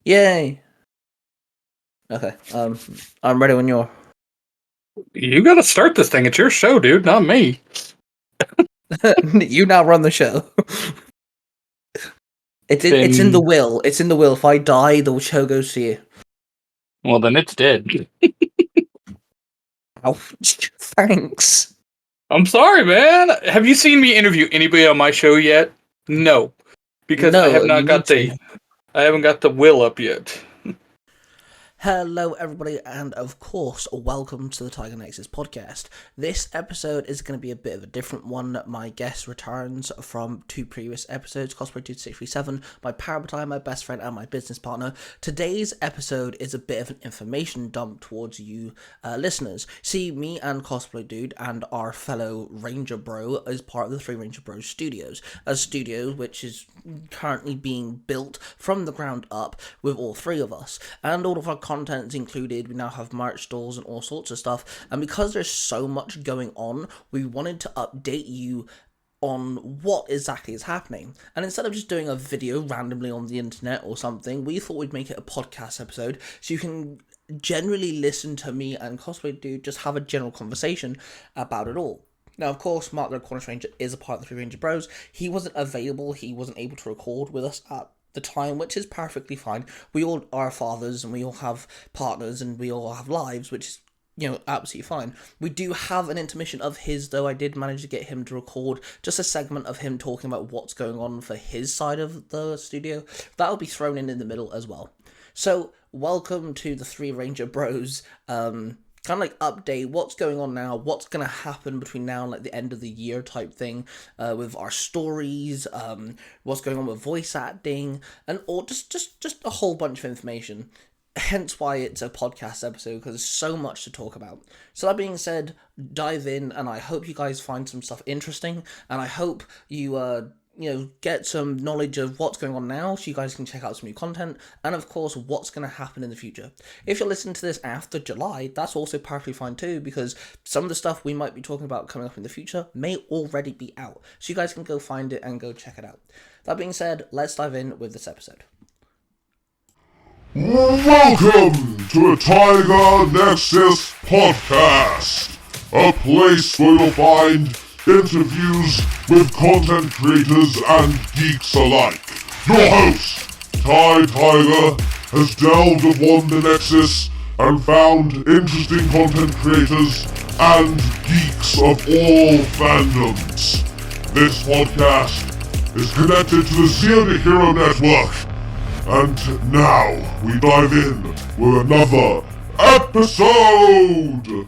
Yay! Okay, I'm ready when you're. You gotta start this thing. It's your show, dude, not me. You now run the show. It's in the will. It's in the will. If I die, the show goes to you. Well, then it's dead. Oh, thanks. I'm sorry, man. Have you seen me interview anybody on my show yet? No, because I No, have not you got need to. I haven't got the will up yet. Hello, everybody, and of course, welcome to the Tiger Nexus podcast. This episode is going to be a bit of a different one. My guest returns from two previous episodes, Cosplaydude637, my parabatai, my best friend, and my business partner. Today's episode is a bit of an information dump towards you listeners. See, me and Cosplay Dude and our fellow Ranger Bro is part of the Three Ranger Bros Studios, a studio which is currently being built from the ground up with all three of us, and all of our content is included. We now have merch stores and all sorts of stuff, and because there's so much going on, we wanted to update you on what exactly is happening. And instead of just doing a video randomly on the internet or something, we thought we'd make it a podcast episode so you can generally listen to me and Cosplay Dude just have a general conversation about it all. Now, of course, Mark the Cornish Ranger is a part of the Three Ranger Bros. He wasn't available, he wasn't able to record with us at the time, which is perfectly fine. We all are fathers and we all have partners and we all have lives, which is, absolutely fine. We do have an intermission of his, though. I did manage to get him to record just a segment of him talking about what's going on for his side of the studio. That'll be thrown in the middle as well. So, welcome to the Three Ranger Bros, kind of like update what's going on now, what's going to happen between now and like the end of the year type thing, with our stories, what's going on with voice acting, and all just a whole bunch of information. Hence why it's a podcast episode, because there's so much to talk about. So that being said, dive in, and I hope you guys find some stuff interesting, and I hope you get some knowledge of what's going on now so you guys can check out some new content, and of course what's going to happen in the future. If you're listening to this after July, that's also perfectly fine too, because some of the stuff we might be talking about coming up in the future may already be out, so you guys can go find it and go check it out. That being said, let's dive in with this episode. Welcome to the Tiger Nexus podcast, a place where you'll find interviews with content creators and geeks alike. Your host, Ty Tiger, has delved upon the Nexus and found interesting content creators and geeks of all fandoms. This podcast is connected to the Zero to Hero Network, and now we dive in with another episode!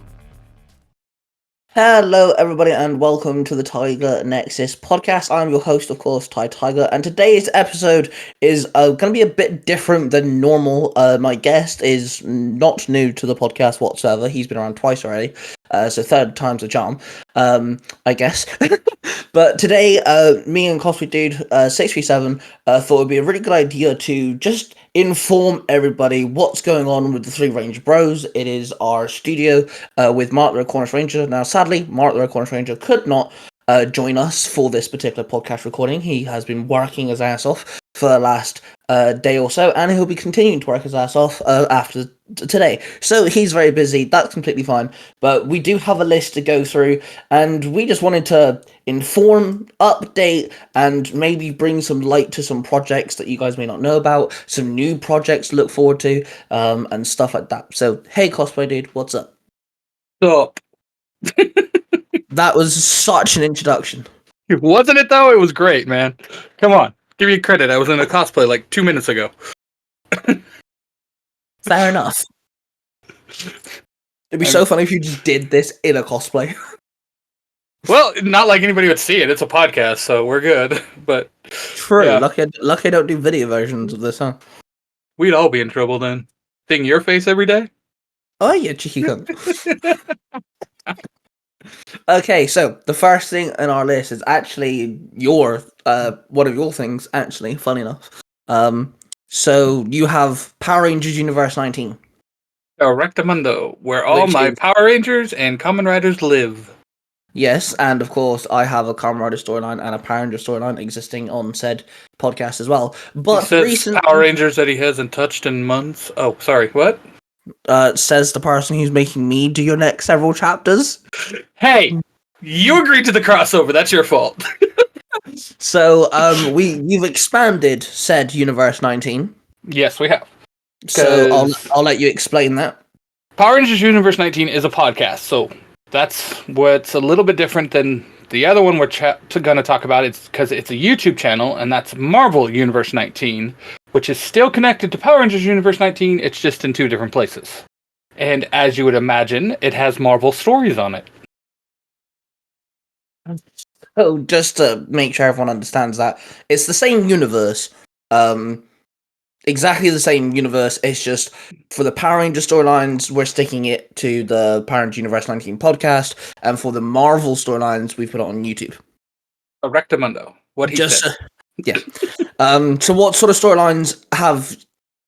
Hello everybody and welcome to the Tiger Nexus podcast. I'm your host, of course, Ty Tiger, and today's episode is going to be a bit different than normal. My guest is not new to the podcast whatsoever. He's been around twice already, so third time's a charm, I guess. But today, me and Cosplaydude637 thought it would be a really good idea to just inform everybody what's going on with the Three Ranger Bros. It is our studio with Mark the Cornish Ranger. Now, sadly, Mark the Cornish Ranger could not join us for this particular podcast recording. He has been working his ass off for the last day or so, and he'll be continuing to work his ass off after today. So he's very busy. That's completely fine. But we do have a list to go through, and we just wanted to inform, update, and maybe bring some light to some projects that you guys may not know about, some new projects to look forward to, and stuff like that. So, hey, Cosplay Dude, what's up? Stop. That was such an introduction. Wasn't it, though? It was great, man. Come on. Give me credit. I was in a cosplay like 2 minutes ago. Fair enough. It'd be so funny if you just did this in a cosplay. Well, not like anybody would see it. It's a podcast, so we're good. But true. Yeah. Lucky I don't do video versions of this, huh? We'd all be in trouble then. Seeing your face every day? Oh, yeah, cheeky cunt. Okay, so the first thing on our list is actually one of your things, actually, funny enough. So you have Power Rangers Universe 19. Rectamundo, where all my Power Rangers and Kamen Riders live. Yes, and of course, I have a Kamen Rider storyline and a Power Ranger storyline existing on said podcast as well. He But says Power Rangers that he hasn't touched in months. Oh, sorry, what? says the person who's making me do your next several chapters. Hey, you agreed to the crossover. That's your fault. So, you've expanded said Universe 19. Yes, we have. So Because I'll let you explain that. Power Rangers Universe 19 is a podcast, so that's what's a little bit different than the other one we're going to talk about. It's because it's a YouTube channel, and that's Marvel Universe 19, which is still connected to Power Rangers Universe 19. It's just in two different places. And as you would imagine, it has Marvel stories on it. Oh, just to make sure everyone understands that, it's the same universe. Exactly the same universe. It's just for the Power Ranger storylines, we're sticking it to the Power Ranger Universe 19 podcast, and for the Marvel storylines, we put it on YouTube. Rectamundo. What he said. Yeah. So what sort of storylines have...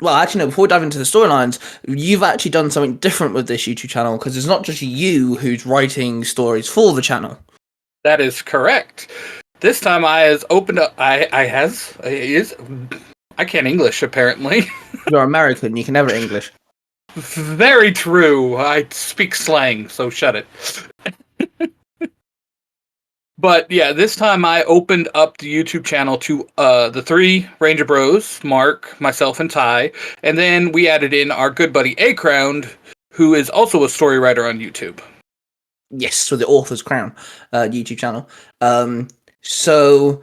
Well, actually, no, before we dive into the storylines, you've actually done something different with this YouTube channel, because it's not just you who's writing stories for the channel. That is correct. This time I has opened up... I can't English, apparently. You're American, you can never English. Very true. I speak slang, so shut it. But yeah, this time I opened up the YouTube channel to the three Ranger Bros, Mark, myself, and Ty, and then we added in our good buddy A-Crown, who is also a story writer on YouTube. Yes, so the Author's Crown YouTube channel. So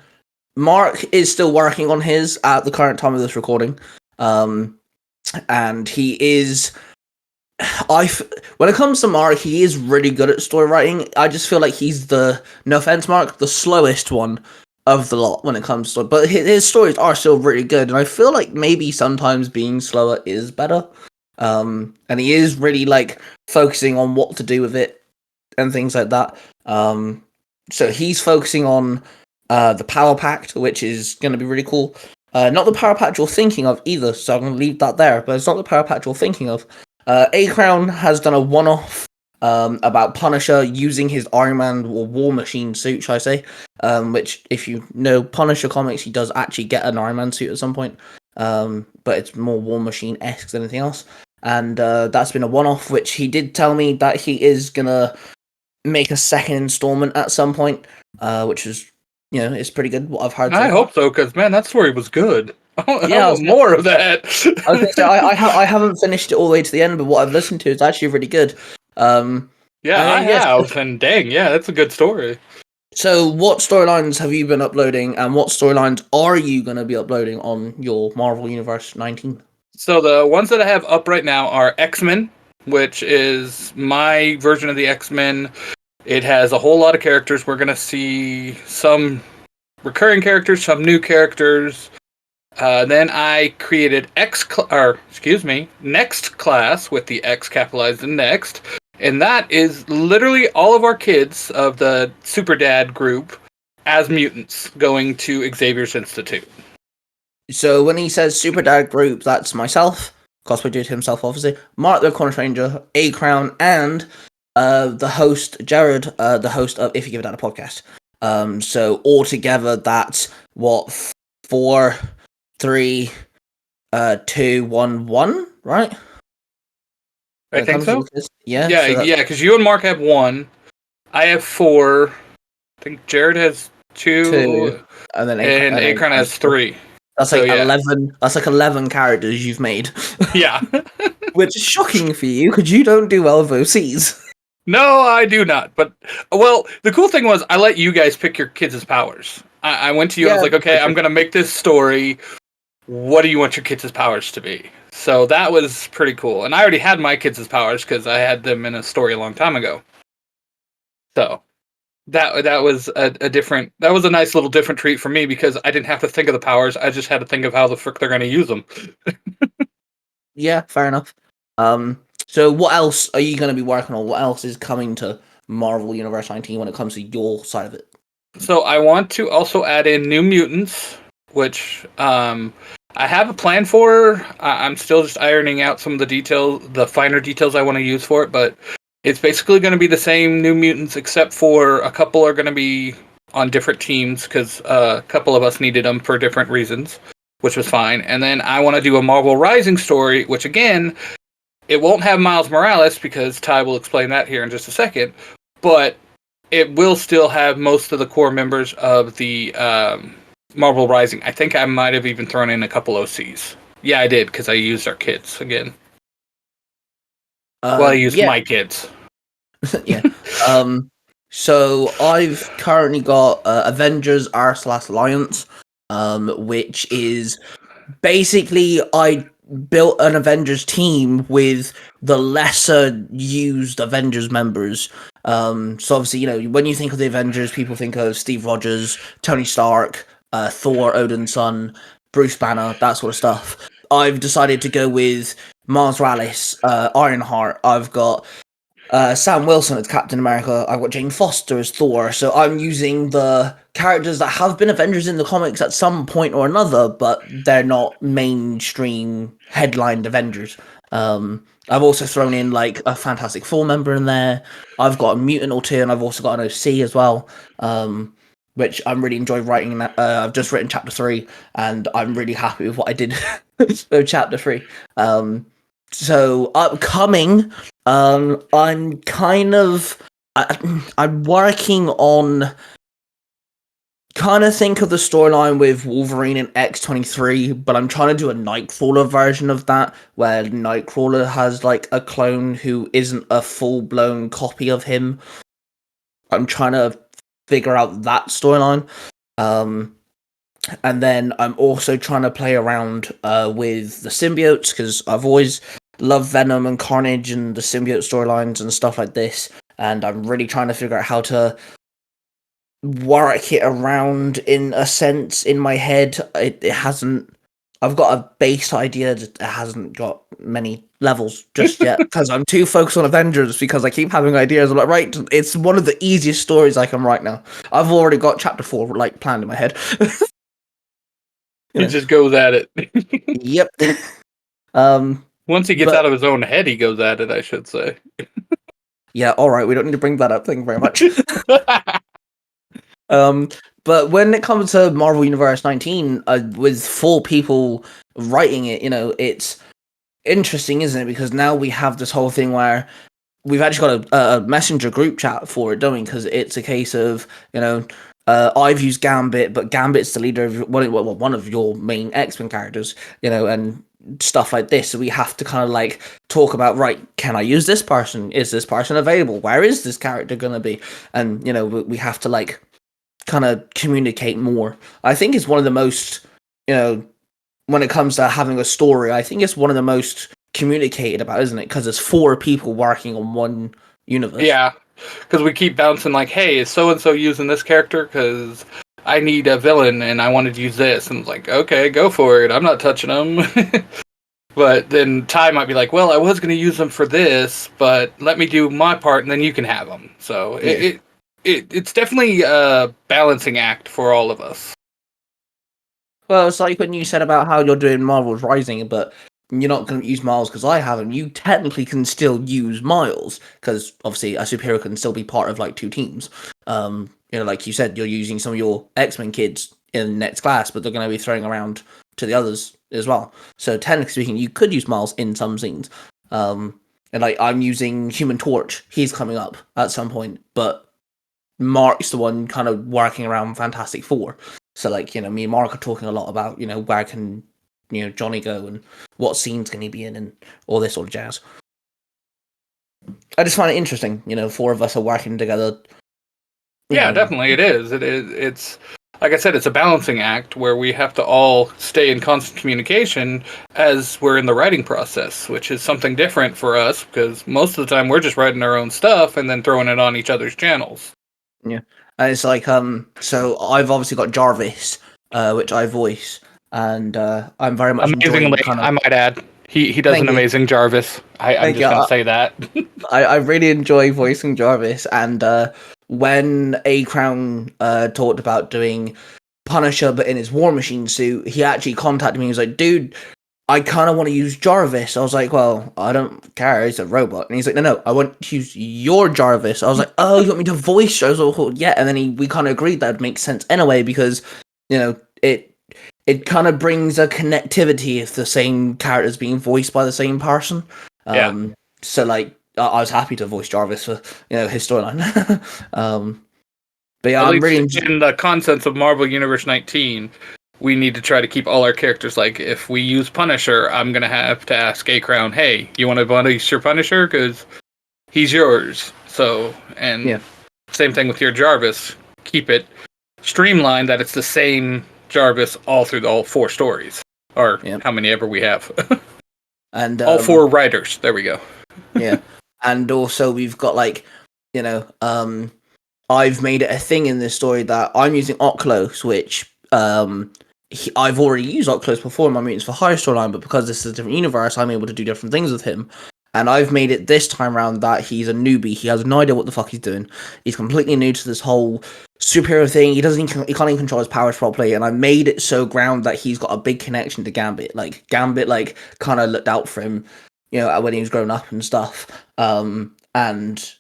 Mark is still working on his at the current time of this recording, and he is... when it comes to Mark, he is really good at story writing. I just feel like he's no offense, Mark, the slowest one of the lot when it comes to... But his stories are still really good, and I feel like maybe sometimes being slower is better. And he is really, like, focusing on what to do with it and things like that. So he's focusing on the Power Pact, which is going to be really cool. Not the Power Pact you're thinking of either, so I'm going to leave that there, but it's not the Power Pact you're thinking of. A-Crown has done a one-off about Punisher using his Iron Man or War Machine suit, should I say, which, if you know Punisher comics, he does actually get an Iron Man suit at some point, but it's more War Machine-esque than anything else. And that's been a one-off, which he did tell me that he is going to make a second installment at some point, which is, it's pretty good, what I've heard. I hope so, because, man, that story was good. I want more of that. I was gonna say, I haven't finished it all the way to the end, but what I've listened to is actually really good. I have, and dang, yeah, that's a good story. So, what storylines have you been uploading, and what storylines are you going to be uploading on your Marvel Universe 19? So, the ones that I have up right now are X-Men, which is my version of the X-Men. It has a whole lot of characters. We're going to see some recurring characters, some new characters. Then I created Next Class with the X capitalized in next. And that is literally all of our kids of the Super Dad group as mutants going to Xavier's Institute. So when he says Super Dad group, that's myself, Cosplaydude himself, obviously, Mark the Corner Stranger, A-Crown, and the host, Jared, the host of If You Give It Out a Podcast. So altogether, that's 4, 3, 2, 1, 1, right? I think so. Yeah, because you and Mark have 1. I have 4. I think Jared has 2. And then A-Crown has 3. That's like 11. That's like 11 characters you've made. Yeah. Which is shocking for you, because you don't do well with OCs. No, I do not. But, well, the cool thing was I let you guys pick your kids' powers. I went to you and I was like, okay, I'm going to make this story. What do you want your kids' powers to be? So that was pretty cool. And I already had my kids' powers because I had them in a story a long time ago. So that was that was a nice little different treat for me because I didn't have to think of the powers. I just had to think of how the frick they're going to use them. Yeah, fair enough. So what else are you going to be working on? What else is coming to Marvel Universe 19 when it comes to your side of it? So I want to also add in New Mutants, which I have a plan for. I'm still just ironing out some of the details, the finer details I want to use for it, but It's basically going to be the same New Mutants, except for a couple are going to be on different teams because a couple of us needed them for different reasons, which was fine. And then I want to do a Marvel Rising story, which again, it won't have Miles Morales because Ty will explain that here in just a second, but it will still have most of the core members of the Marvel Rising. I think I might have even thrown in a couple OCs. Yeah, I did because I used our kids again. Well, I used my kids. Yeah. So I've currently got Avengers r/Alliance, which is basically I built an Avengers team with the lesser used Avengers members. So obviously, when you think of the Avengers, people think of Steve Rogers, Tony Stark, Thor, Odin's son, Bruce Banner, that sort of stuff. I've decided to go with Miles Morales, Ironheart. I've got Sam Wilson as Captain America. I've got Jane Foster as Thor. So I'm using the characters that have been Avengers in the comics at some point or another, but they're not mainstream headlined Avengers. I've also thrown in like a Fantastic Four member in there. I've got a mutant or two, and I've also got an OC as well, which I'm really enjoying writing. I've just written chapter 3, and I'm really happy with what I did with chapter 3. So upcoming, I'm kind of I'm working on kind of think of the storyline with Wolverine and X-23, but I'm trying to do a Nightcrawler version of that, where Nightcrawler has like a clone who isn't a full-blown copy of him. I'm trying to figure out that storyline. And then I'm also trying to play around with the symbiotes, because I've always loved Venom and Carnage and the symbiote storylines and stuff like this, and I'm really trying to figure out how to work it around in a sense in my head. It hasn't... I've got a base idea that it hasn't got many levels just yet, because I'm too focused on Avengers, because I keep having ideas. I'm like, right, it's one of the easiest stories I can write now. I've already got chapter 4 like planned in my head. He just goes at it. Yep. Once he gets out of his own head, he goes at it, I should say. Yeah, alright, we don't need to bring that up. Thank you very much. But when it comes to Marvel Universe 19, with 4 people writing it, it's interesting, isn't it? Because now we have this whole thing where we've actually got a messenger group chat for it, don't we? Because it's a case of, I've used Gambit, but Gambit's the leader of one of your main X-Men characters, and stuff like this. So we have to kind of like talk about, right, can I use this person? Is this person available? Where is this character going to be? And, we have to like kind of communicate more. I think it's one of the most, when it comes to having a story, I think it's one of the most communicated about, isn't it? Because there's 4 people working on one universe. Yeah, because we keep bouncing like, hey, is so-and-so using this character? Because I need a villain and I wanted to use this. And it's like, okay, go for it. I'm not touching them. But then Ty might be like, well, I was going to use them for this, but let me do my part and then you can have them. So yeah. It's definitely a balancing act for all of us. Well, it's like when you said about how you're doing Marvel's Rising, but you're not going to use Miles because I haven't. You technically can still use Miles, because obviously a superhero can still be part of like 2 teams. Like you said, you're using some of your X-Men kids in the next class, but they're going to be throwing around to the others as well. So technically speaking, you could use Miles in some scenes. And like I'm using Human Torch. He's coming up at some point, but Mark's the one kind of working around Fantastic Four. So like, me and Mark are talking a lot about, where can, Johnny go and what scenes can he be in and all this sort of jazz. I just find it interesting, 4 of us are working together. Yeah, definitely it is. It's like I said, it's a balancing act where we have to all stay in constant communication as we're in the writing process, which is something different for us because most of the time we're just writing our own stuff and then throwing it on each other's channels. Yeah. And it's like, so I've obviously got Jarvis, which I voice, and I'm very much enjoying kind of... I might add. He does an amazing Jarvis. I'm just going to say that. I really enjoy voicing Jarvis, and when A-Crown talked about doing Punisher but in his War Machine suit, he actually contacted me. He was like, dude, I kind of want to use Jarvis. I was like, well, I don't care. He's a robot. And he's like, no, I want to use your Jarvis. I was like, oh, you want me to voice? I was like, well, yeah. And then we kind of agreed that would make sense anyway because, it kind of brings a connectivity if the same character's being voiced by the same person. So like, I was happy to voice Jarvis for his storyline. But yeah, At I'm really least in the contents of Marvel Universe 19, we need to try to keep all our characters. Like, if we use Punisher, I'm gonna have to ask A-Crown, "Hey, you want to voice your Punisher? Because he's yours." So, and same thing with your Jarvis. Keep it streamlined that it's the same Jarvis all through all 4 stories, or how many ever we have. And all 4 writers. There we go. Yeah, and also we've got I've made it a thing in this story that I'm using Oklos, which I've already used Oklos before in my Mutants for Hire storyline, but because this is a different universe, I'm able to do different things with him. And I've made it this time around that he's a newbie. He has no idea what the fuck he's doing. He's completely new to this whole superhero thing. He can't even control his powers properly. And I made it so ground that he's got a big connection to Gambit. Like Gambit, kind of looked out for him, when he was growing up and stuff. And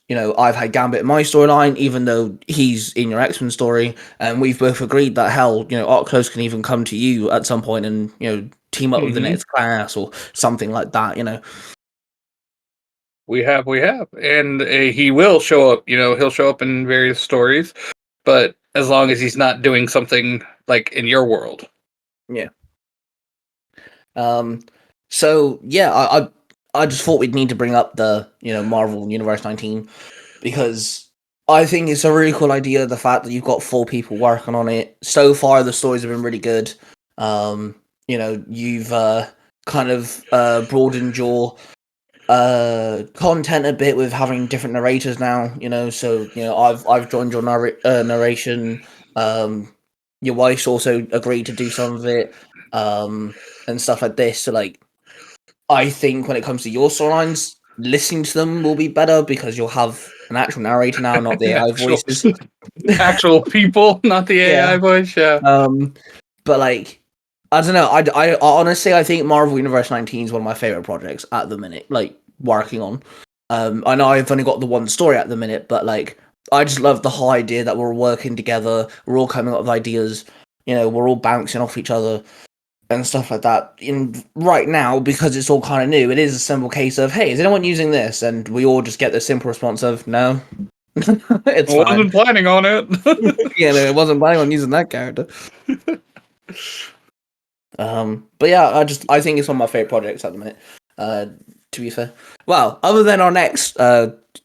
I've had Gambit in my storyline, even though he's in your X-Men story, and we've both agreed that Oklos can even come to you at some point and team up with the next class or something like that. We have, and he will show up. He'll show up in various stories, but as long as he's not doing something like in your world. Yeah. So yeah, I just thought we'd need to bring up the Marvel Universe 19 because I think it's a really cool idea. The fact that you've got 4 people working on it so far, the stories have been really good. You've kind of broadened your content a bit with having different narrators now. So I've joined your narration. Your wife's also agreed to do some of it, and stuff like this. So I think when it comes to your storylines, listening to them will be better because you'll have an actual narrator now, not the AI voices. Actual people, not the AI voice. Yeah. But I don't know. I honestly, I think Marvel Universe 19 is one of my favorite projects at the minute. Working on. I know I've only got the one story at the minute, but I just love the whole idea that we're working together. We're all coming up with ideas. We're all bouncing off each other and stuff like that. Right now, because it's all kind of new, it is a simple case of, hey, is anyone using this? And we all just get the simple response of, no. It's fine. I wasn't planning on it. It wasn't planning on using that character. But yeah, I think it's one of my favorite projects at the minute, to be fair. Well, other than our next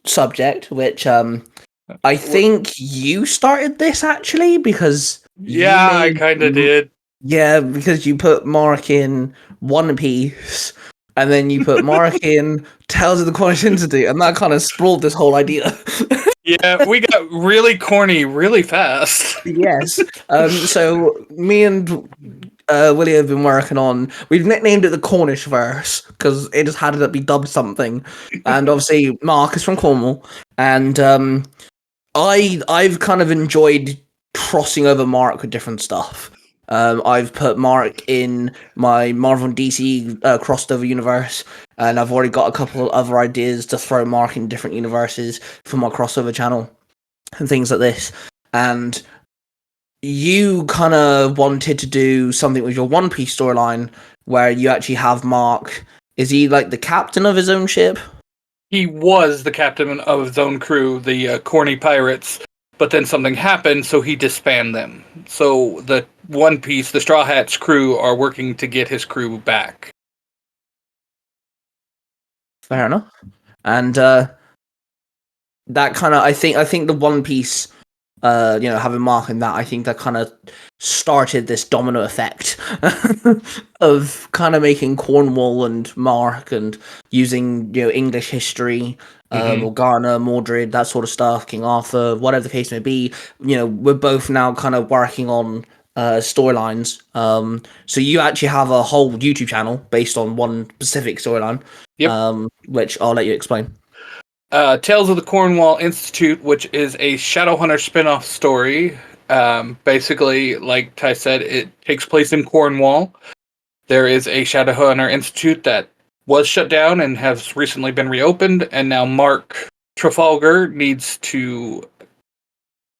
subject, which I think you started this actually, because I kind of did. Yeah, because you put Mark in One Piece, and then you put Mark in Tales of the Cornish Institute, and that kind of sprawled this whole idea. Yeah, we got really corny really fast. Yes. So me and Willy have been working on. We've nicknamed it the Cornish verse because it just had to be dubbed something. And obviously, Mark is from Cornwall, and I've kind of enjoyed crossing over Mark with different stuff. I've put Mark in my Marvel and DC crossed over universe, and I've already got a couple of other ideas to throw Mark in different universes for my crossover channel and things like this. And you kind of wanted to do something with your One Piece storyline where you actually have Mark. Is he the captain of his own ship? He was the captain of his own crew, the corny pirates. But then something happened, so he disbanded them. So the One Piece, the Straw Hats crew, are working to get his crew back. Fair enough. And that kind of, I think the One Piece, having Mark in that, I think that kind of started this domino effect of kind of making Cornwall and Mark and using English history. Morgana, Mordred, that sort of stuff, King Arthur, whatever the case may be, we're both now kind of working on storylines. So you actually have a whole YouTube channel based on one specific storyline, which I'll let you explain. Tales of the Cornwall Institute, which is a Shadowhunter spin-off story. Basically, like Ty said, it takes place in Cornwall. there is a Shadowhunter Institute that was shut down and has recently been reopened, and now Mark Trafalgar needs to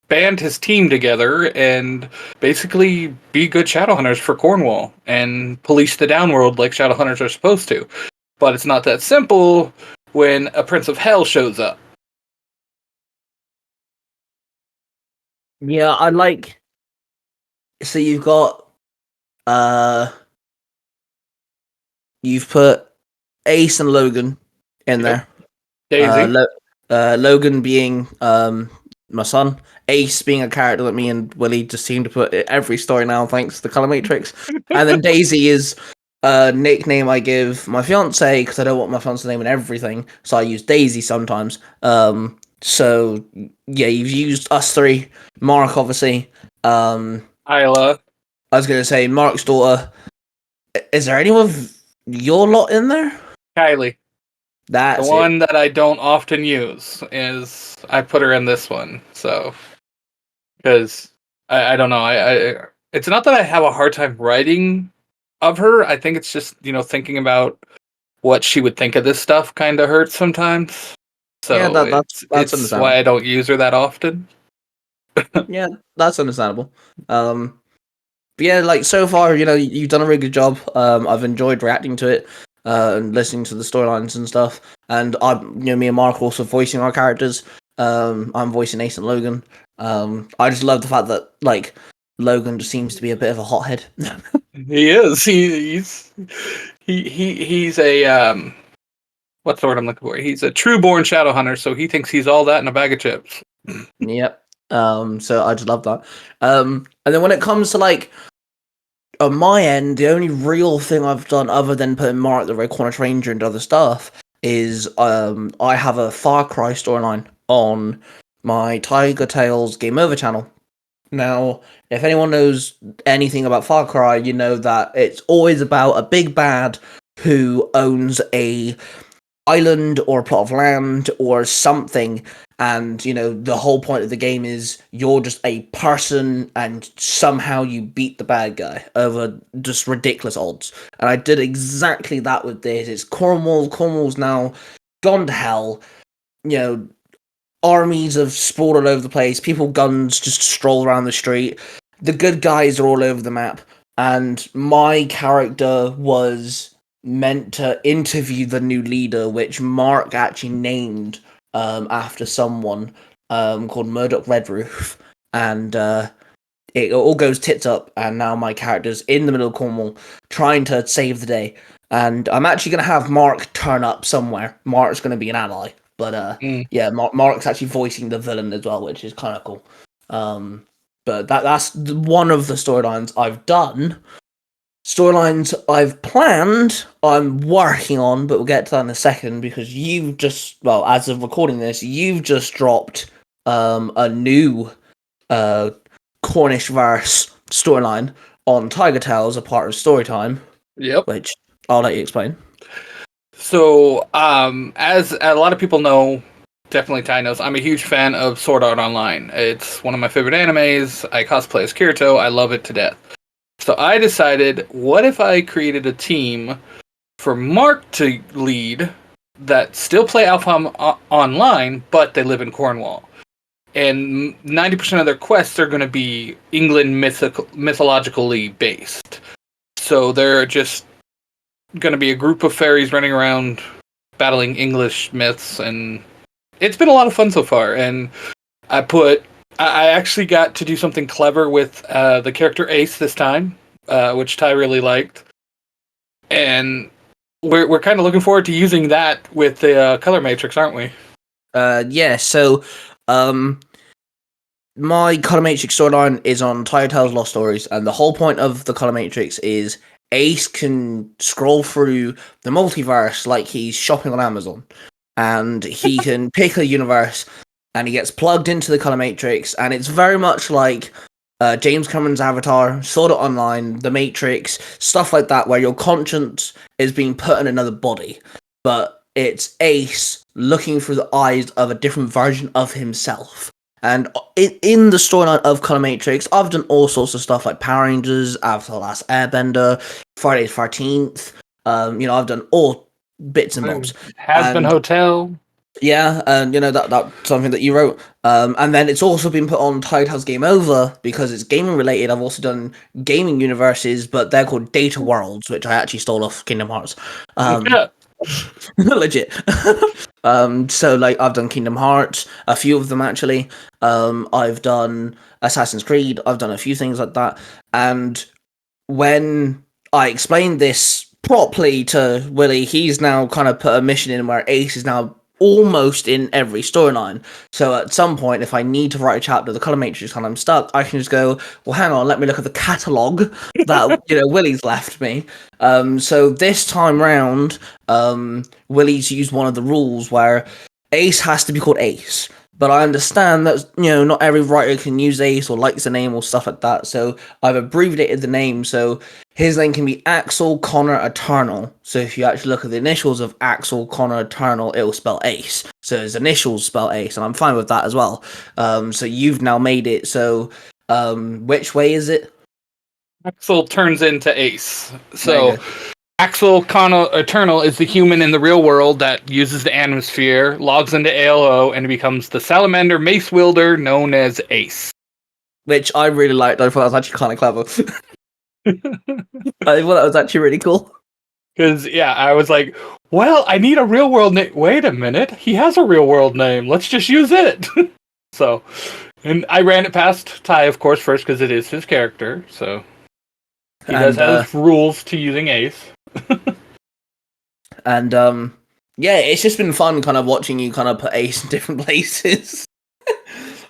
band his team together and basically be good Shadowhunters for Cornwall and police the downworld like Shadowhunters are supposed to. But it's not that simple when a Prince of Hell shows up. Yeah, I like. So you've got, you've put Ace and Logan in there. Daisy. Logan being my son, Ace being a character that me and Willy just seem to put in every story now, thanks to the Color Matrix. And then Daisy is a nickname I give my fiance because I don't want my fiance's name in everything, so I use Daisy sometimes. So yeah, you've used us three. Mark, obviously. Isla. I was gonna say Mark's daughter. Is there anyone of your lot in there? Kylie. That's the one that I don't often use is I put her in this one. So because I don't know, I it's not that I have a hard time writing of her. I think it's just, thinking about what she would think of this stuff kind of hurts sometimes. So yeah, that's it's why I don't use her that often. Yeah, that's understandable. But yeah, like so far, you've done a really good job. I've enjoyed reacting to it, and listening to the storylines and stuff. And me and Mark are also voicing our characters. I'm voicing Ace and Logan. I just love the fact that like Logan just seems to be a bit of a hothead. He is. He's a what's the word I'm looking for? He's a true-born Shadowhunter, so he thinks he's all that in a bag of chips. Yep. So I just love that. And then when it comes to like on my end, the only real thing I've done other than putting Mark the Red Corner Ranger and other stuff is I have a Far Cry storyline on my Tiger Tales Game Over channel. Now, if anyone knows anything about Far Cry, you know that it's always about a big bad who owns a island or a plot of land or something, and the whole point of the game is you're just a person and somehow you beat the bad guy over just ridiculous odds. And I did exactly that with this. It's Cornwall's now gone to hell. Armies have sprawled all over the place, guns just stroll around the street, the good guys are all over the map, and my character was meant to interview the new leader, which Mark actually named after someone called Murdoch Redroof, and it all goes tits up, and now my character's in the middle of Cornwall trying to save the day, and I'm actually going to have Mark turn up somewhere. Mark's going to be an ally, but yeah, Mark's actually voicing the villain as well, which is kind of cool. But that's one of the storylines I've done. Storylines I've planned, I'm working on, but we'll get to that in a second because you've just, well, as of recording this, you've just dropped a new Cornish verse storyline on Tiger Tales, a part of Storytime. Yep. Which I'll let you explain. So, as a lot of people know, definitely Ty knows, I'm a huge fan of Sword Art Online. It's one of my favorite animes. I cosplay as Kirito. I love it to death. So I decided, what if I created a team for Mark to lead that still play Alpha Online, but they live in Cornwall. And 90% of their quests are going to be England mythologically based. So they're just going to be a group of fairies running around battling English myths, and it's been a lot of fun so far. And I actually got to do something clever with the character Ace this time, which Ty really liked. And we're kind of looking forward to using that with the color matrix, aren't we? Yeah, so my color matrix storyline is on Tiger Tales Lost Stories, and the whole point of the color matrix is Ace can scroll through the multiverse like he's shopping on Amazon, and he can pick a universe, and he gets plugged into the color matrix, and it's very much like James Cameron's Avatar, Sword Art Online, The Matrix, stuff like that, where your conscience is being put in another body, but it's Ace looking through the eyes of a different version of himself. And in the storyline of Color Matrix, I've done all sorts of stuff like Power Rangers, Avatar: The Last Airbender, Friday the 13th. I've done all bits and bobs. Has Been Hotel. Yeah, and that's something that you wrote. And then it's also been put on Tidehouse Game Over because it's gaming related. I've also done gaming universes, but they're called Data Worlds, which I actually stole off Kingdom Hearts. Legit. So like I've done Kingdom Hearts, a few of them actually. I've done Assassin's Creed. I've done a few things like that. And when I explained this properly to Willy, he's now kind of put a mission in where Ace is now almost in every storyline. So at some point, if I need to write a chapter of the Color Matrix and I'm stuck, I can just go, well, hang on, let me look at the catalogue that Willy's left me. So this time round, Willy's used one of the rules where Ace has to be called Ace. But I understand that, not every writer can use Ace or likes the name or stuff like that. So I've abbreviated the name. So his name can be Axel Connor Eternal. So if you actually look at the initials of Axel Connor Eternal, it will spell Ace. So his initials spell Ace, and I'm fine with that as well. So you've now made it. So which way is it? Axel turns into Ace. So Axel Connor Eternal is the human in the real world that uses the Animsphere, logs into ALO, and becomes the salamander mace wielder known as Ace. Which I really liked. I thought that was actually kind of clever. I thought that was actually really cool. Because, I was like, well, I need a real world name. Wait a minute. He has a real world name. Let's just use it. So, and I ran it past Ty, of course, first because it is his character. So, he does have rules to using Ace. And it's just been fun kind of watching you kind of put Ace in different places.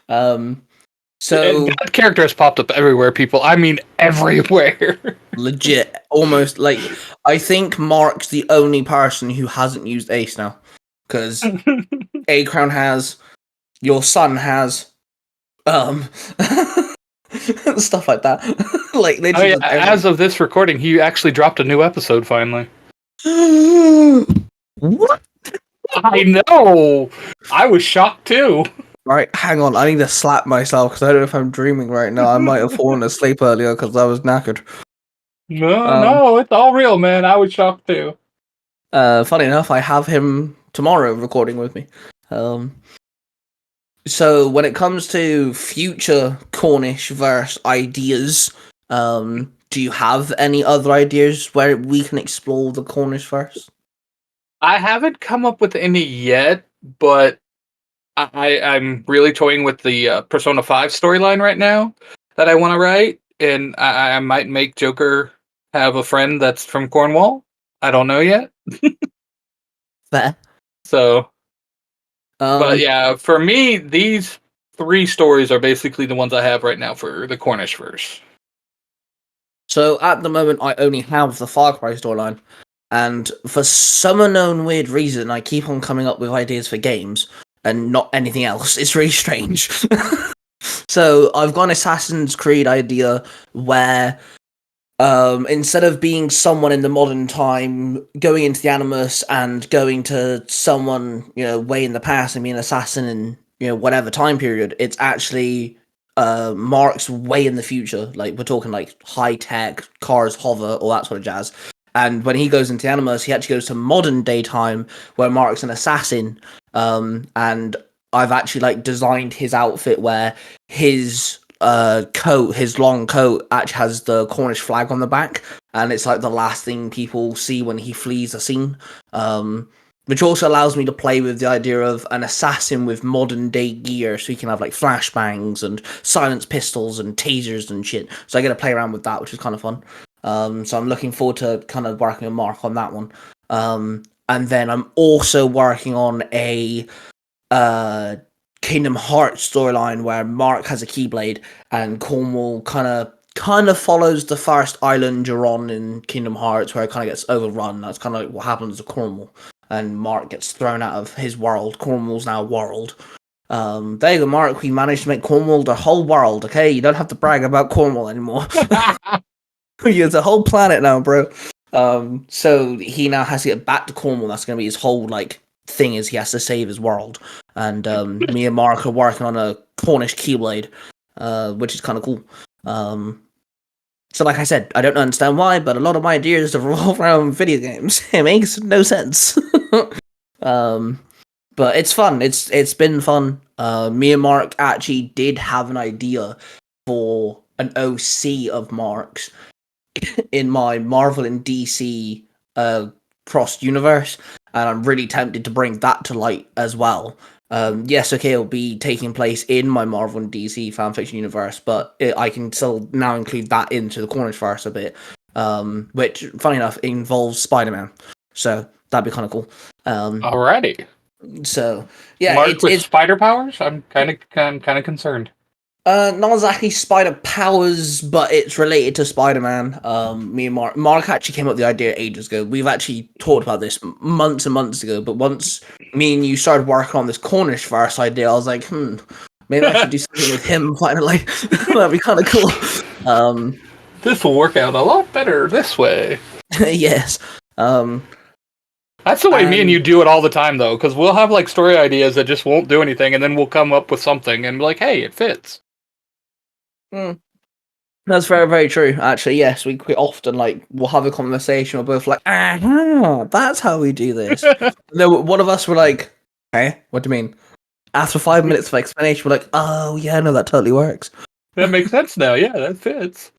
So that character has popped up everywhere, people. I mean everywhere. Legit. Almost like I think Mark's the only person who hasn't used Ace now. Because A Crown has, your son has, stuff like that. Like literally as of this recording, he actually dropped a new episode finally. What? I know. I was shocked too. Right, hang on. I need to slap myself because I don't know if I'm dreaming right now. I might have fallen asleep earlier because I was knackered. No, it's all real, man. I was shocked too. Funny enough, I have him tomorrow recording with me. So when it comes to future Cornish verse ideas, do you have any other ideas where we can explore the Cornish verse? I haven't come up with any yet, but I'm really toying with the Persona 5 storyline right now that I want to write, and I might make Joker have a friend that's from Cornwall. I don't know yet. Fair. So, but yeah, for me, these 3 stories are basically the ones I have right now for the Cornish verse. So at the moment, I only have the Far Cry storyline, and for some unknown weird reason, I keep on coming up with ideas for games and not anything else. It's really strange. So I've got an Assassin's Creed idea where instead of being someone in the modern time, going into the Animus and going to someone, way in the past and being an assassin in, whatever time period, it's actually Mark's way in the future. Like, we're talking like high tech, cars hover, all that sort of jazz. And when he goes into the Animus, he actually goes to modern day time where Mark's an assassin. And I've actually designed his outfit where his coat, his long coat, actually has the Cornish flag on the back, and it's the last thing people see when he flees the scene. Which also allows me to play with the idea of an assassin with modern day gear, so you can have flashbangs and silenced pistols and tasers and shit. So I get to play around with that, which is kind of fun. So I'm looking forward to kind of working with Mark on that one. And then I'm also working on a Kingdom Hearts storyline where Mark has a Keyblade and Cornwall kind of follows the first island you're on in Kingdom Hearts, where it kind of gets overrun. That's kind of what happens to Cornwall, and Mark gets thrown out of his world. Cornwall's now world. There you go, Mark. We managed to make Cornwall the whole world. Okay, you don't have to brag about Cornwall anymore. It's a whole planet now, bro. So he now has to get back to Cornwall. That's going to be his whole thing is he has to save his world. And me and Mark are working on a Cornish Keyblade, which is kind of cool. So like I said, I don't understand why, but a lot of my ideas revolve around video games. It makes no sense. But it's fun. It's been fun. Me and Mark actually did have an idea for an OC of Mark's in my Marvel and DC cross universe, and I'm really tempted to bring that to light as well. Yes, okay, it'll be taking place in my Marvel and DC fanfiction universe, but I can still now include that into the Cornishverse a bit, which, funny enough, involves Spider-Man. So that'd be kind of cool. Alrighty. So yeah, Mark with spider powers. I'm kind of concerned. Not exactly spider powers, but it's related to Spider-Man. Me and Mark actually came up with the idea ages ago. We've actually talked about this months and months ago, but once me and you started working on this Cornishverse idea, I was like, maybe I should do something with him finally. That'd be kind of cool. This will work out a lot better this way. Yes. That's the way me and you do it all the time, though, because we'll have like story ideas that just won't do anything, and then we'll come up with something and be like, hey, it fits. That's very, very true. Actually, yes, we often we'll have a conversation. We're both like, that's how we do this. And then one of us were like, "Hey, what do you mean?" After 5 minutes of explanation, we're like, "Oh yeah, no, that totally works." That makes sense now. Yeah, that fits.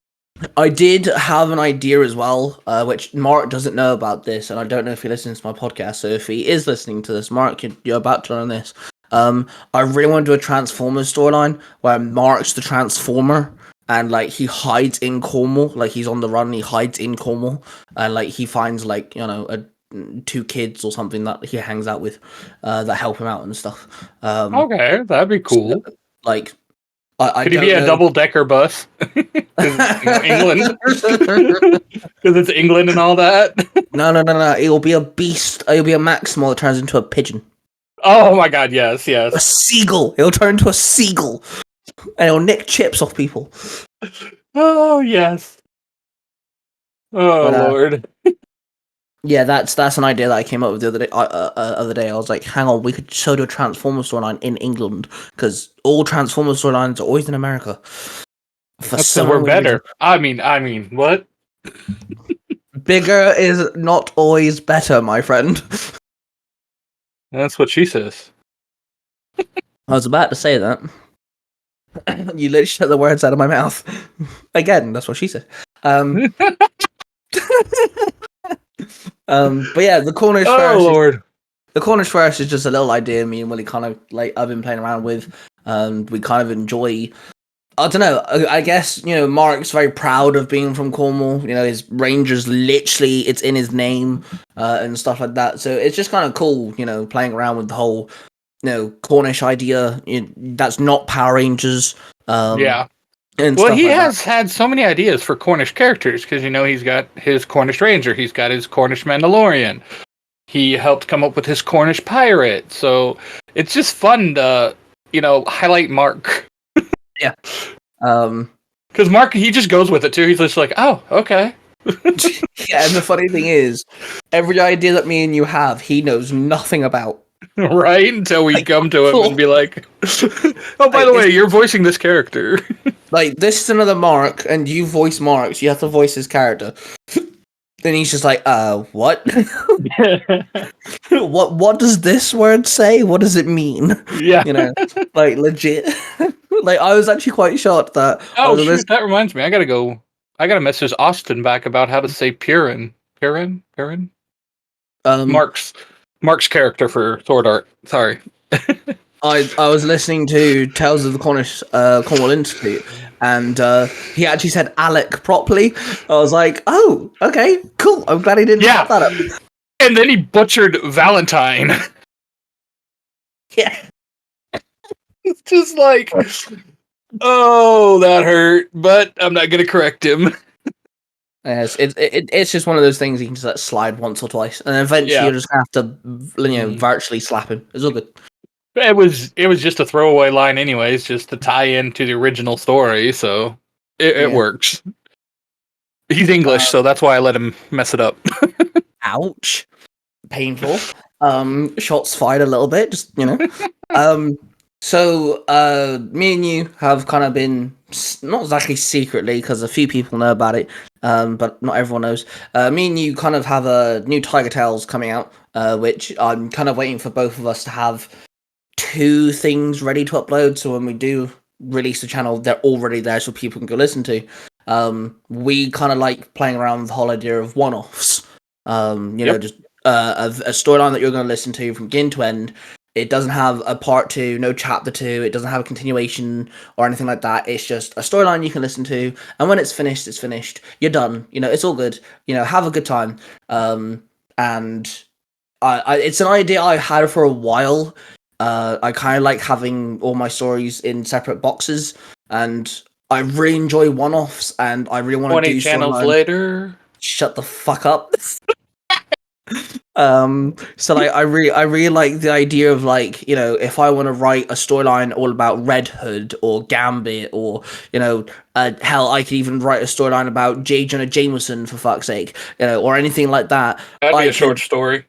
I did have an idea as well, which Mark doesn't know about this, and I don't know if he listens to my podcast. So if he is listening to this, Mark, you're about to learn this. I really want to do a Transformers storyline where Mark's the Transformer, and he hides in Cornwall, he's on the run, he hides in Cornwall, and he finds two kids or something that he hangs out with, that help him out and stuff. Okay, that'd be cool. So, could he be a double-decker bus? England, because it's England and all that. No. It'll be a beast. It'll be a Maximal that turns into a pigeon. Oh my god, yes. A seagull. It'll turn into a seagull. And it'll nick chips off people. Oh, yes. Oh, Lord. Yeah, that's an idea that I came up with the other day. I was like, hang on, we could show do a Transformers storyline in England, because all Transformers storylines are always in America. So we're better. Reason. I mean, what? Bigger is not always better, my friend. That's what she says. I was about to say that. You literally took the words out of my mouth. Again, that's what she said. But yeah, the Cornish Verse. The Cornish Verse is just a little idea me and Willy kind of I've been playing around with. We kind of enjoy. I don't know. I guess Mark's very proud of being from Cornwall. His Rangers literally it's in his name, and stuff like that. So it's just kind of cool. Playing around with the whole Cornish idea. That's not Power Rangers. Yeah. Well, he has had so many ideas for Cornish characters because he's got his Cornish Ranger, he's got his Cornish Mandalorian. He helped come up with his Cornish pirate. So it's just fun to highlight Mark. Yeah. Because Mark, he just goes with it too. He's just like, oh, okay. Yeah, and the funny thing is, every idea that me and you have, he knows nothing about. Right? Until we come to him and be like, oh, by the way, you're voicing this character. This is another Mark, and you voice Mark, so you have to voice his character. Then he's just like, what? What does this word say? What does it mean? Yeah. Legit. I was actually quite shocked that... Oh, shoot, that reminds me. I gotta message Austin back about how to say Purin. Purin? Mark's character for Sword Art. Sorry. I was listening to Tales of the Cornwall Institute, and he actually said Alec properly. I was like, oh, okay, cool. I'm glad he didn't fuck that up. And then he butchered Valentine. Yeah. It's just like, oh, that hurt, but I'm not going to correct him. Yes, it's just one of those things you can just slide once or twice, and then eventually you'll just have to, virtually slap him. It's all good. It was just a throwaway line, anyways, just to tie into the original story. So it works. He's English, so that's why I let him mess it up. Ouch, painful. Shots fired a little bit, just So me and you have kind of been not exactly secretly because a few people know about it, but not everyone knows. Me and you kind of have a new Tiger Tales coming out, which I'm kind of waiting for both of us to have two things ready to upload. So when we do release the channel, they're already there, so people can go listen to. We kind of like playing around with the whole idea of one-offs. Just a storyline that you're going to listen to from beginning to end. It doesn't have a part 2, no chapter 2. It doesn't have a continuation or anything like that. It's just a storyline you can listen to, and when it's finished, it's finished. You're done. It's all good. Have a good time. And it's an idea I had for a while. I kind of like having all my stories in separate boxes, and I really enjoy one-offs, and I really want to do 20 channels later. Shut the fuck up. So like I really like the idea of like, if I want to write a storyline all about Red Hood or Gambit or hell, I could even write a storyline about J. Jonah Jameson, for fuck's sake, or anything like that. That'd be a short story.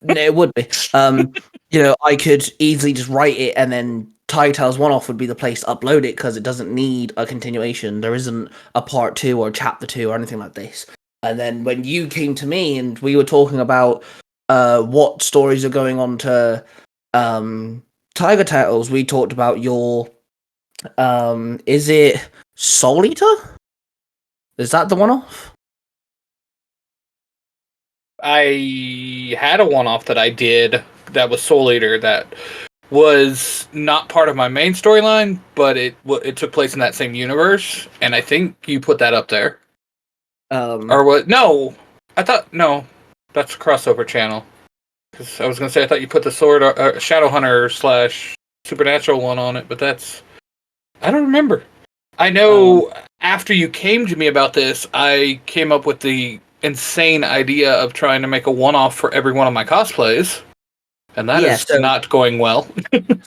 It would be. I could easily just write it, and then Tiger Tales one-off would be the place to upload it because it doesn't need a continuation. There isn't a part 2 or chapter 2 or anything like this. And then when you came to me and we were talking about what stories are going on to Tiger Tales, we talked about your is it Soul Eater? Is that the one-off? I had a one-off that I did that was Soul Eater that was not part of my main storyline, but it took place in that same universe, and I think you put that up there. Or what? No, no, that's a crossover channel. Because I was gonna say I thought you put the Shadowhunter / Supernatural one on it, but I don't remember. I know after you came to me about this, I came up with the insane idea of trying to make a one-off for every one of my cosplays, and that is not going well.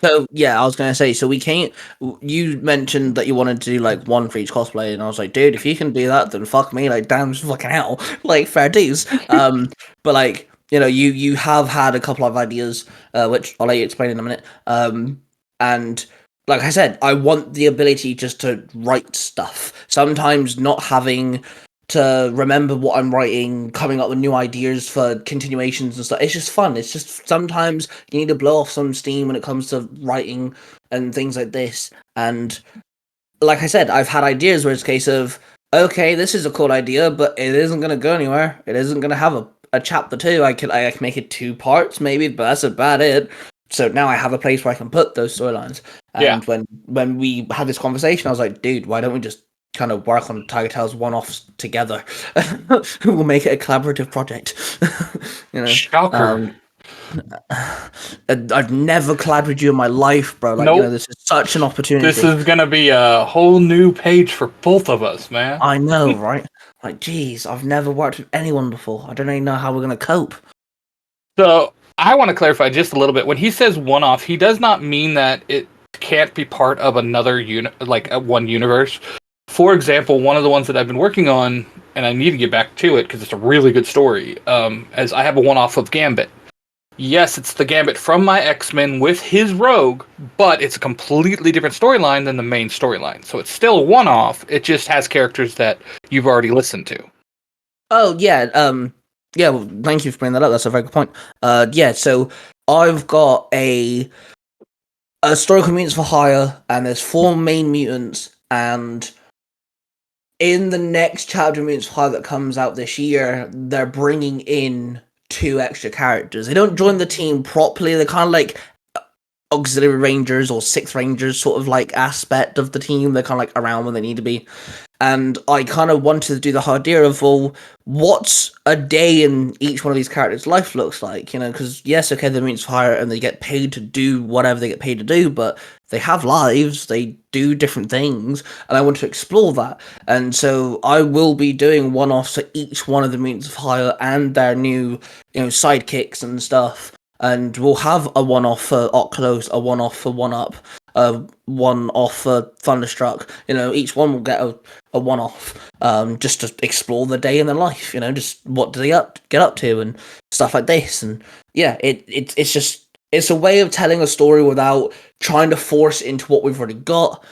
So yeah, I was gonna say, so you mentioned that you wanted to do like one for each cosplay, and I was like, dude, if you can do that, then fuck me, like damn fucking hell, like fair dues. But like, you have had a couple of ideas, which I'll let you explain in a minute. And like I said, I want the ability just to write stuff. Sometimes not having to remember what I'm writing, coming up with new ideas for continuations and stuff. It's just fun. It's just sometimes you need to blow off some steam when it comes to writing and things like this. And like I said, I've had ideas where it's a case of, okay, this is a cool idea, but it isn't going to go anywhere. It isn't going to have a chapter 2. I can make it 2 parts maybe, but that's about it. So now I have a place where I can put those storylines. And when we had this conversation, I was like, dude, why don't we just kind of work on Tiger Tales one-offs together? We'll make it a collaborative project. Shocker. I've never collaborated with you in my life, bro. Like, nope. This is such an opportunity. This is gonna be a whole new page for both of us, man. I know, right? Like, geez, I've never worked with anyone before. I don't even know how we're gonna cope. So I want to clarify just a little bit. When he says one-off, he does not mean that it can't be part of another one universe. For example, one of the ones that I've been working on, and I need to get back to it because it's a really good story, as I have a one-off of Gambit. Yes, it's the Gambit from my X-Men with his Rogue, but it's a completely different storyline than the main storyline. So it's still a one-off, it just has characters that you've already listened to. Oh, yeah, well, thank you for bringing that up, that's a very good point. So I've got a story called Mutants for Hire, and there's 4 main mutants, and in the next chapter of Mutants for Hire that comes out this year, they're bringing in 2 extra characters. They don't join the team properly. They're kind of like auxiliary rangers or 6th rangers sort of like aspect of the team. They're kind of like around when they need to be. And I kind of wanted to do the idea of, well, what's a day in each one of these characters' life looks like, because yes, okay, they're Mutants for Hire and they get paid to do whatever they get paid to do, but they have lives, they do different things, and I want to explore that. And so I will be doing one-offs for each one of the Mutants for Hire and their new, sidekicks and stuff. And we'll have a one-off for Oculus, a one-off for One Up, one-off for Thunderstruck. Each one will get a one-off, just to explore the day in their life. Just what do they get up to and stuff like this. And yeah, it's a way of telling a story without trying to force it into what we've already got.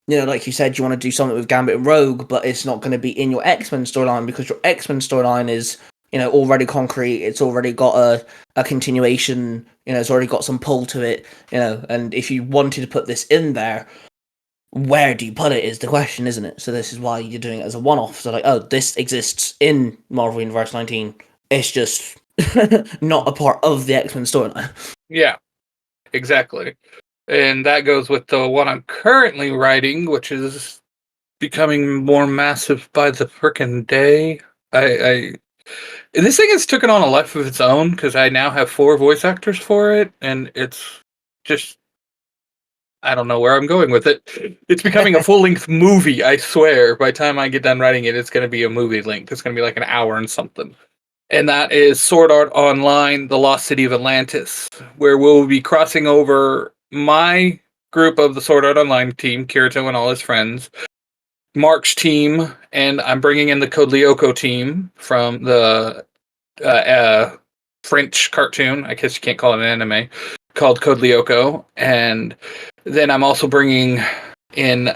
Like you said, you want to do something with Gambit and Rogue, but it's not going to be in your X-Men storyline because your X-Men storyline is, already concrete. It's already got a continuation. It's already got some pull to it. And if you wanted to put this in there, where do you put it is the question, isn't it? So this is why you're doing it as a one-off. So like, oh, this exists in Marvel Universe 19. It's just not a part of the X-Men storyline. Yeah, exactly. And that goes with the one I'm currently writing, which is becoming more massive by the frickin' day. And this thing has taken on a life of its own because I now have 4 voice actors for it, and it's just, I don't know where I'm going with it. It's becoming a full-length movie, I swear. By the time I get done writing it, it's going to be a movie length. It's going to be like an hour and something. And that is Sword Art Online, The Lost City of Atlantis, where we'll be crossing over my group of the Sword Art Online team, Kirito and all his friends, Mark's team, and I'm bringing in the Code Lyoko team from the French cartoon, I guess you can't call it an anime, called Code Lyoko. And then I'm also bringing in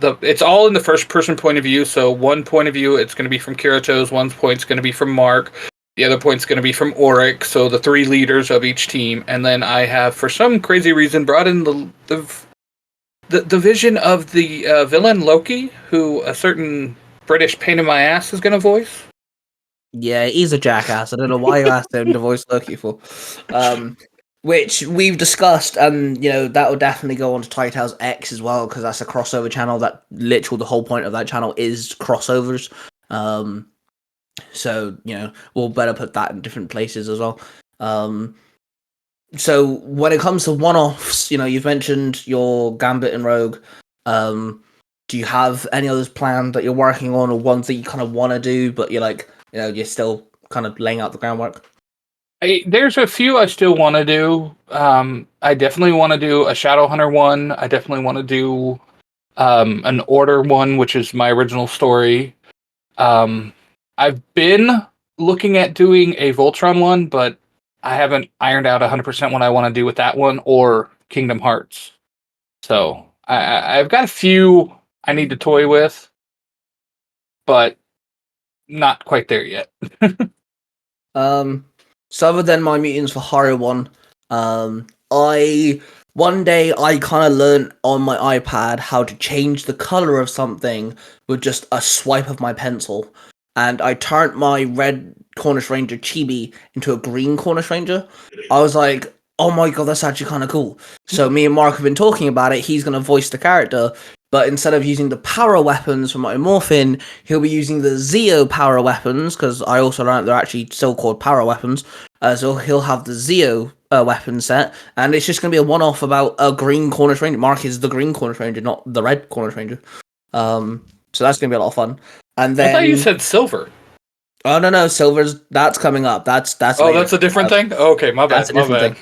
it's all in the first person point of view. So one point of view, it's going to be from Kirito's, one point's going to be from Mark, the other point's going to be from Auric, so the 3 leaders of each team. And then I have, for some crazy reason, brought in the vision of the villain Loki, who a certain British pain in my ass is going to voice. Yeah, he's a jackass. I don't know why you asked him to voice Loki for. Which we've discussed, and that will definitely go on to Tight House X as well, because that's a crossover channel. That literal the whole point of that channel is crossovers. So we'll better put that in different places as well. So when it comes to one-offs, you've mentioned your Gambit and Rogue. Do you have any others planned that you're working on, or ones that you kind of want to do, but you're like, you're still kind of laying out the groundwork? There's a few I still want to do. I definitely want to do a Shadowhunter one. I definitely want to do an Order one, which is my original story. I've been looking at doing a Voltron one, but I haven't ironed out 100% what I want to do with that one or Kingdom Hearts. So I've got a few I need to toy with, but not quite there yet. So other than my Mutants for Horror one, one day I kind of learned on my iPad how to change the color of something with just a swipe of my pencil, and I turned my red Cornish Ranger Chibi into a green Cornish Ranger. I was like, oh my god, that's actually kind of cool. So me and Mark have been talking about it. He's going to voice the character, but instead of using the power weapons from my Morphin, he'll be using the Zeo power weapons, because I also learned they're actually still called power weapons. So he'll have the Zeo weapon set, and it's just going to be a one-off about a green Cornish Ranger. Mark is the green Cornish Ranger, not the red Cornish Ranger. So that's going to be a lot of fun. And then I thought you said silver. Oh no, silver's that's coming up. That's oh, later. That's a different thing. Oh, okay, my bad. My bad.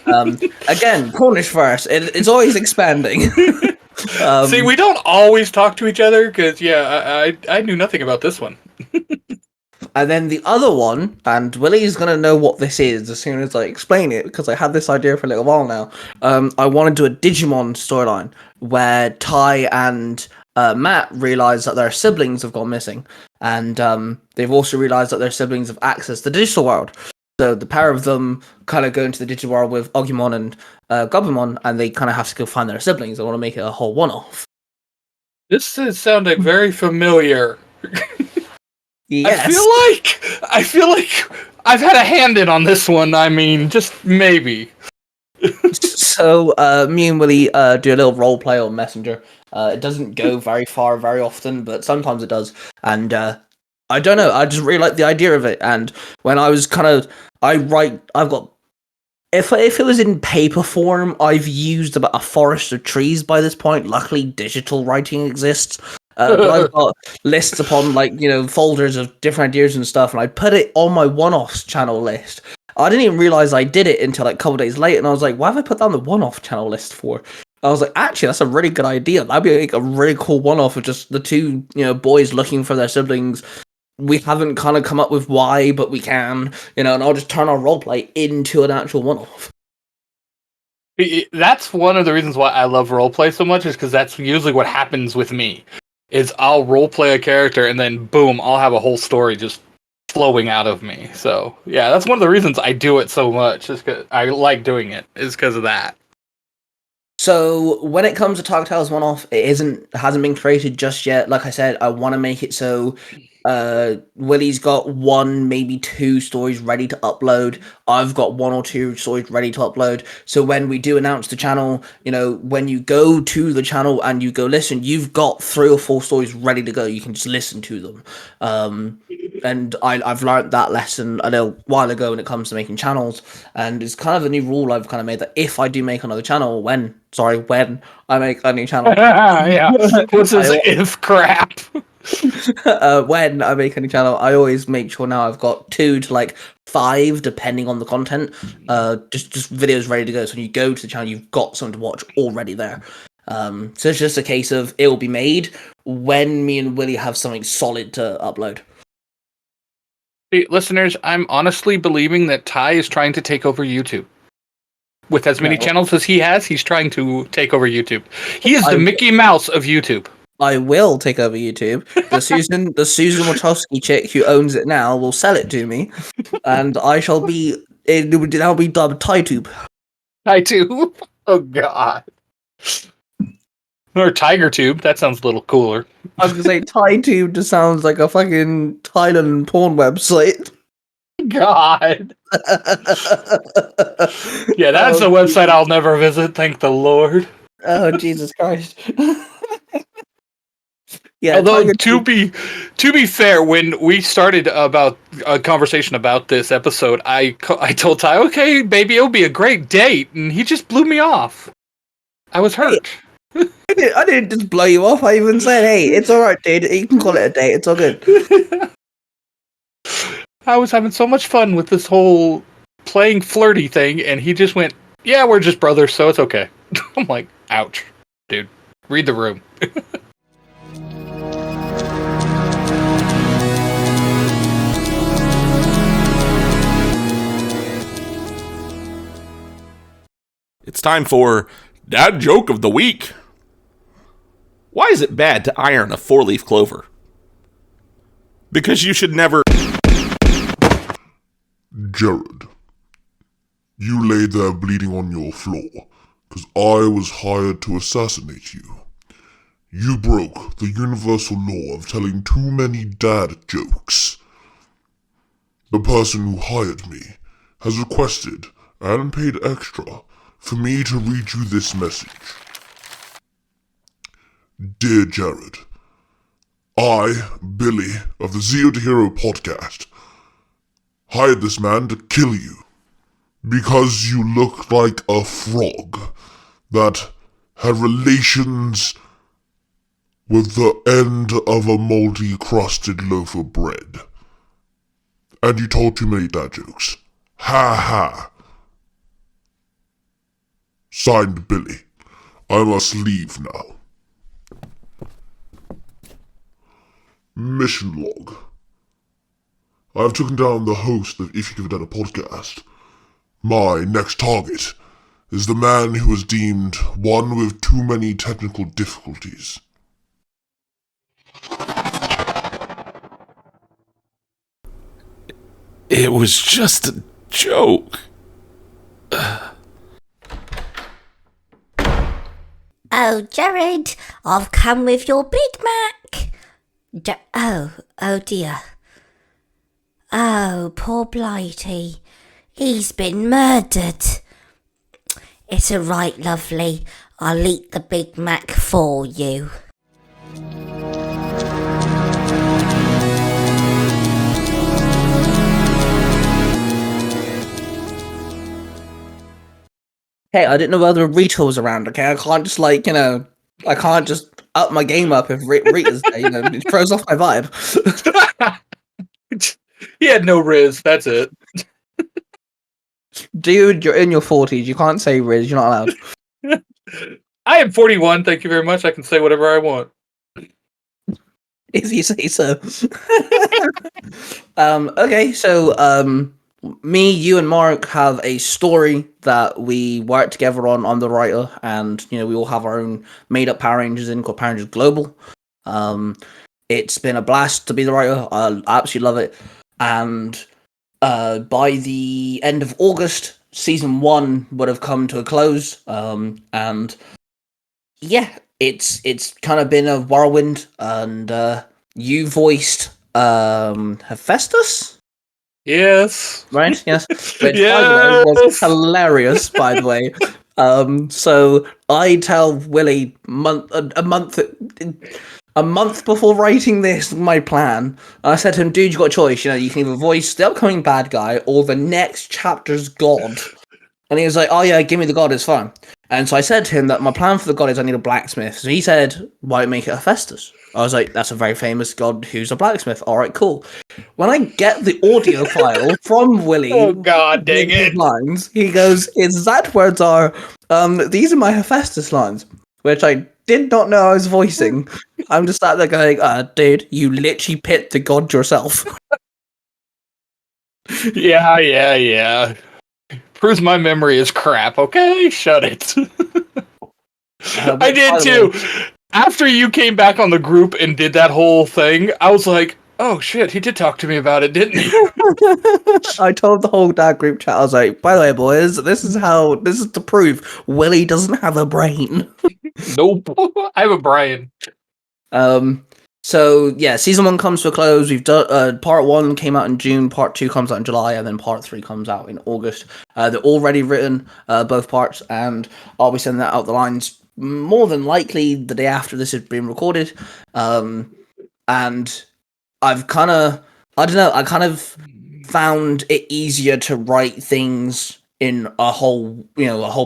Again, Cornish verse. It's always expanding. See, we don't always talk to each other because I knew nothing about this one. And then the other one, and Willy's gonna know what this is as soon as I explain it, because I had this idea for a little while now. I want to do a Digimon storyline where Ty and Matt realize that their siblings have gone missing, and they've also realized that their siblings have access to the digital world. So the pair of them kind of go into the digital world with Agumon and Gabumon, and they kind of have to go find their siblings. I want to make it a whole one-off. This is sounding very familiar. Yes. I feel like I've had a hand in on this one. I mean, just maybe. So me and Willy do a little role play on Messenger. It doesn't go very far very often, but sometimes it does. And I don't know, I just really like the idea of it. And when I was I've got, if it was in paper form, I've used about a forest of trees by this point. Luckily, digital writing exists. But I've got lists upon folders of different ideas and stuff, and I put it on my one-offs channel list. I didn't even realize I did it until a couple days later, and I was like, why have I put that on the one-off channel list for? I was like, actually, that's a really good idea. That'd be like a really cool one-off of just the two, boys looking for their siblings. We haven't kind of come up with why, but we can, and I'll just turn our roleplay into an actual one-off. That's one of the reasons why I love roleplay so much, is because that's usually what happens with me. Is I'll roleplay a character and then boom, I'll have a whole story just flowing out of me. So yeah, that's one of the reasons I do it so much. Is because I like doing it. Is because of that. So when it comes to Target Tales one-off, hasn't been created just yet. Like I said, I want to make it so Willy's got 1, maybe 2 stories ready to upload. I've got 1 or 2 stories ready to upload. So when we do announce the channel, when you go to the channel and you go listen, you've got 3 or 4 stories ready to go. You can just listen to them. And I've learned that lesson a little while ago when it comes to making channels, and it's kind of a new rule I've kind of made, that if I do make another channel, when I make a new channel, Yeah, what's this if crap? When I make a new channel, I always make sure now I've got 2 to like 5, depending on the content, just videos ready to go. So when you go to the channel, you've got something to watch already there. So it's just a case of it will be made when me and Willy have something solid to upload. Hey, listeners, I'm honestly believing that Ty is trying to take over YouTube. With as many channels as he has, he's trying to take over YouTube. He is the Mickey Mouse of YouTube. I will take over YouTube. The Susan Wachowski chick who owns it now will sell it to me, and I shall be. That'll be dubbed TyTube. TyTube. Oh God. Or TigerTube. That sounds a little cooler. I was gonna say TyTube just sounds like a fucking Thailand porn website. God. Yeah, that's a website I'll never visit. Thank the Lord. Oh Jesus Christ. Yeah. Although to be fair, when we started about a conversation about this episode, I told Ty, okay, baby, it'll be a great date, and he just blew me off. I was hurt. I didn't just blow you off. I even said, hey, it's alright, dude. You can call it a date. It's all good. I was having so much fun with this whole playing flirty thing, and he just went, yeah, we're just brothers, so it's okay. I'm like, ouch, dude. Read the room. It's time for Dad Joke of the Week. Why is it bad to iron a 4-leaf clover? Because you should never... Jared, you lay there bleeding on your floor, because I was hired to assassinate you. You broke the universal law of telling too many dad jokes. The person who hired me has requested, and paid extra, for me to read you this message. Dear Jared, I, Billy, of the Zero to Hero podcast, hired this man to kill you because you look like a frog that had relations with the end of a moldy-crusted loaf of bread. And you told too many dad jokes. Ha ha. Signed, Billy. I must leave now. Mission log. I have taken down the host of If You Give a Dad a Podcast. My next target is the man who was deemed one with too many technical difficulties. It was just a joke. Oh, Jared, I've come with your Big Mac. Oh dear. Oh, poor Blighty. He's been murdered. It's all right, lovely. I'll eat the Big Mac for you. Hey, I didn't know whether Rita was around, okay? I can't just, I can't just up my game up if Rita's there, it throws off my vibe. He had no Riz, that's it. Dude, you're in your 40s, you can't say Riz, you're not allowed. I am 41. Thank you very much. I can say whatever I want. If you say so. Okay, so me, you, and Mark have a story that we work together on the writer, and we all have our own made-up Power Rangers in called Power Rangers Global. It's been a blast to be the writer. I absolutely love it, and by the end of August, season 1 would have come to a close, and yeah, it's kind of been a whirlwind, and you voiced Hephaestus, Yes. right? Yes, which by the way was hilarious. By the way, so I tell Willy a month before writing this my plan. I said to him, "Dude, you got a choice. You can either voice the upcoming bad guy or the next chapter's god." And he was like, "Oh yeah, give me the god, it's fine." And so I said to him that my plan for the god is I need a blacksmith. So he said, "Why make it Hephaestus?" I was like, "That's a very famous god who's a blacksmith. All right, cool." When I get the audio file from Willy, Oh God, dang with his it! lines, he goes, "His exact words are, these are my Hephaestus lines," which I did not know I was voicing. I'm just sat there going, "Dude, you literally picked the god yourself." Yeah. Proves my memory is crap. Okay, shut it. I did too. After you came back on the group and did that whole thing, I was like, "Oh shit, he did talk to me about it, didn't he?" I told the whole dad group chat, I was like, "By the way, boys, this is to prove Willy doesn't have a brain." Nope. I have a Brian. So yeah, season 1 comes to a close. We've done part 1 came out in June, part 2 comes out in July, and then part 3 comes out in August. They're already written, both parts, and I'll be sending that out the lines more than likely the day after this has been recorded. And I've kind of, I don't know, I kind of found it easier to write things in a whole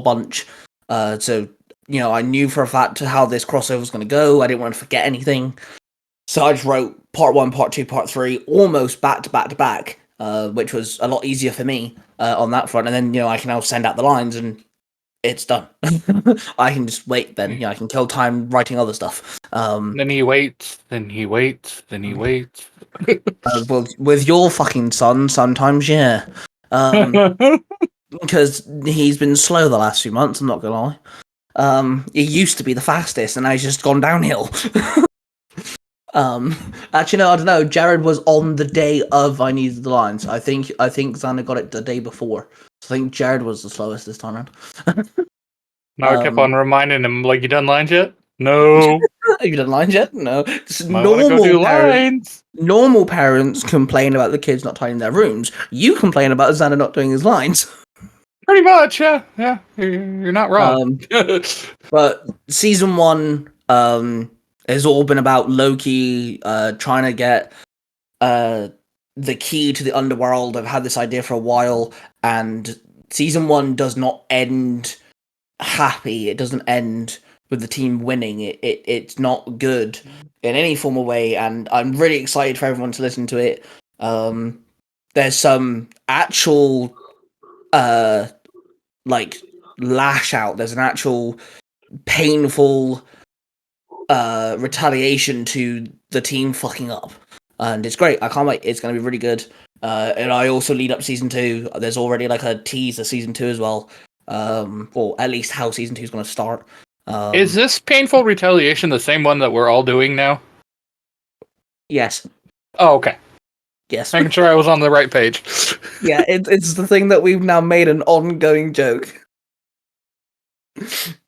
bunch. So I knew for a fact how this crossover was going to go. I didn't want to forget anything. So I just wrote part 1, part 2, part 3, almost back to back to back, which was a lot easier for me on that front. And then, I can now send out the lines and it's done. I can just wait then. I can kill time writing other stuff. Then he waits, then he waits, then he waits. Well, with your fucking son, sometimes, yeah. Because he's been slow the last few months, I'm not gonna lie. He used to be the fastest, and now he's just gone downhill. Actually, no, I don't know. Jared was on the day of I needed the lines. I think Xander got it the day before. So I think Jared was the slowest this time around. Now I kept on reminding him, like, you done lines yet? No. Have you done lines yet? No. Normal parents complain about the kids not tidying their rooms. You complain about Xander not doing his lines. Pretty much, yeah. You're not wrong. But season 1, has all been about Loki trying to get the key to the underworld. I've had this idea for a while, and season 1 does not end happy. It doesn't end with the team winning. It's not good in any form of way, and I'm really excited for everyone to listen to it. There's some actual like lash out. There's an actual painful retaliation to the team fucking up, and it's great. I can't wait. It's going to be really good. And I also lead up season 2. There's already like a tease of season 2 as well, or at least how season 2 is going to start. Is this painful retaliation the same one that we're all doing now? Yes. Oh, okay. Yes. Making sure I was on the right page. Yeah, it's the thing that we've now made an ongoing joke.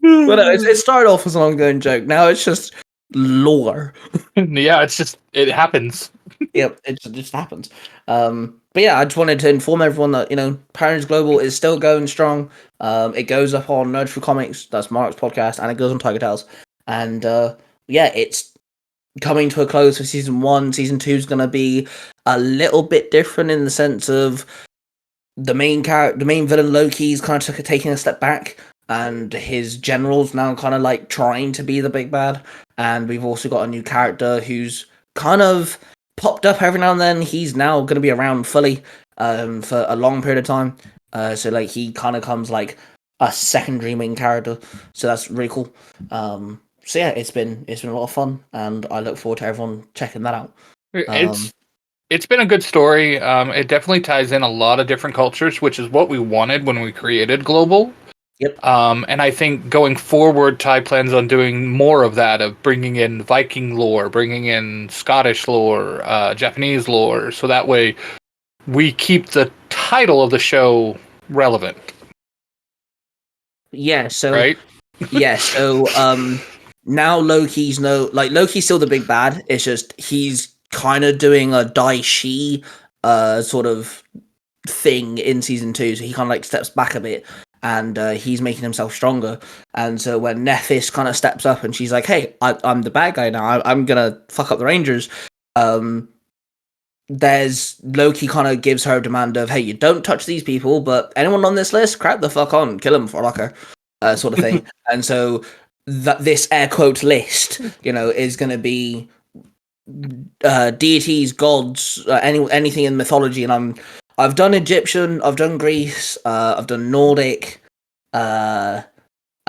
Well, no, it started off as an ongoing joke. Now it's just lore. Yeah, it happens. Yep, it just happens. But yeah, I just wanted to inform everyone that Power Rangers Global is still going strong. It goes up on Nerd Through Comics, that's Mark's podcast, and it goes on Tiger Tales. And yeah, it's coming to a close for season 1. Season 2 is going to be a little bit different in the sense of the main villain Loki's kind of taking a step back, and his general's now kind of like trying to be the big bad. And we've also got a new character who's kind of popped up every now and then. He's now going to be around fully for a long period of time. So like he kind of comes like a secondary main character, so that's really cool. So yeah, it's been a lot of fun, and I look forward to everyone checking that out. It's been a good story. It definitely ties in a lot of different cultures, which is what we wanted when we created Global. Yep. And I think going forward, Ty plans on doing more of that, of bringing in Viking lore, bringing in Scottish lore, Japanese lore, so that way we keep the title of the show relevant. Yeah. So right. yeah. So now Loki's Loki's still the big bad. It's just he's kind of doing a Dai-Shi sort of thing in season 2, so he kind of like steps back a bit, and he's making himself stronger. And so when Nephis kind of steps up and she's like, hey, I'm the bad guy now, I'm gonna fuck up the Rangers, there's Loki kind of gives her a demand of, hey, you don't touch these people, but anyone on this list, crap the fuck on, kill them for like a sort of thing. And so this air quote list, is going to be deities, gods, anything in mythology. And I've done Egyptian, I've done Greece, I've done Nordic. I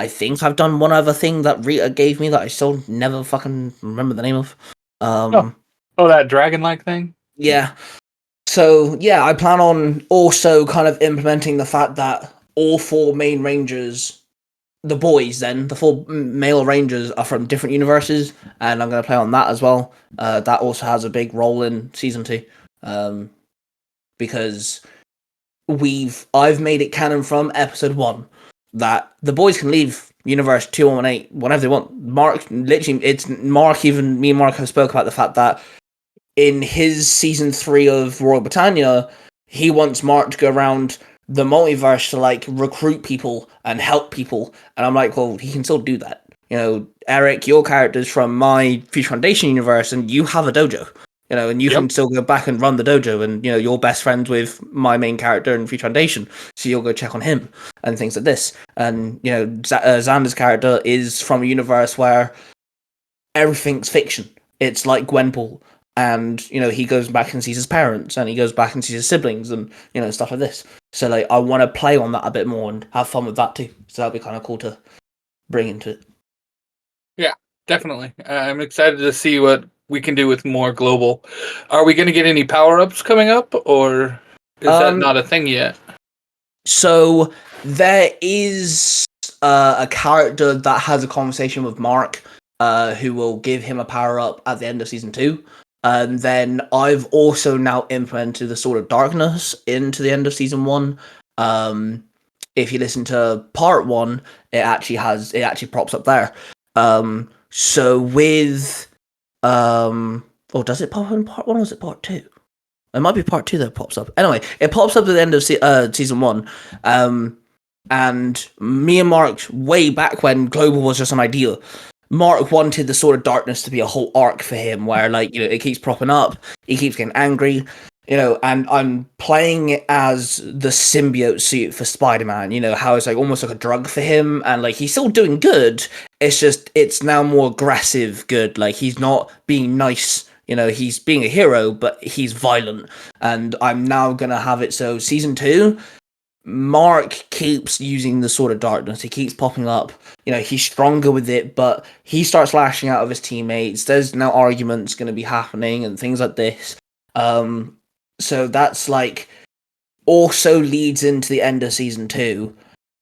think I've done one other thing that Rita gave me that I still never fucking remember the name of. That dragon-like thing? Yeah. So, yeah, I plan on also kind of implementing the fact that all 4 main rangers, the boys then, the 4 male rangers are from different universes, and I'm going to play on that as well. That also has a big role in season 2. Because I've made it canon from episode 1 that the boys can leave universe 2118 whenever they want. Even me and Mark have spoke about the fact that in his season 3 of Royal Britannia, he wants Mark to go around the multiverse to like recruit people and help people. And I'm like, well, he can still do that. Eric, your character's from my Future Foundation universe, and you have a dojo. And you can still go back and run the dojo, and you're best friends with my main character in Future Foundation, so you'll go check on him and things like this. And Xander's character is from a universe where everything's fiction. It's like Gwenpool, and he goes back and sees his parents, and he goes back and sees his siblings, and stuff like this. So like I want to play on that a bit more and have fun with that too. So that'll be kind of cool to bring into it. Yeah, definitely. I'm excited to see what we can do with more Global. Are we going to get any power-ups coming up, or is that not a thing yet? So there is a character that has a conversation with Mark, who will give him a power-up at the end of season 2. And then I've also now implemented the Sword of Darkness into the end of season 1. If you listen to part 1, it actually props up there. So with does it pop up in part 1 or is it part 2? It might be part 2 that pops up. Anyway, it pops up at the end of season 1. And me and Mark, way back when Global was just an idea, Mark wanted the Sword of Darkness to be a whole arc for him where it keeps propping up, he keeps getting angry, and I'm playing it as the symbiote suit for Spider-Man, how it's like almost like a drug for him, and like he's still doing good, it's now more aggressive good, like he's not being nice, he's being a hero, but he's violent. And I'm now gonna have it so season 2, Mark keeps using the Sword of Darkness. He keeps popping up. He's stronger with it, but he starts lashing out of his teammates. There's now arguments going to be happening and things like this. So that's like also leads into the end of season 2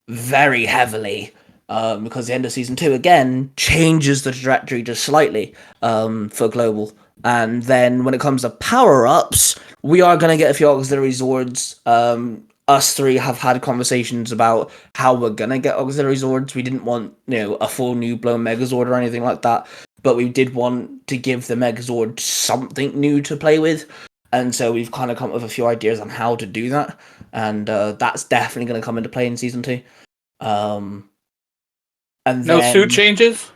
very heavily, because the end of season 2 again changes the trajectory just slightly for Global. And then when it comes to power-ups, we are going to get a few auxiliary swords. Us 3 have had conversations about how we're gonna get auxiliary swords. We didn't want, a full new blown Megazord or anything like that, but we did want to give the Megazord something new to play with, and so we've kind of come up with a few ideas on how to do that, and that's definitely going to come into play in season 2. And no suit changes?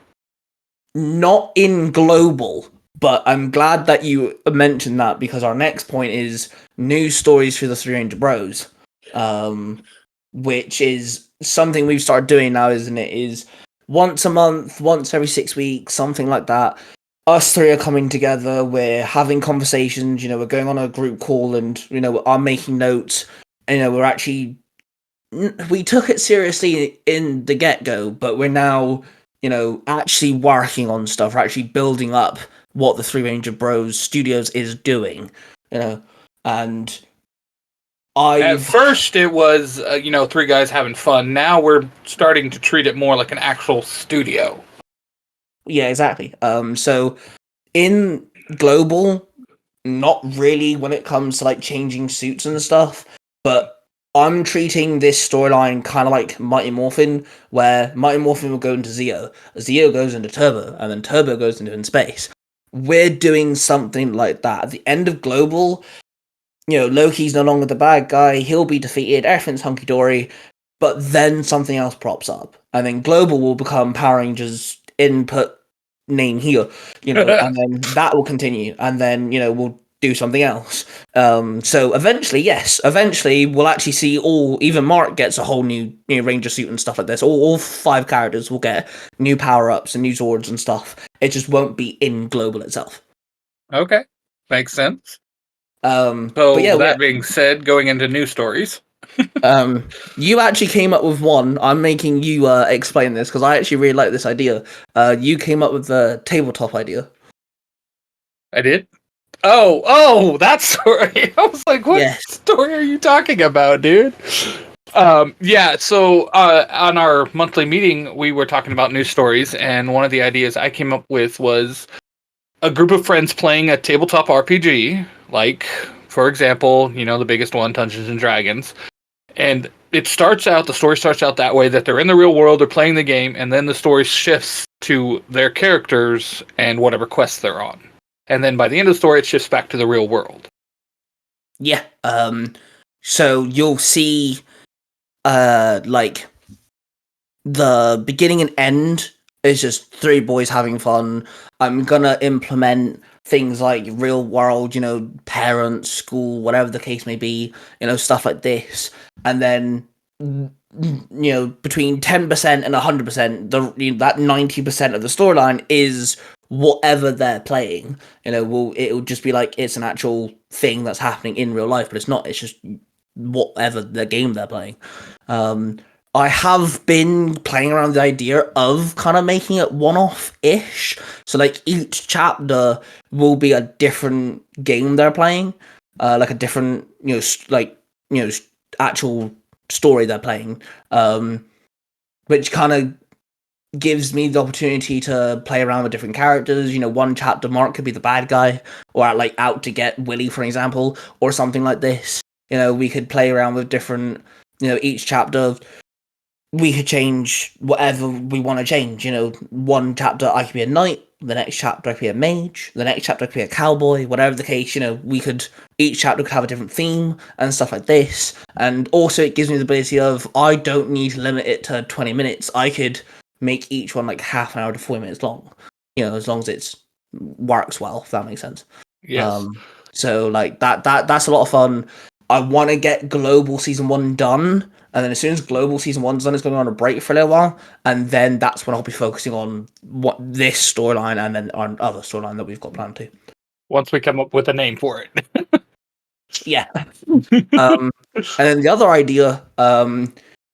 Not in Global, but I'm glad that you mentioned that, because our next point is new stories for the 3 Ranger Bros. Which is something we've started doing now, isn't it? Is once a month, once every 6 weeks, something like that. Us 3 are coming together, we're having conversations, we're going on a group call, and, I'm making notes, and, we're actually we took it seriously in the get-go, but we're now, actually working on stuff. We're actually building up what the Three Ranger Bros Studios is doing, and At first, it was, three guys having fun. Now we're starting to treat it more like an actual studio. Yeah, exactly. So in global, not really when it comes to like changing suits and stuff, but I'm treating this storyline kind of like Mighty Morphin, where Mighty Morphin will go into Zeo, Zeo goes into Turbo, and then Turbo goes into In Space. We're doing something like that. At the end of Global, Loki's no longer the bad guy, he'll be defeated, everything's hunky-dory, but then something else props up. And then Global will become Power Rangers input name here, and then that will continue, and then, we'll do something else. So eventually we'll actually see even Mark gets a whole new Ranger suit and stuff like this. All 5 characters will get new power-ups and new swords and stuff. It just won't be in Global itself. Okay, makes sense. But yeah, that being said, going into new stories. You actually came up with one. I'm making you explain this because I actually really like this idea. You came up with the tabletop idea. I did? Oh, that story. I was like, what story are you talking about, dude? So on our monthly meeting, we were talking about news stories, and one of the ideas I came up with was a group of friends playing a tabletop RPG, like, for example, the biggest one, Dungeons and Dragons. And the story starts out that way, that they're in the real world, they're playing the game, and then the story shifts to their characters and whatever quests they're on. And then by the end of the story, it shifts back to the real world. Yeah. So you'll see, like, the beginning and end is just 3 boys having fun. I'm gonna implement things like real world, parents, school, whatever the case may be, stuff like this. And then, between 10% and 100%, that 90% of the storyline is whatever they're playing. It'll just be like it's an actual thing that's happening in real life, but it's not. It's just whatever the game they're playing. I have been playing around with the idea of kind of making it one-off-ish. So, like, each chapter will be a different game they're playing. Like a different, actual story they're playing. Which kind of gives me the opportunity to play around with different characters. One chapter Mark could be the bad guy, or out to get Willy, for example, or something like this. We could play around with different, each chapter we could change whatever we want to change. One chapter I could be a knight, the next chapter I could be a mage, the next chapter I could be a cowboy, whatever the case, each chapter could have a different theme and stuff like this. And also it gives me the ability of, I don't need to limit it to 20 minutes. I could make each one like half an hour to 40 minutes long, as long as it works well, if that makes sense. Yes. So like that's a lot of fun. I want to get Global Season 1 done, and then as soon as Global Season 1's done, it's going on a break for a little while, and then that's when I'll be focusing on this storyline and then on other storyline that we've got planned too. Once we come up with a name for it. Yeah. And then the other idea,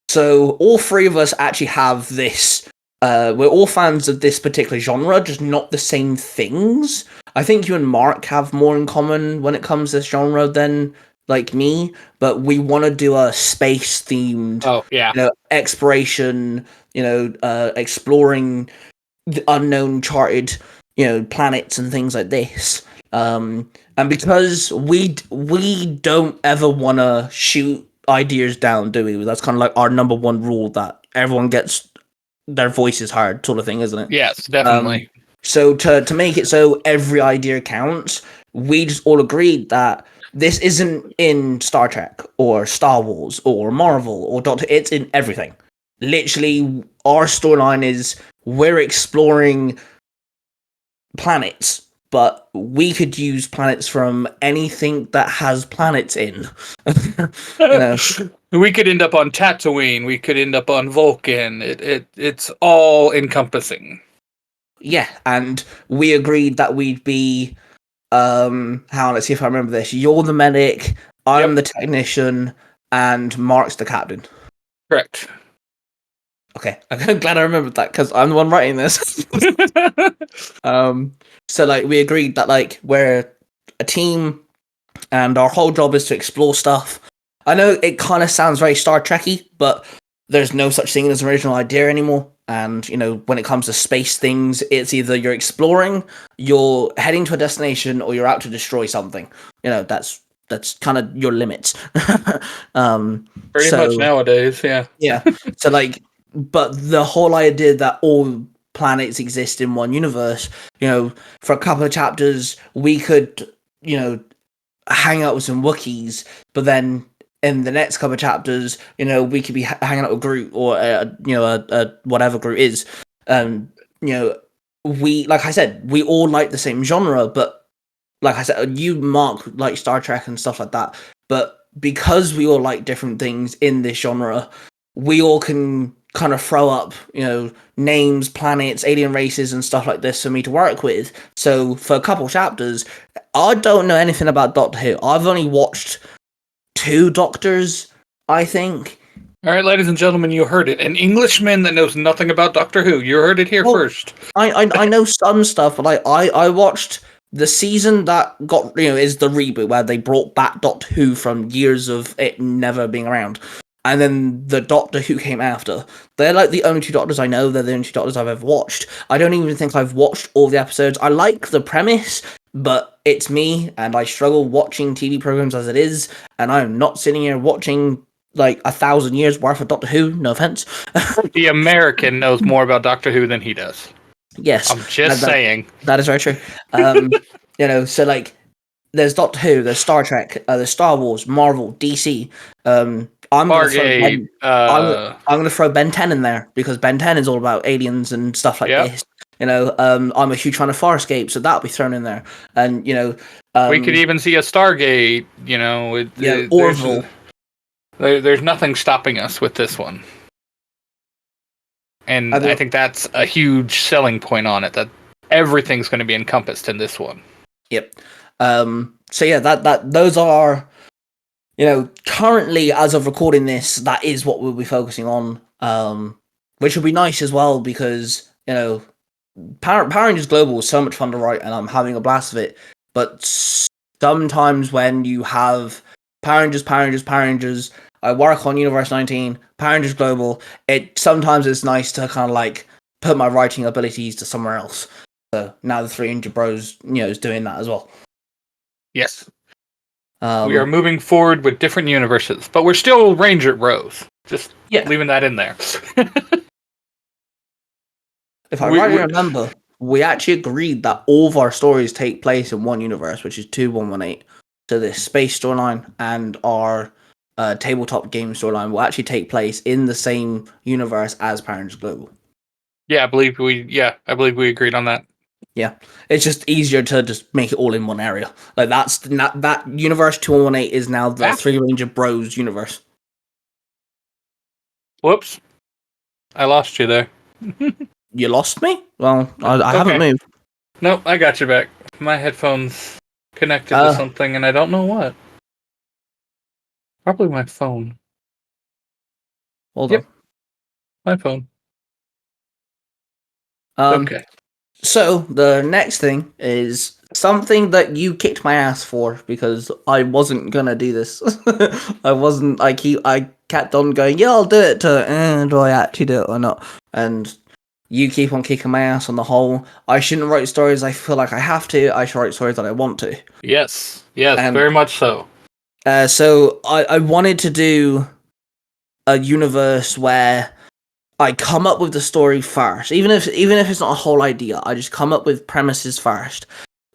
so all 3 of us actually have this, we're all fans of this particular genre, just not the same things. I think you and Mark have more in common when it comes to this genre than like me, but we want to do a space themed, exploration, exploring the unknown charted, planets and things like this. And because we don't ever want to shoot ideas down, do we? That's kind of like our number one rule, that everyone gets their voices heard, sort of thing, isn't it? Yes, definitely. So to make it so every idea counts, we just all agreed that this isn't in Star Trek or Star Wars or Marvel or Doctor. It's in everything. Literally, our storyline is we're exploring planets, but we could use planets from anything that has planets in. We could end up on Tatooine. We could end up on Vulcan. It's all encompassing. Yeah, and we agreed that we'd be. Let's see if I remember this. You're the medic, I'm the technician, and Mark's the captain. Correct. Okay, I'm glad I remembered that because I'm the one writing this. So like we agreed that like we're a team, and our whole job is to explore stuff. I know it kind of sounds very Star Trekky, but there's no such thing as an original idea anymore. And when it comes to space things, it's either you're exploring, you're heading to a destination, or you're out to destroy something. That's kind of your limits. Pretty much nowadays, yeah. Yeah. So like, but the whole idea that all planets exist in one universe, for a couple of chapters we could, hang out with some Wookiees, but then in the next couple of chapters, we could be hanging out with Groot or whatever Groot is. We, like I said, we all like the same genre, but like I said, you Mark like Star Trek and stuff like that, but because we all like different things in this genre, we all can kind of throw up, names, planets, alien races, and stuff like this for me to work with. So for a couple chapters, I don't know anything about Doctor Who. I've only watched 2 Doctors, I think. All right, ladies and gentlemen, you heard it. An Englishman that knows nothing about Doctor Who. You heard it here first. I know some stuff, but I watched the season that got, is the reboot where they brought back Doctor Who from years of it never being around. And then the Doctor Who came after. They're like the only 2 Doctors I know. They're the only 2 Doctors I've ever watched. I don't even think I've watched all the episodes. I like the premise, but it's me, and I struggle watching TV programs as it is, and I'm not sitting here watching like 1,000 years worth of Doctor Who. No offense. The American knows more about Doctor Who than he does. Yes. I'm just saying. That is very true. So like, there's Doctor Who, there's Star Trek, there's Star Wars, Marvel, DC. I'm gonna throw Ben 10 in there because Ben 10 is all about aliens and stuff like this. I'm a huge fan of Farscape, so that'll be thrown in there. And we could even see a Stargate. Orville. There's nothing stopping us with this one, and I think that's a huge selling point on it. That everything's going to be encompassed in this one. Yep. So yeah, that those are. Currently, as of recording this, that is what we'll be focusing on, which will be nice as well because, Power Rangers Global is so much fun to write and I'm having a blast of it, but sometimes when you have Power Rangers, I work on Universe 19, Power Rangers Global, sometimes it's nice to kind of like put my writing abilities to somewhere else. So now the 300 Bros, is doing that as well. Yes. We are moving forward with different universes, but we're still Ranger Bros. Just leaving that in there. If I rightly remember, we actually agreed that all of our stories take place in one universe, which is 2118. So the space storyline and our tabletop game storyline will actually take place in the same universe as Power Rangers Global. Yeah, I believe we agreed on that. Yeah, it's just easier to just make it all in one area. Like that universe 2118 is now the 3 Ranger Bros universe. Whoops, I lost you there. You lost me? Well, I haven't moved. Nope, I got you back. My headphones connected to something, and I don't know what. Probably my phone. Hold on. My phone. Okay. So the next thing is something that you kicked my ass for because I wasn't gonna do this. I kept on going, yeah, I'll do it. Do I actually do it or not? And you keep on kicking my ass on the whole. I shouldn't write stories I feel like I have to. I should write stories that I want to. Yes, very much so. So I wanted to do a universe where I come up with the story first, even if it's not a whole idea. I just come up with premises first,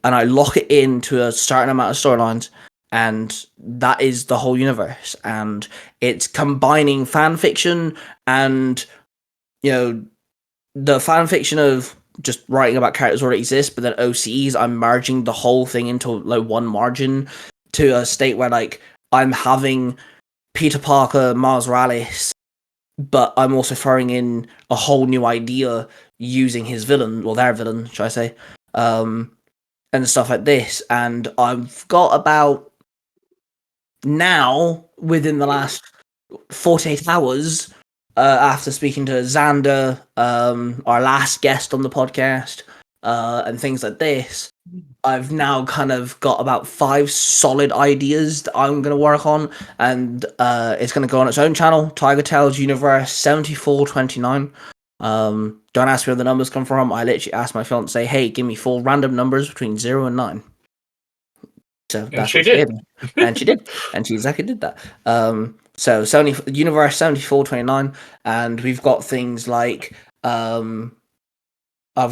and I lock it into a certain amount of storylines, and that is the whole universe. And it's combining fan fiction and the fan fiction of just writing about characters already exist, but then OCs. I'm merging the whole thing into like one margin to a state where like I'm having Peter Parker, Miles Morales, but I'm also throwing in a whole new idea using his villain, or their villain, should I say, and stuff like this. And I've got about now, within the last 48 hours, after speaking to Xander, our last guest on the podcast, and things like this, I've now kind of got about 5 solid ideas that I'm going to work on, and it's going to go on its own channel, Tiger Tales Universe 7429. Don't ask me where the numbers come from. I literally asked my fiance, hey, give me 4 random numbers between 0 and 9. So that's what she did. And she did. And she exactly did that. So Universe 7429, and we've got things like I've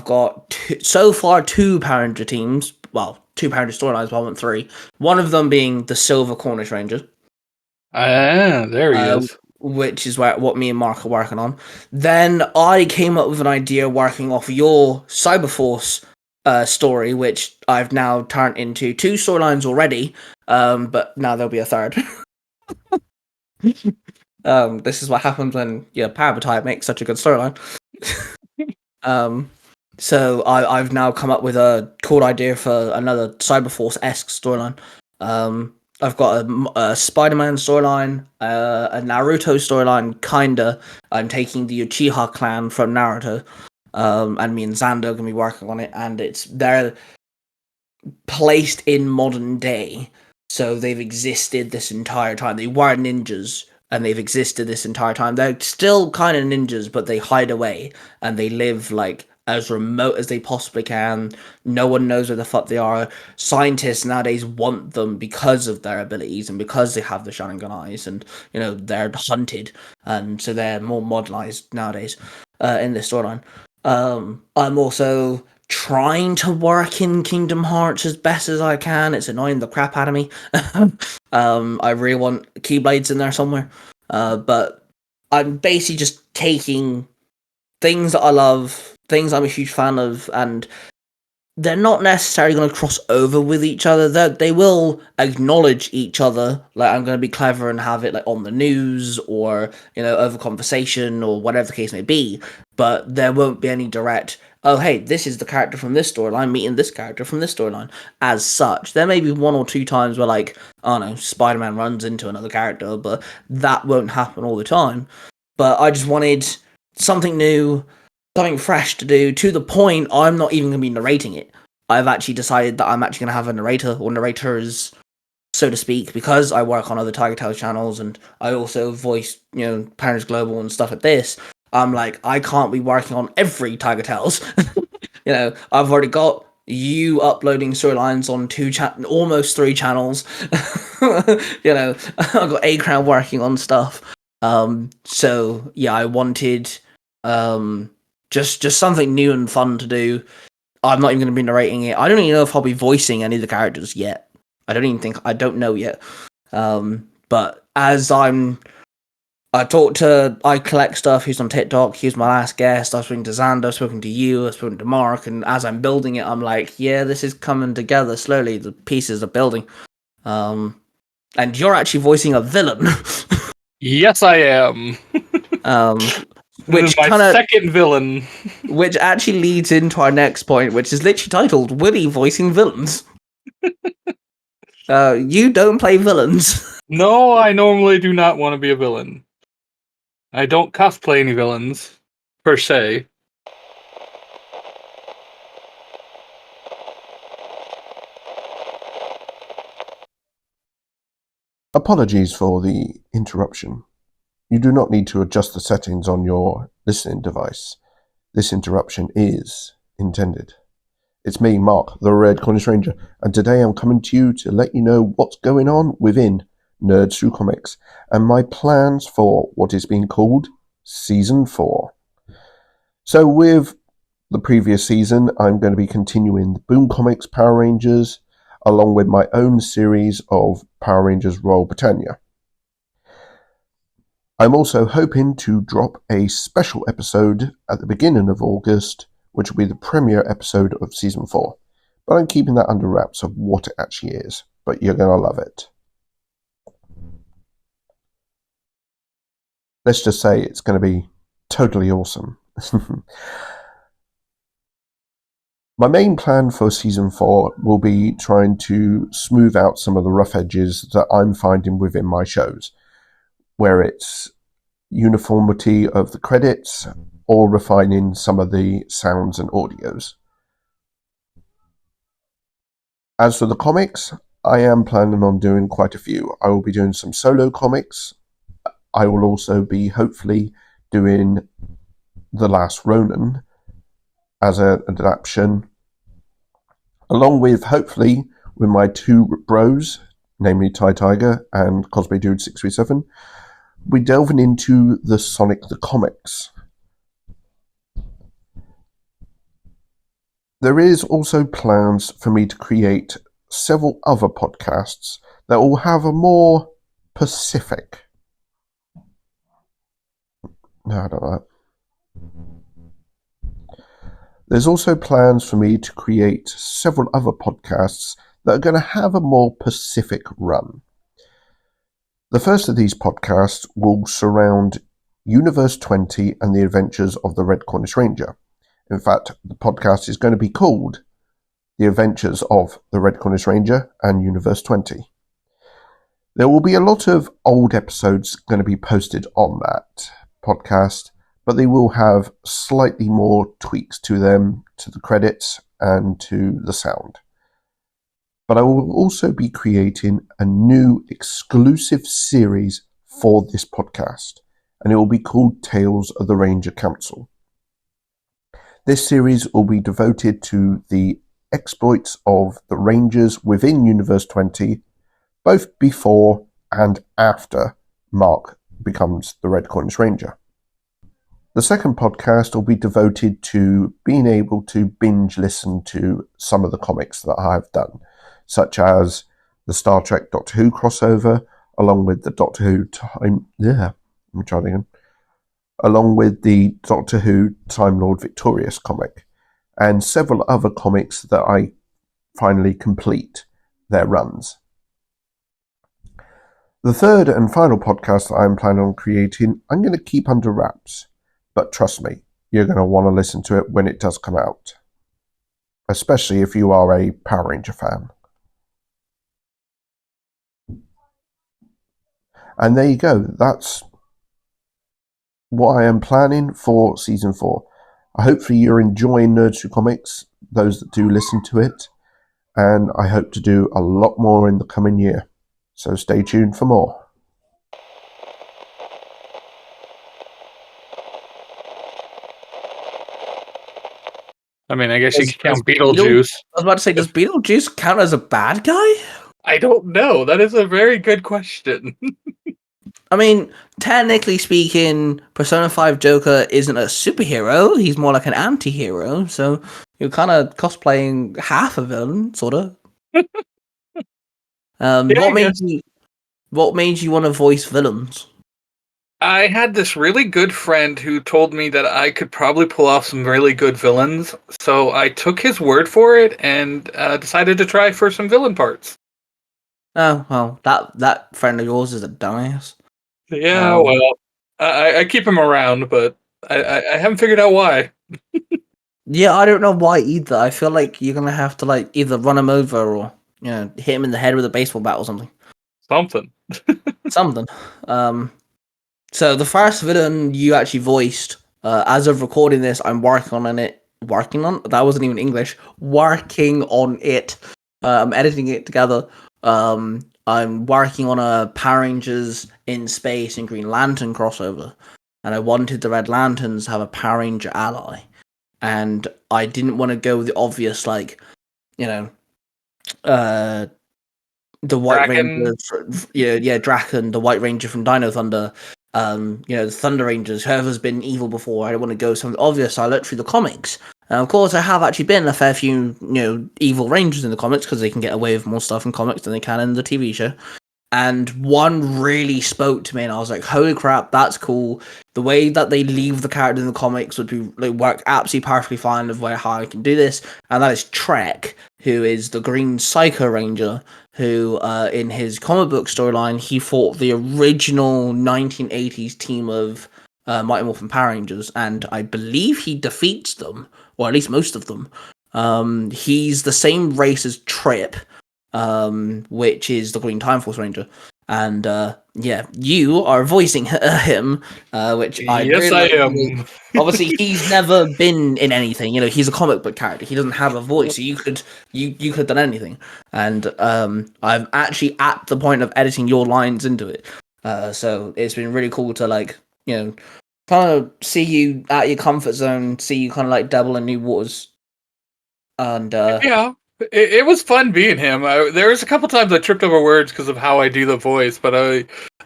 got so far 2 Power Ranger teams. Well, 2 Power Ranger storylines, but I want 3. One of them being the Silver Cornish Rangers. There he is. Which is what me and Mark are working on. Then I came up with an idea working off your Cyberforce story, which I've now turned into 2 storylines already, but now there'll be a 3rd. This is what happens when Power Type makes such a good storyline. So I've now come up with a cool idea for another Cyberforce-esque storyline. I've got a Spider-Man storyline, a Naruto storyline, kinda. I'm taking the Uchiha clan from Naruto, and me and Xander are going to be working on it, and they're placed in modern day, so they've existed this entire time. They were ninjas, and they've existed this entire time. They're still kind of ninjas, but they hide away, and they live, like, as remote as they possibly can. No one knows where the fuck they are. Scientists nowadays want them because of their abilities and because they have the Sharingan eyes, and they're hunted, and so they're more modernized nowadays in this storyline. I'm also trying to work in Kingdom Hearts as best as I can. It's annoying the crap out of me. I really want Keyblades in there somewhere, but I'm basically just taking things that I love, things I'm a huge fan of, and they're not necessarily going to cross over with each other. They will acknowledge each other. Like, I'm going to be clever and have it like on the news or over conversation or whatever the case may be. But there won't be any direct, oh hey, this is the character from this storyline meeting this character from this storyline. As such, there may be 1 or 2 times where, like, I don't know, Spider-Man runs into another character, but that won't happen all the time. But I just wanted something new, something fresh to do, to the point I'm not even going to be narrating it. I've actually decided that I'm actually going to have a narrator, or narrators, so to speak, because I work on other Tiger Tales channels, and I also voice, Parents Global and stuff like this. I'm like, I can't be working on every Tiger Tales. I've already got you uploading storylines on 2 almost 3 channels. I've got A-Crown working on stuff. So yeah, I wanted just something new and fun to do. I'm not even going to be narrating it. I don't even know if I'll be voicing any of the characters yet. I don't know yet. But as I collect stuff, who's on TikTok, who's my last guest, I've spoken to Xander, I've spoken to you, I've spoken to Mark, and as I'm building it, I'm like, yeah, this is coming together slowly, the pieces are building. And you're actually voicing a villain. Yes, I am. Which my second villain. Which actually leads into our next point, which is literally titled Willy voicing villains. You don't play villains. No, I normally do not want to be a villain. I don't cosplay any villains, per se. Apologies for the interruption. You do not need to adjust the settings on your listening device. This interruption is intended. It's me, Mark, the Red Cornish Ranger, and today I'm coming to you to let you know what's going on within Nerds Through Comics and my plans for what is being called Season 4. So with the previous season, I'm going to be continuing the Boom Comics Power Rangers, along with my own series of Power Rangers Royal Britannia. I'm also hoping to drop a special episode at the beginning of August, which will be the premiere episode of Season 4. But I'm keeping that under wraps of what it actually is, but you're going to love it. Let's just say it's going to be totally awesome. My main plan for Season 4 will be trying to smooth out some of the rough edges that I'm finding within my shows, where it's uniformity of the credits, or refining some of the sounds and audios. As for the comics, I am planning on doing quite a few. I will be doing some solo comics. I will also be hopefully doing The Last Ronin as an adaptation, along with hopefully with my two bros, namely Ty Tiger and Cosplaydude637, we're delving into the Sonic the Comics. There is also plans for me to create several other podcasts that will have a more Pacific. No, I don't know. There's also plans for me to create several other podcasts that are going to have a more Pacific run. The first of these podcasts will surround Universe 20 and the adventures of the Red Cornish Ranger. In fact, the podcast is going to be called The Adventures of the Red Cornish Ranger and Universe 20. There will be a lot of old episodes going to be posted on that podcast, but they will have slightly more tweaks to them, to the credits and to the sound. But I will also be creating a new exclusive series for this podcast, and it will be called Tales of the Ranger Council. This series will be devoted to the exploits of the Rangers within Universe 20, both before and after Mark becomes the Red Cornish Ranger. The second podcast will be devoted to being able to binge listen to some of the comics that I've done, such as the Star Trek Doctor Who crossover, along with the Doctor Who along with the Doctor Who Time Lord Victorious comic, and several other comics that I finally complete their runs. The third and final podcast that I'm planning on creating, I'm going to keep under wraps, but trust me, you're going to want to listen to it when it does come out, especially if you are a Power Ranger fan. And there you go, that's what I am planning for Season 4. Hopefully you're enjoying Nerds Who Comics, those that do listen to it, and I hope to do a lot more in the coming year. So stay tuned for more. I mean, I guess you could count Beetlejuice. I was about to say, does Beetlejuice count as a bad guy? I don't know. That is a very good question. I mean, technically speaking, Persona 5 Joker isn't a superhero. He's more like an anti-hero. So you're kind of cosplaying half a villain, sort of. What made you want to voice villains? I had this really good friend who told me that I could probably pull off some really good villains. So I took his word for it and decided to try for some villain parts. Oh, well, that friend of yours is a dumbass. Yeah, well, I keep him around, but I haven't figured out why. Yeah, I don't know why either. I feel like you're gonna have to like either run him over or hit him in the head with a baseball bat or something. Something. So the first villain you actually voiced, as of recording this, I'm working on it. Working on? That wasn't even English. Working on it. I'm editing it together. I'm working on a Power Rangers in Space and Green Lantern crossover, and I wanted the Red Lanterns to have a Power Ranger ally, and I didn't want to go with the obvious, like, the White Ranger, Draken, the White Ranger from Dino Thunder, the Thunder Rangers, whoever's been evil before. I don't want to go something obvious, so I looked through the comics. And of course, I have actually been a fair few, evil Rangers in the comics, because they can get away with more stuff in comics than they can in the TV show. And one really spoke to me, and I was like, holy crap, that's cool. The way that they leave the character in the comics would be work absolutely perfectly fine of how I can do this. And that is Trek, who is the Green Psycho Ranger, who, in his comic book storyline, he fought the original 1980s team of Mighty Morphin Power Rangers, and I believe he defeats them, or at least most of them. He's the same race as Trip, which is the Green Time Force Ranger. And yeah, you are voicing him, which I Yes, really I like. am. Obviously, he's never been in anything. You know, he's a comic book character. He doesn't have a voice. So you could have done anything. And I'm actually at the point of editing your lines into it. So it's been really cool to like, you know, kind of see you at your comfort zone, see you kind of like dabble in new waters. And Yeah, it was fun being him. There was a couple times I tripped over words because of how I do the voice, but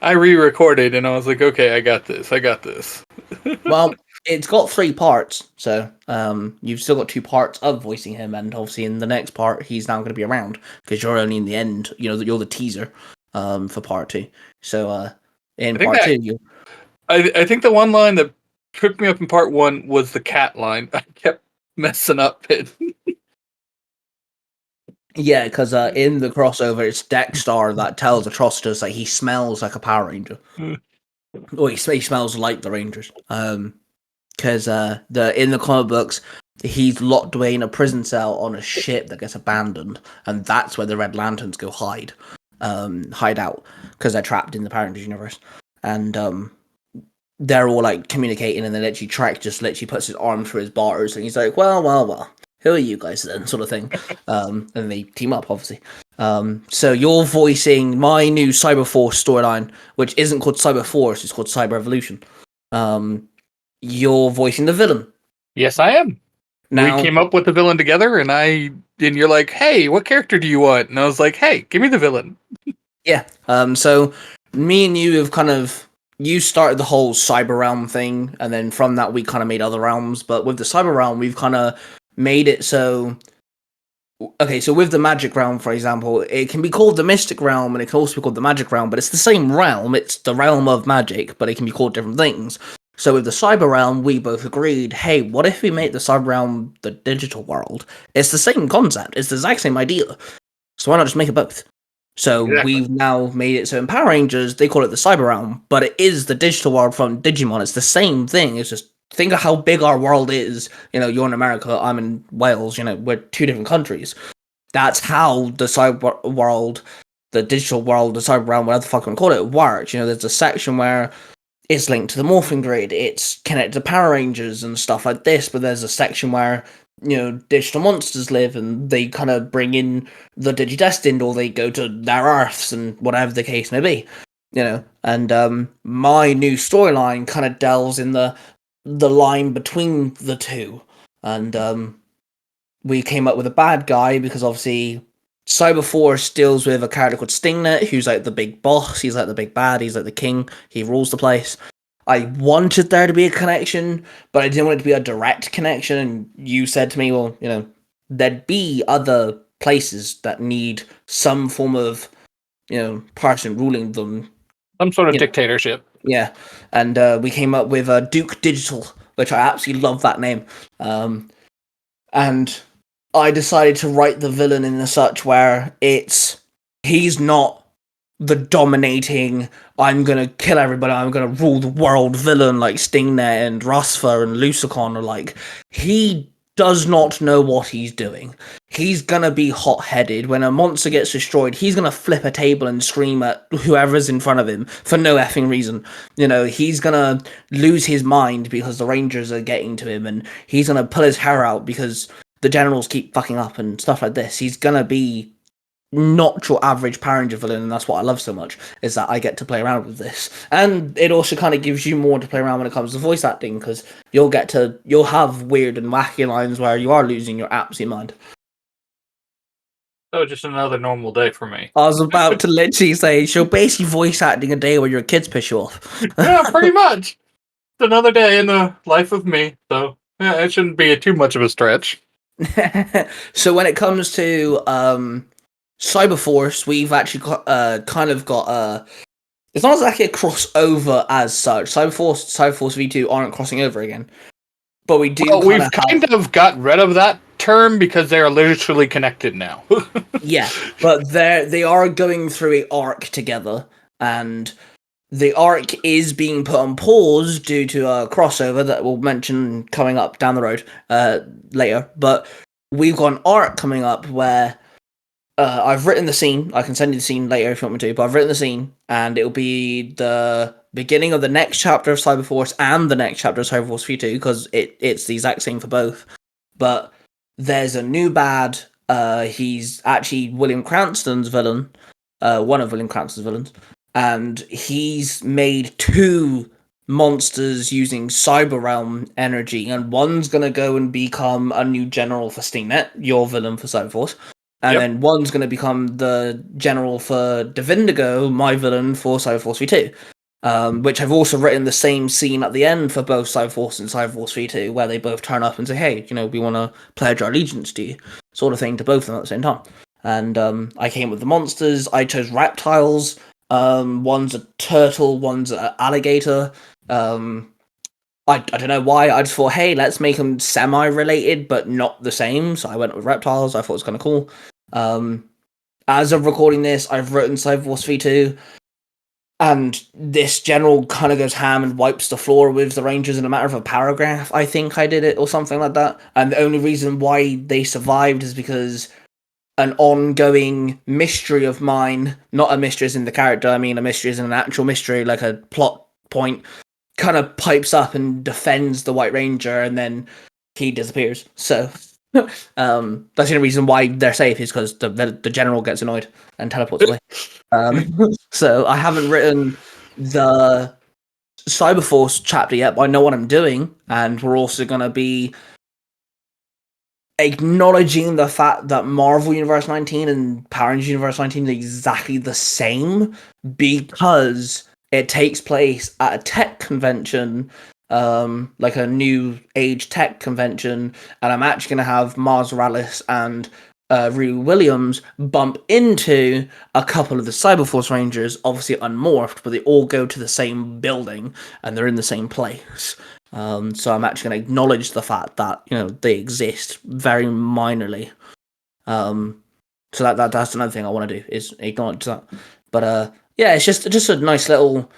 I re-recorded and I was like, okay, I got this. well, it's got 3 parts, so you've still got 2 parts of voicing him, and obviously in the next part he's now going to be around because you're only in the end. You know, you're the teaser for part 2. So in part 2, you. I think the one line that tripped me up in part 1 was the cat line. I kept messing up it. Yeah, because in the crossover, it's Dexter that tells Atrocitus that he smells like a Power Ranger. Or he smells like the Rangers. Because in the comic books, he's locked away in a prison cell on a ship that gets abandoned, and that's where the Red Lanterns go hide out because they're trapped in the Power Rangers universe, and they're all like communicating, and then literally Trek just literally puts his arm through his bars, and he's like, well. Who are you guys then, sort of thing. And they team up, obviously. So you're voicing my new Cyberforce storyline, which isn't called Cyberforce, it's called Cyber Evolution. You're voicing the villain. Yes, I am. Now, we came up with the villain together, and you're like, hey, what character do you want? And I was like, hey, give me the villain. Yeah. So me and you have kind of... You started the whole Cyber Realm thing, and then from that we kind of made other realms, but with the Cyber Realm, we've kind of made it so... Okay, so with the Magic Realm, for example, it can be called the Mystic Realm, and it can also be called the Magic Realm, but it's the same realm. It's the realm of magic, but it can be called different things. So with the Cyber Realm, we both agreed, hey, what if we make the Cyber Realm the digital world? It's the same concept. It's the exact same idea. So why not just make it both? So we've now made it so in Power Rangers, they call it the Cyber Realm, but it is the digital world from Digimon. It's the same thing. It's just... Think of how big our world is. You know, you're in America, I'm in Wales, you know, we're 2 different countries. That's how the cyber world, the digital world, the cyber realm, whatever the fuck you want to call it, works. You know, there's a section where it's linked to the morphing grid, it's connected to Power Rangers and stuff like this, but there's a section where, you know, digital monsters live and they kind of bring in the Digidestined, or they go to their Earths and whatever the case may be. You know, and my new storyline kind of delves in the line between the two, and we came up with a bad guy because obviously Cyberforce deals with a character called Stingnet, who's like the big boss. He's like the big bad. He's like the king. He rules the place. I wanted there to be a connection, but I didn't want it to be a direct connection. And you said to me, well, you know, there'd be other places that need some form of, you know, person ruling them. Some sort of dictatorship. Yeah, and we came up with Duke Digital, which I absolutely love that name. And I decided to write the villain in a such where he's not the dominating, I'm gonna kill everybody, I'm gonna rule the world villain like Stingnet and Rusfer and Lucicon, or like, he does not know what he's doing. He's gonna be hot-headed. When a monster gets destroyed, he's gonna flip a table and scream at whoever's in front of him for no effing reason. You know, he's gonna lose his mind because the Rangers are getting to him, and he's gonna pull his hair out because the generals keep fucking up and stuff like this. He's gonna be not your average Power Ranger villain, and that's what I love so much, is that I get to play around with this. And it also kind of gives you more to play around when it comes to voice acting, because you'll have weird and wacky lines where you are losing your absolute mind. So just another normal day for me. I was about to literally say, so basically voice acting a day where your kids piss you off. Yeah, pretty much. It's another day in the life of me, so yeah, it shouldn't be too much of a stretch. So when it comes to Cyberforce, we've actually kind of got it's not exactly a crossover as such. Cyberforce V2 aren't crossing over again, but we do. Well, we've kind of got rid of that term because they are literally connected now. Yeah, but they are going through a arc together, and the arc is being put on pause due to a crossover that we'll mention coming up down the road later. But we've got an arc coming up where I've written the scene. I can send you the scene later if you want me to, but I've written the scene, and it'll be the beginning of the next chapter of Cyberforce and the next chapter of Cyberforce V2, because it's the exact same for both. But there's a new bad. He's actually William Cranston's villain, one of William Cranston's villains, and he's made two monsters using Cyber Realm energy, and one's gonna go and become a new general for SteamNet, your villain for Cyberforce. And then one's going to become the general for Divindigo, my villain for Cyberforce V2. Which I've also written the same scene at the end for both Cyberforce and Cyberforce V2, where they both turn up and say, hey, we want to pledge our allegiance to you, sort of thing, to both of them at the same time. And I came with the monsters. I chose reptiles. One's a turtle, one's an alligator. I don't know why. I just thought, hey, let's make them semi-related, but not the same. So I went with reptiles. I thought it was kind of cool. As of recording this, I've written Cyberforce V2, and this general kind of goes ham and wipes the floor with the Rangers in a matter of a paragraph. I think I did it, or something like that. And the only reason why they survived is because an ongoing mystery of mine, not a mystery as in the character, I mean a mystery as in an actual mystery, like a plot point, kind of pipes up and defends the White Ranger, and then he disappears. So that's the only reason why they're safe, is because the general gets annoyed and teleports away. So I haven't written the Cyberforce chapter yet, but I know what I'm doing, and we're also going to be acknowledging the fact that Marvel Universe 19 and Power Rangers Universe 19 are exactly the same, because it takes place at a tech convention, like a new age tech convention, and I'm actually going to have Mars Morales and Riri Williams bump into a couple of the Cyberforce Rangers, obviously unmorphed, but they all go to the same building and they're in the same place. So I'm actually going to acknowledge the fact that they exist very minorly. So that's another thing I want to do, is acknowledge that. But yeah, it's just a nice little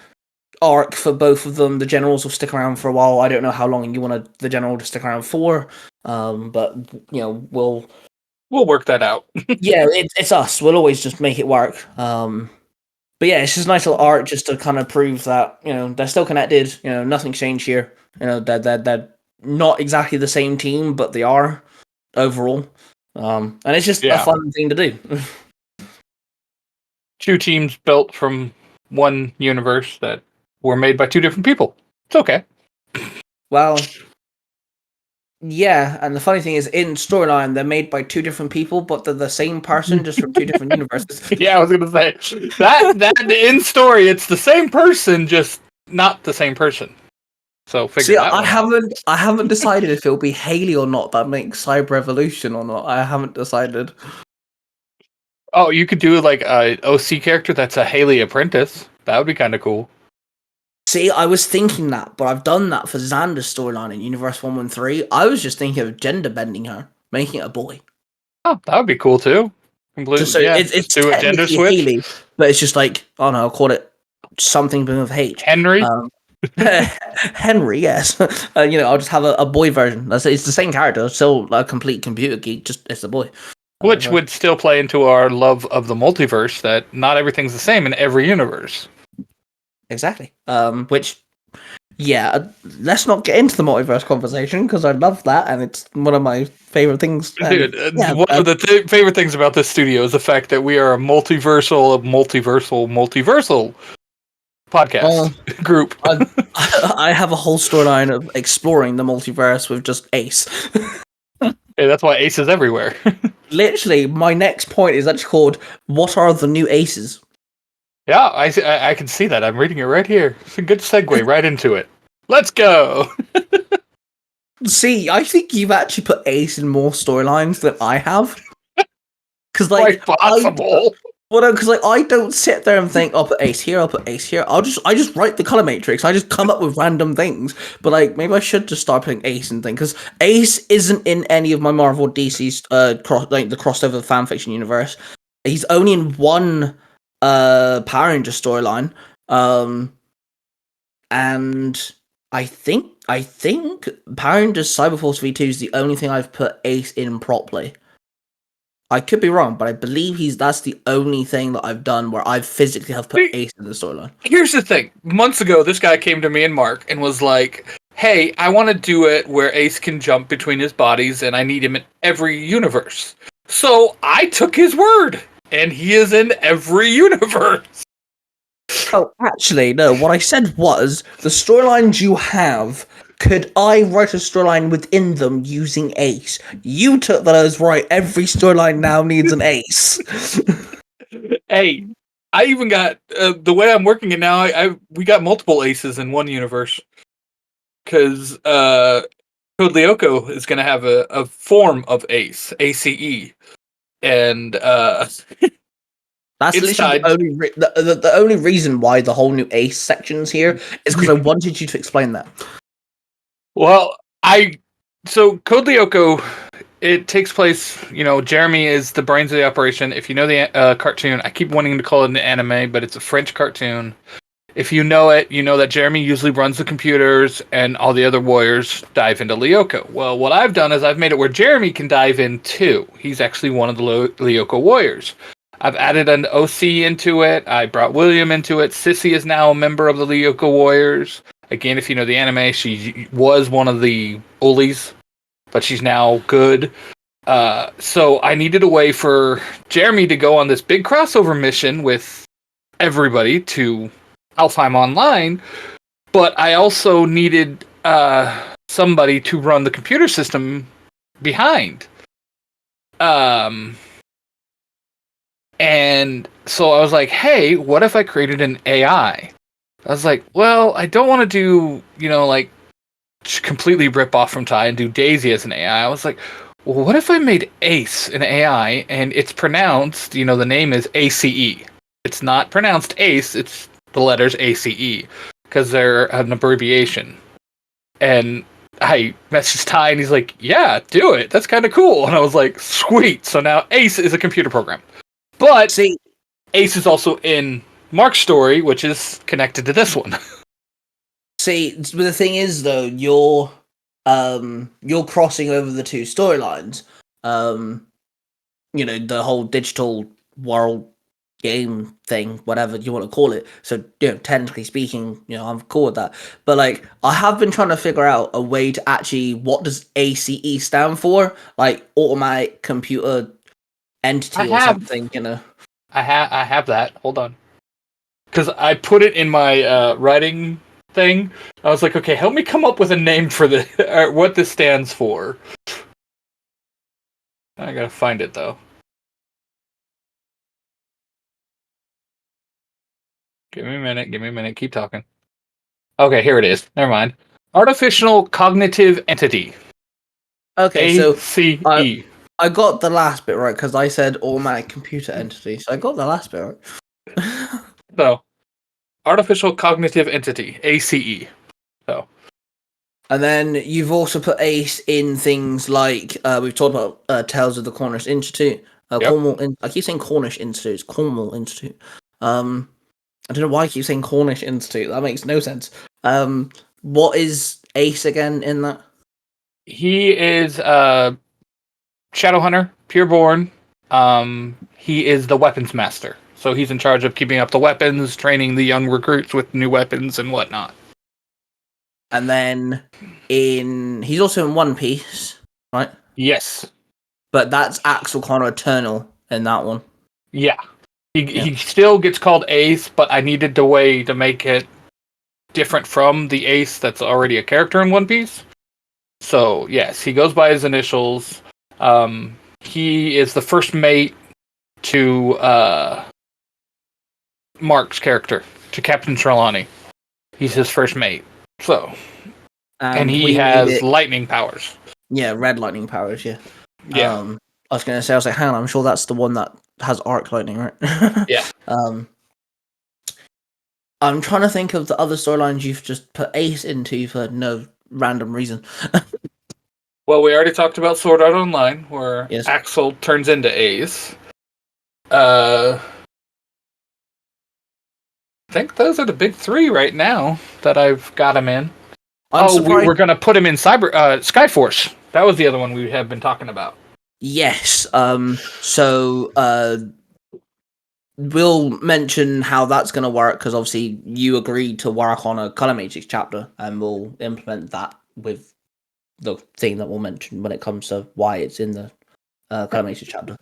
arc for both of them. The generals will stick around for a while. I don't know how long you want the general to stick around for, but we'll work that out. Yeah, it's us. We'll always just make it work. But yeah, it's just a nice little arc just to kind of prove that they're still connected. Nothing's changed here. They're not exactly the same team, but they are overall. And it's just a fun thing to do. Two teams built from one universe that were made by two different people. It's okay. Well, yeah, and the funny thing is, in storyline, they're made by two different people, but they're the same person, just from two different universes. Yeah, I was gonna say that in story, it's the same person, just not the same person. So figure that one out. I haven't decided if it'll be Haley or not that makes Cyber Evolution or not. I haven't decided. Oh, you could do like a OC character that's a Haley apprentice. That would be kind of cool. See, I was thinking that, but I've done that for Xander's storyline in Universe 113. I was just thinking of gender bending her, making it a boy. Oh, that would be cool too. Completely. So it's do a gender switch. Haley, but it's just like, oh no, I'll call it something with H. Henry. Henry, yes. I'll just have a boy version. It's the same character, still a complete computer geek. Just it's a boy. Which would still play into our love of the multiverse, that not everything's the same in every universe. Exactly. Which, yeah, let's not get into the multiverse conversation, because I love that, and it's one of my favorite things. Dude, one of the favorite things about this studio is the fact that we are a multiversal podcast group. I have a whole storyline of exploring the multiverse with just Ace. Yeah, that's why Ace is everywhere. Literally, my next point is actually called "What Are the New Aces?" Yeah, I can see that. I'm reading it right here. It's a good segue right into it. Let's go. See, I think you've actually put Ace in more storylines than I have. Because quite possible. Because I don't sit there and think, I'll put Ace here, I'll put Ace here. I just write the color matrix. I just come up with random things. But maybe I should just start putting Ace in things, because Ace isn't in any of my Marvel DC's the crossover fanfiction universe. He's only in one Power Ranger storyline. And I think Power Rangers Cyberforce V2 is the only thing I've put Ace in properly. I could be wrong, but I believe that's the only thing that I've done where I've physically have put Ace in the storyline. Here's the thing. Months ago, this guy came to me and Mark and was like, hey, I want to do it where Ace can jump between his bodies, and I need him in every universe. So I took his word, and he is in every universe. Oh, actually, no. What I said was, the storylines you have, could I write a storyline within them using Ace? You took that as right. Every storyline now needs an Ace. Hey, I even got the way I'm working it now. We got multiple Aces in one universe because Code Lyoko is going to have a form of Ace, ACE, and That's it's literally the only reason why the whole new Ace section's here is because I wanted you to explain that. Well, so Code Lyoko, it takes place, Jeremy is the brains of the operation. If you know the cartoon, I keep wanting to call it an anime, but it's a French cartoon. If you know it, you know that Jeremy usually runs the computers and all the other warriors dive into Lyoko. Well, what I've done is I've made it where Jeremy can dive in too. He's actually one of the Lyoko warriors. I've added an OC into it. I brought William into it. Sissy is now a member of the Lyoko warriors. Again, if you know the anime, she was one of the bullies, but she's now good. So I needed a way for Jeremy to go on this big crossover mission with everybody to Alfheim Online, but I also needed somebody to run the computer system behind. And so I was like, hey, what if I created an AI? I was like, well, I don't want to do, completely rip off from Ty and do Daisy as an AI. I was like, well, what if I made Ace an AI and it's pronounced, the name is ACE. It's not pronounced Ace, it's the letters ACE because they're an abbreviation. And I messaged Ty and he's like, yeah, do it. That's kind of cool. And I was like, sweet. So now Ace is a computer program. But See, Ace is also in Mark's story, which is connected to this one. See, the thing is though, you're crossing over the two storylines. The whole digital world game thing, whatever you want to call it. So, technically speaking, I'm cool with that. But I have been trying to figure out a way to actually, what does ACE stand for? Like automatic computer entity or something, I have that. Hold on. Because I put it in my writing thing. I was like, okay, help me come up with a name for what this stands for. I gotta find it though. Give me a minute, keep talking. Okay, here it is. Never mind. Artificial Cognitive Entity. Okay, so ACE. I got the last bit right because I said automatic computer entity, so I got the last bit right. So, Artificial Cognitive Entity, ACE. So. And then you've also put Ace in things like we've talked about Tales of the Cornish Institute. Yep. I keep saying Cornish Institute. It's Cornwall Institute. I don't know why I keep saying Cornish Institute. That makes no sense. What is Ace again in that? He is Shadowhunter, pureborn. He is the weapons master. So he's in charge of keeping up the weapons, training the young recruits with new weapons and whatnot. And then he's also in One Piece, right? Yes. But that's Axel Connor Eternal in that one. Yeah. He still gets called Ace, but I needed a way to make it different from the Ace that's already a character in One Piece. So, yes, he goes by his initials. He is the first mate to Mark's character, to Captain Trelawney. He's his first mate. So, and he has lightning powers. Yeah, red lightning powers, yeah. Yeah. I was going to say, hang on, I'm sure that's the one that has arc lightning, right? Yeah. I'm trying to think of the other storylines you've just put Ace into for no random reason. Well, we already talked about Sword Art Online, where Yes. Axel turns into Ace. I think those are the big three right now that I've got him in. Surprised. We're going to put him in Skyforce. That was the other one we have been talking about. Yes. We'll mention how that's going to work because obviously you agreed to work on a color matrix chapter, and we'll implement that with the thing that we'll mention when it comes to why it's in the color matrix chapter.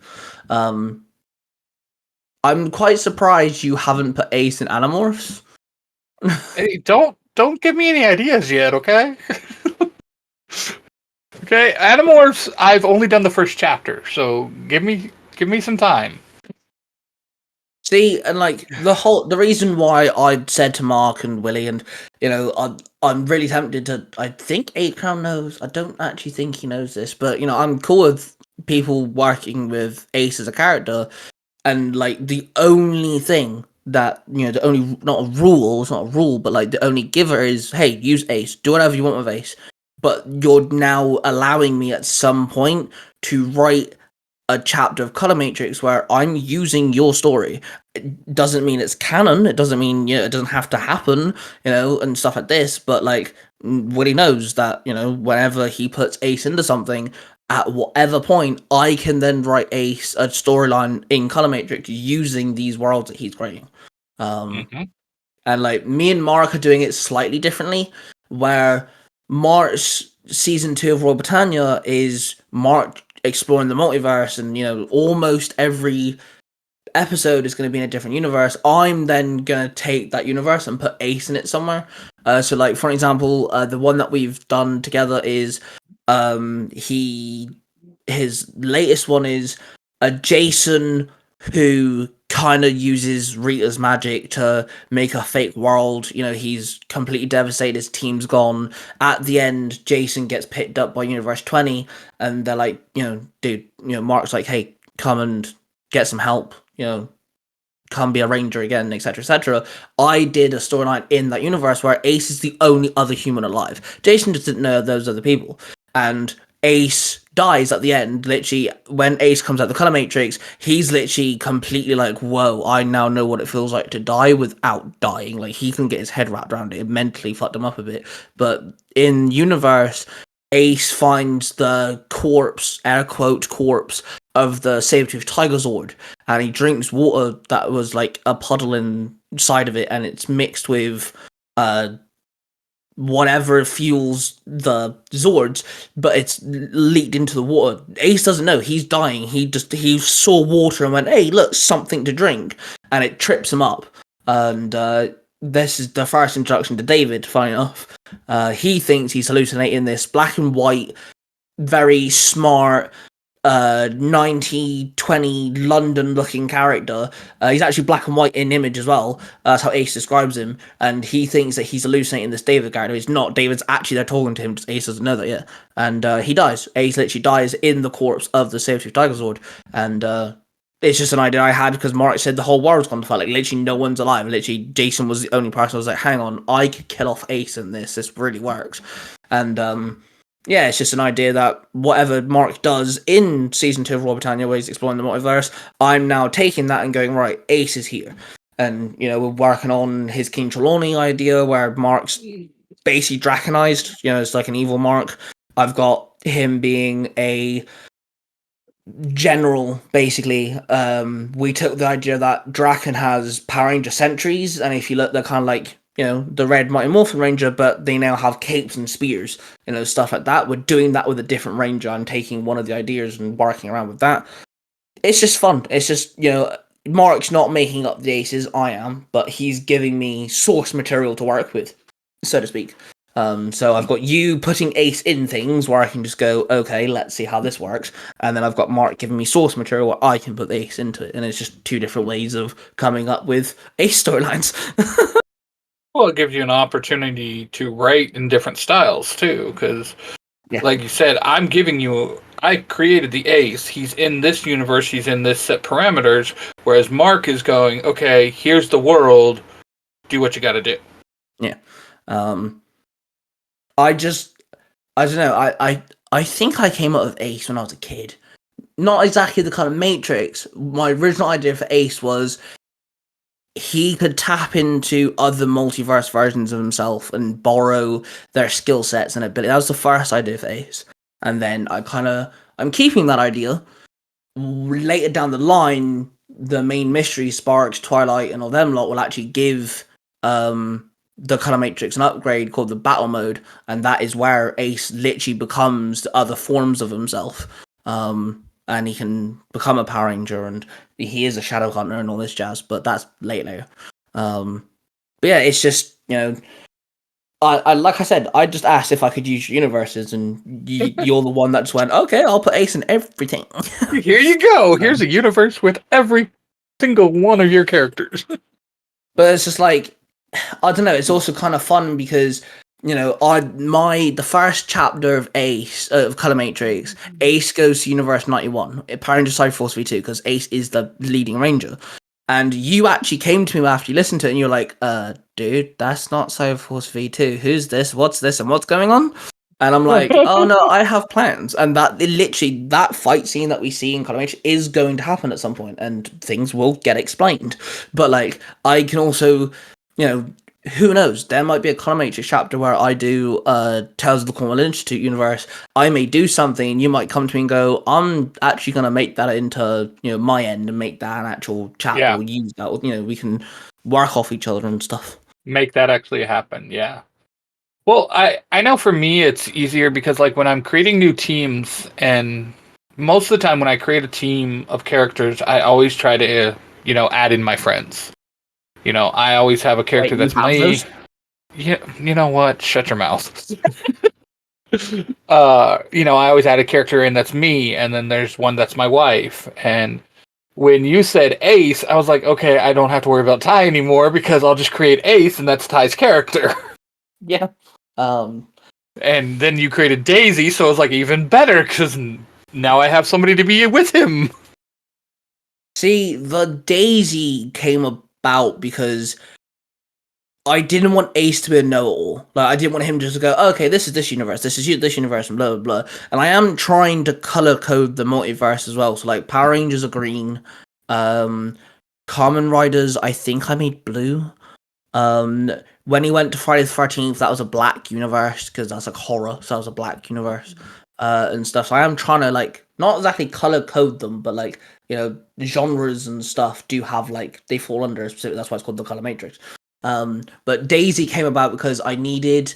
I'm quite surprised you haven't put Ace in Animorphs. Hey, don't give me any ideas yet, okay? Okay, Animorphs. I've only done the first chapter, so give me some time. See, and like the reason why I said to Mark and Willy, and I'm really tempted to. I think 8 Crown knows. I don't actually think he knows this, but I'm cool with people working with Ace as a character, and like the only thing that the only not a rule, it's not a rule, but like the only giver is, hey, use Ace, do whatever you want with Ace, but you're now allowing me at some point to write a chapter of Color Matrix where I'm using your story. It doesn't mean it's canon. It doesn't mean it doesn't have to happen, and stuff like this. But like Willie knows that whenever he puts Ace into something, at whatever point, I can then write a storyline in Color Matrix using these worlds that he's creating. Mm-hmm. And like me and Mark are doing it slightly differently, where Mark's season 2 of Royal Britannia is Mark exploring the multiverse, and almost every episode is going to be in a different universe. I'm then going to take that universe and put Ace in it somewhere. So like for example, the one that we've done together is his latest one is a Jason who kind of uses Rita's magic to make a fake world. He's completely devastated, his team's gone. At the end, Jason gets picked up by Universe 20, and they're like, dude, Mark's like, hey, come and get some help, come be a ranger again, etc., etc. I did a storyline in that universe where Ace is the only other human alive. Jason just didn't know those other people, and Ace dies at the end. Literally, when Ace comes out the color matrix, he's literally completely like, whoa, I now know what it feels like to die without dying. Like, he can get his head wrapped around it. It mentally fucked him up a bit. But in universe, Ace finds the corpse, air quote, corpse of the saber-toothed tiger Zord, and he drinks water that was like a puddle inside of it, and it's mixed with whatever fuels the Zords, but it's leaked into the water. Ace doesn't know he's dying. He saw water and went, "Hey, look, something to drink," and it trips him up. And this is the first introduction to David. Funny enough, he thinks he's hallucinating this black and white, very smart 1920 London looking character. He's actually black and white in image as well. That's how Ace describes him, and he thinks that he's hallucinating this David character. He's not. David's actually there talking to him. Just Ace doesn't know that yet, and he dies. Ace literally dies in the corpse of the saber-tooth tiger Zord, and it's just an idea I had because Mark said the whole world's gone to fight. Like, literally no one's alive. Literally Jason was the only person. I was like, hang on, I could kill off Ace in this. This really works. And yeah, it's just an idea that whatever Mark does in season 2 of Royal Britannia, where he's exploring the multiverse, I'm now taking that and going, right, Ace is here. And, we're working on his King Trelawney idea, where Mark's basically draconized. It's like an evil Mark. I've got him being a general, basically. We took the idea that Draken has Power Ranger sentries, and if you look, they're kind of like, the Red Mighty Morphin Ranger, but they now have capes and spears, stuff like that. We're doing that with a different Ranger. I'm taking one of the ideas and working around with that. It's just fun. It's just, Mark's not making up the aces, I am, but he's giving me source material to work with, so to speak. So I've got you putting Ace in things where I can just go, okay, let's see how this works. And then I've got Mark giving me source material where I can put the Ace into it. And it's just two different ways of coming up with Ace storylines. Well, it gives you an opportunity to write in different styles too, because, like you said, I created the Ace. He's in this universe. He's in this set parameters. Whereas Mark is going, okay, here's the world. Do what you got to do. Yeah. I don't know. I think I came up with Ace when I was a kid. Not exactly the kind of Matrix. My original idea for Ace was he could tap into other multiverse versions of himself and borrow their skill sets and ability. That was the first idea for Ace. and then I'm keeping that idea. Later down the line, the main mystery, Sparks, Twilight, and all them lot will actually give the Color Matrix an upgrade called the Battle Mode, and that is where Ace literally becomes the other forms of himself. And he can become a Power Ranger, and he is a Shadow Hunter and all this jazz, but that's later. But yeah, it's just, I like I said, I just asked if I could use universes, and you're the one that just went, okay, I'll put Ace in everything. Here you go. Here's a universe with every single one of your characters. But it's just like, I don't know. It's also kind of fun because the first chapter of Ace of Color Matrix, Ace goes to Universe 91, Power Ranger Cyberforce V2, because Ace is the leading ranger. And you actually came to me after you listened to it, and you're like, dude, that's not Cyberforce V2. Who's this? What's this? And what's going on? And I'm like, oh no, I have plans. And that fight scene that we see in Color Matrix is going to happen at some point, and things will get explained. But like, I can also, who knows? There might be a Color Matrix chapter where I do Tales of the Cornwall Institute universe. I may do something, and you might come to me and go, I'm actually going to make that into my end and make that an actual chapter. Yeah. We'll use that. We can work off each other and stuff. Make that actually happen. Yeah. Well, I know for me it's easier because like when I'm creating new teams, and most of the time when I create a team of characters, I always try to add in my friends. I always have a character that's my... Yeah, you know what? Shut your mouth. I always add a character in that's me, and then there's one that's my wife. And when you said Ace, I was like, okay, I don't have to worry about Ty anymore because I'll just create Ace, and that's Ty's character. Yeah. And then you created Daisy, so it was like even better because now I have somebody to be with him. See, the Daisy came about because I didn't want Ace to be a know-all. Like, I didn't want him just to go, okay, this is this universe, this is this universe, and blah, blah, blah. And I am trying to color code the multiverse as well. So, like, Power Rangers are green. Kamen Riders, I think I made blue. When he went to Friday the 13th, that was a black universe, because that's like horror, so that was a black universe. And stuff. So I am trying to, like, not exactly color code them, but, like, genres and stuff do have, like, they fall under a specific, that's why it's called the Color Matrix. But Daisy came about because I needed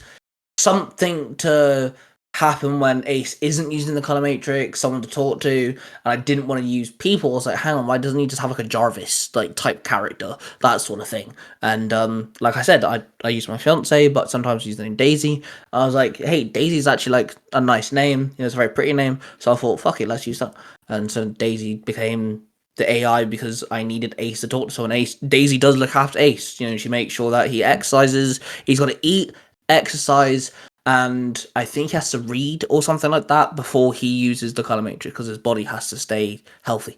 something to happen when Ace isn't using the Color Matrix, someone to talk to, and I didn't want to use people. I was like, hang on, why doesn't he just have like a Jarvis like type character, that sort of thing? And like I said, I use my fiance, but sometimes I use the name Daisy. I was like, hey, Daisy's actually like a nice name, it's a very pretty name, so I thought, fuck it, let's use that. And so Daisy became the AI because I needed Ace to talk to someone. Daisy does look after Ace. She makes sure that he exercises. He's got to eat, exercise, and I think he has to read or something like that before he uses the Color Matrix because his body has to stay healthy.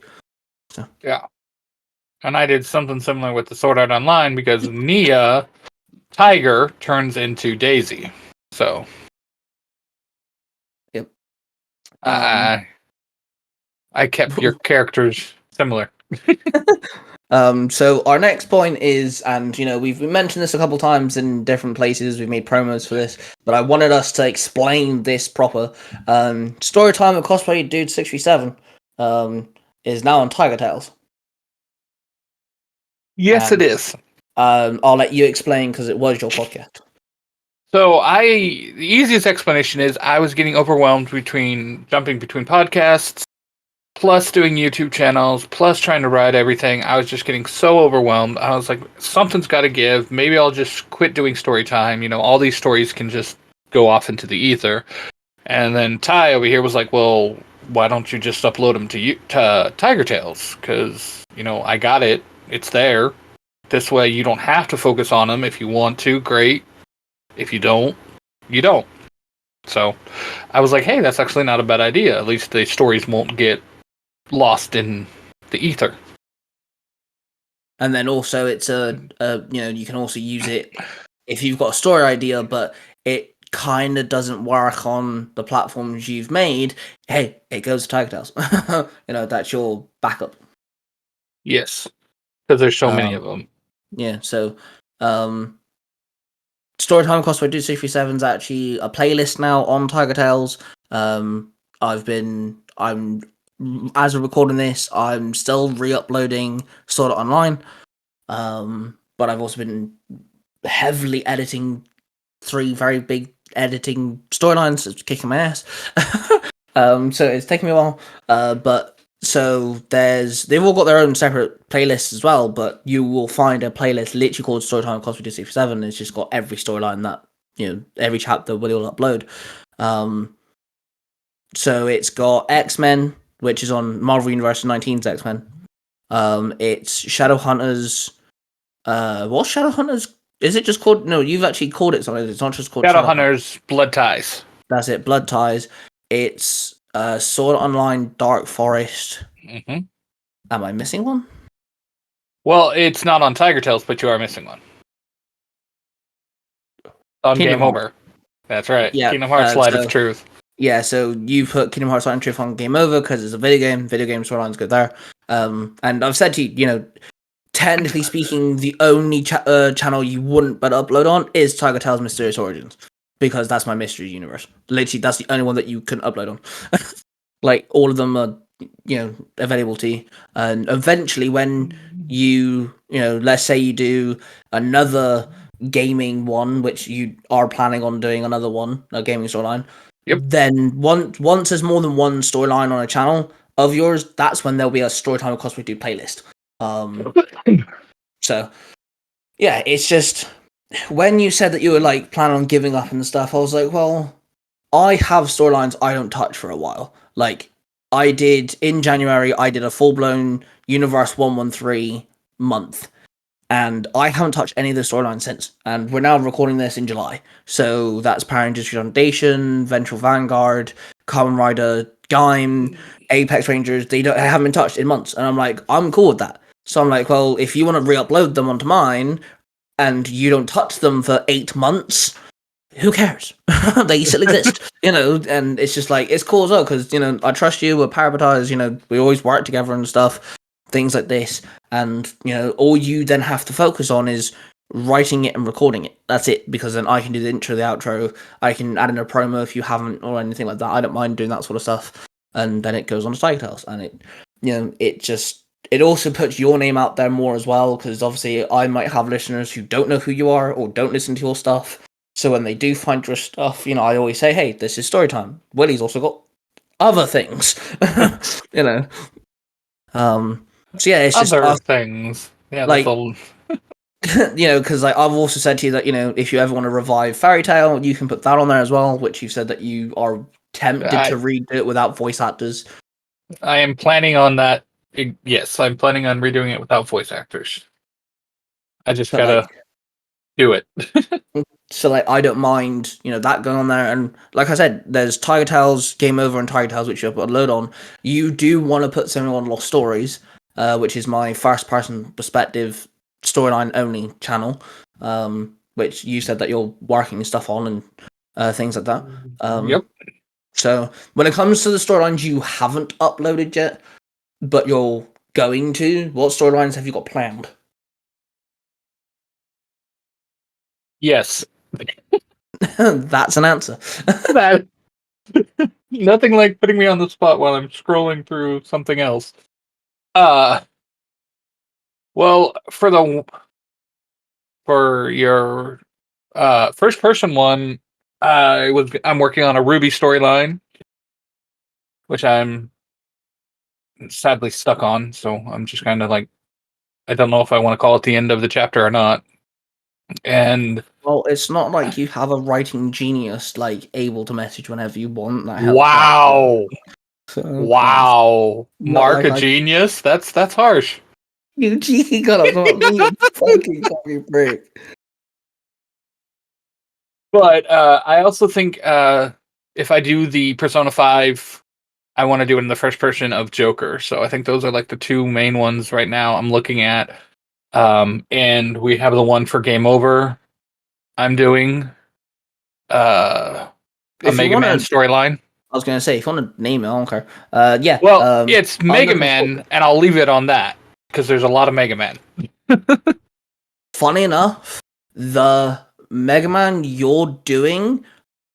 So. Yeah. And I did something similar with the Sword Art Online because Nia, Tiger, turns into Daisy. So. Yep. I kept your characters similar. So our next point is, and we've mentioned this a couple times in different places, we've made promos for this, but I wanted us to explain this proper. Story time of Cosplaydude637 is now on Tiger Tales. Yes, it is. I'll let you explain because it was your podcast. So the easiest explanation is I was getting overwhelmed jumping between podcasts, plus doing YouTube channels, plus trying to write everything. I was just getting so overwhelmed. I was like, something's got to give. Maybe I'll just quit doing story time. All these stories can just go off into the ether. And then Ty over here was like, well, why don't you just upload them to Tiger Tales? Because, I got it. It's there. This way you don't have to focus on them. If you want to, great. If you don't, you don't. So I was like, hey, that's actually not a bad idea. At least the stories won't get lost in the ether. And then also it's you can also use it if you've got a story idea but it kind of doesn't work on the platforms you've made. Hey, it goes to Tiger Tales. That's your backup. Yes, because there's so many of them. Yeah, so Storytime Cosplaydude637 is actually a playlist now on Tiger Tales. I'm as we're recording this, I'm still re-uploading Sword Art Online. But I've also been heavily editing 3 very big editing storylines. It's kicking my ass. So it's taking me a while. But so they've all got their own separate playlists as well. But you will find a playlist literally called Storytime Cosplaydude637. It's just got every storyline that every chapter Willy will upload. So it's got X-Men, which is on Marvel Universe 19's X-Men. It's Shadowhunters. What's Shadowhunters? Is it just called? No, you've actually called it something. It's not just called Shadowhunters Blood Ties. That's it, Blood Ties. It's Sword Online Dark Forest. Mm-hmm. Am I missing one? Well, it's not on Tiger Tales, but you are missing one. On Kingdom Game Hearts. Over. That's right. Yeah, Kingdom Hearts Light of Truth. Yeah, so you put Kingdom Hearts Light of Truth on Game Over because it's a video game. Video game storylines go there. And I've said to you, technically speaking, the only channel you wouldn't but upload on is Tiger Tales Mysterious Origins. Because that's my mystery universe. Literally, that's the only one that you can upload on. Like, all of them are, available to you. And eventually, when you, let's say you do another gaming one, which you are planning on doing another one, a gaming storyline. Yep. Then once there's more than one storyline on a channel of yours, that's when there'll be a Storytime with Cosplay Dude playlist. So, yeah, it's just... When you said that you were like planning on giving up and stuff, I was like, well, I have storylines I don't touch for a while. Like I did in January, I did a full-blown Universe 113 month, and I haven't touched any of the storylines since. And we're now recording this in July, so that's Power Rangers Foundation, Ventral Vanguard, Kamen Rider, Gaim, Apex Rangers. They haven't been touched in months, and I'm like, I'm cool with that. So I'm like, well, if you want to re-upload them onto mine, and you don't touch them for 8 months, who cares? They still exist, and it's just like, it's cool as well, because, I trust you, we're parabatized, we always work together and stuff, things like this, and, all you then have to focus on is writing it and recording it. That's it, because then I can do the intro, the outro, I can add in a promo if you haven't, or anything like that. I don't mind doing that sort of stuff, and then it goes on to Tiger Tales, and it also puts your name out there more as well, because obviously I might have listeners who don't know who you are or don't listen to your stuff. So when they do find your stuff, I always say, hey, this is Storytime. Willy's also got other things, So yeah, it's just other things. Yeah, like, that's because I've also said to you that, if you ever want to revive Fairy Tail, you can put that on there as well, which you said that you are tempted to redo it without voice actors. I am planning on that. Yes, I'm planning on redoing it without voice actors. I just gotta do it. So, I don't mind, that going on there. And like I said, there's Tiger Tales, Game Over, and Tiger Tales, which you upload on. You do want to put something on Lost Stories, which is my first-person perspective storyline only channel, which you said that you're working stuff on and things like that. Yep. So, when it comes to the storylines you haven't uploaded yet, but you're going to, what storylines have you got planned? Yes. That's an answer. Nothing like putting me on the spot while I'm scrolling through something else. Well, for your first person one, I'm working on a Ruby storyline, which I'm sadly stuck on, so I'm just kind of like, I don't know if I want to call it the end of the chapter or not. And well, it's not like you have a writing genius able to message whenever you want. That helps wow, so, Mark a genius. That's harsh. You cheeky got up on me, you fucking copy break. But I also think if I do the Persona 5, I want to do it in the first person of Joker. So I think those are the 2 main ones right now I'm looking at. And we have the one for Game Over I'm doing. A Mega Man storyline. I was going to say, if you want to name it, I don't care. Yeah. Well, it's Mega Man, and I'll leave it on that, because there's a lot of Mega Man. Funny enough, the Mega Man you're doing,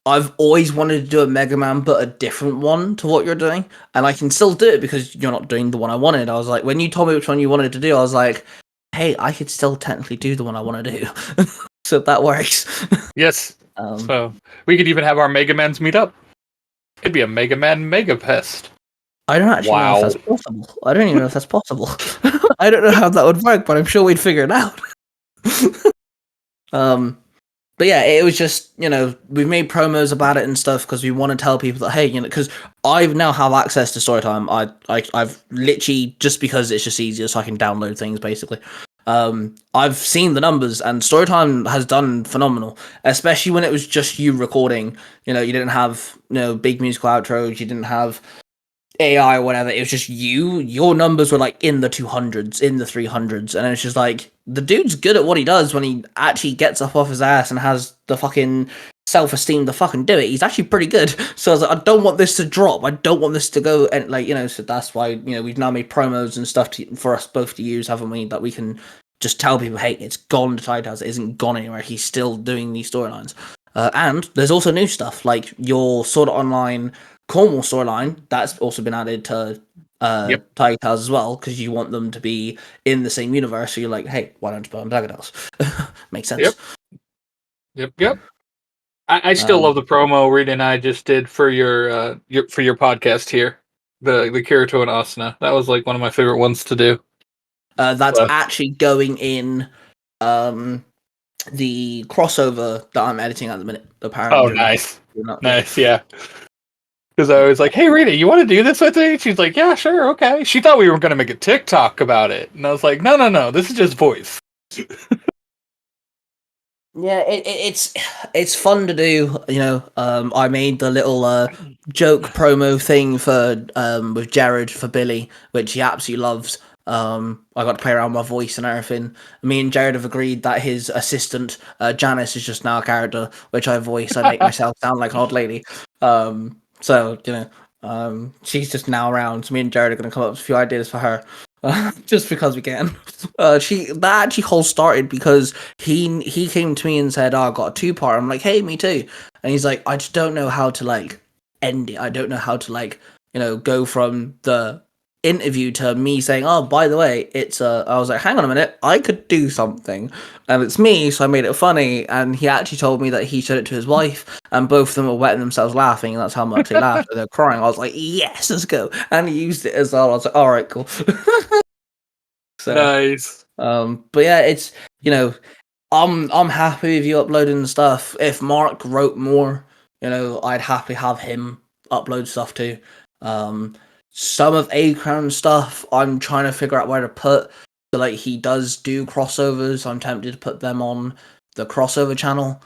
I've always wanted to do a Mega Man, but a different one to what you're doing, and I can still do it because you're not doing the one I wanted. I was like, when you told me which one you wanted to do, I was like, hey, I could still technically do the one I want to do, so that works. Yes. So we could even have our Mega Mans meet up. It'd be a Mega Man Mega Pest. I don't actually know if that's possible. I don't even know if that's possible. I don't know how that would work, but I'm sure we'd figure it out. But yeah, it was just, we've made promos about it and stuff because we want to tell people that, hey, because I now have access to Storytime. I've literally, just because it's just easier so I can download things, basically. I've seen the numbers, and Storytime has done phenomenal, especially when it was just you recording. You didn't have, big musical outros, you didn't have AI or whatever. It was just you. Your numbers were like in the 200s, in the 300s, and it's just like, the dude's good at what he does when he actually gets up off his ass and has the fucking self-esteem to fucking do it. He's actually pretty good. So I was like, I don't want this to drop. I don't want this to go, and so that's why we've now made promos and stuff for us both to use, haven't we? That we can just tell people, hey, it's gone to Tide House. It isn't gone anywhere. He's still doing these storylines. And there's also new stuff like your Sword Art Online Cornwall storyline that's also been added to Tiger Tales as well, because you want them to be in the same universe. So you're like, hey, why don't you put on Tiger Tales? Makes sense. Yep. I still love the promo Rita and I just did for your podcast here, the Kirito and Asuna. That was like one of my favorite ones to do. That's actually going in the crossover that I'm editing at the minute. Apparently. Oh, nice. Nice, yeah. Because I was like, hey, Rita, you want to do this with me? She's like, yeah, sure, okay. She thought we were going to make a TikTok about it. And I was like, no, this is just voice. Yeah, it's fun to do, I made the little joke promo thing for with Jared for Billy, which he absolutely loves. I got to play around with my voice and everything. Me and Jared have agreed that his assistant, Janice, is just now a character, which I voice. I make myself sound like an old lady. So, she's just now around. So me and Jared are going to come up with a few ideas for her. Just because we can. That actually whole started because he came to me and said, oh, I got a 2-part. I'm like, hey, me too. And he's like, I just don't know how to end it. I don't know how to go from the interview to me saying, oh, by the way, I was like, hang on a minute, I could do something, and it's me, so I made it funny. And he actually told me that he showed it to his wife, and both of them were wetting themselves laughing, and that's how much they laughed. They're crying. I was like, yes, let's go. And he used it as well. I was like, all right, cool. So nice. But yeah, it's I'm happy with you uploading stuff. If Mark wrote more, I'd happily have him upload stuff too. Some of A-Crown stuff I'm trying to figure out where to put. So he does do crossovers. I'm tempted to put them on the crossover channel.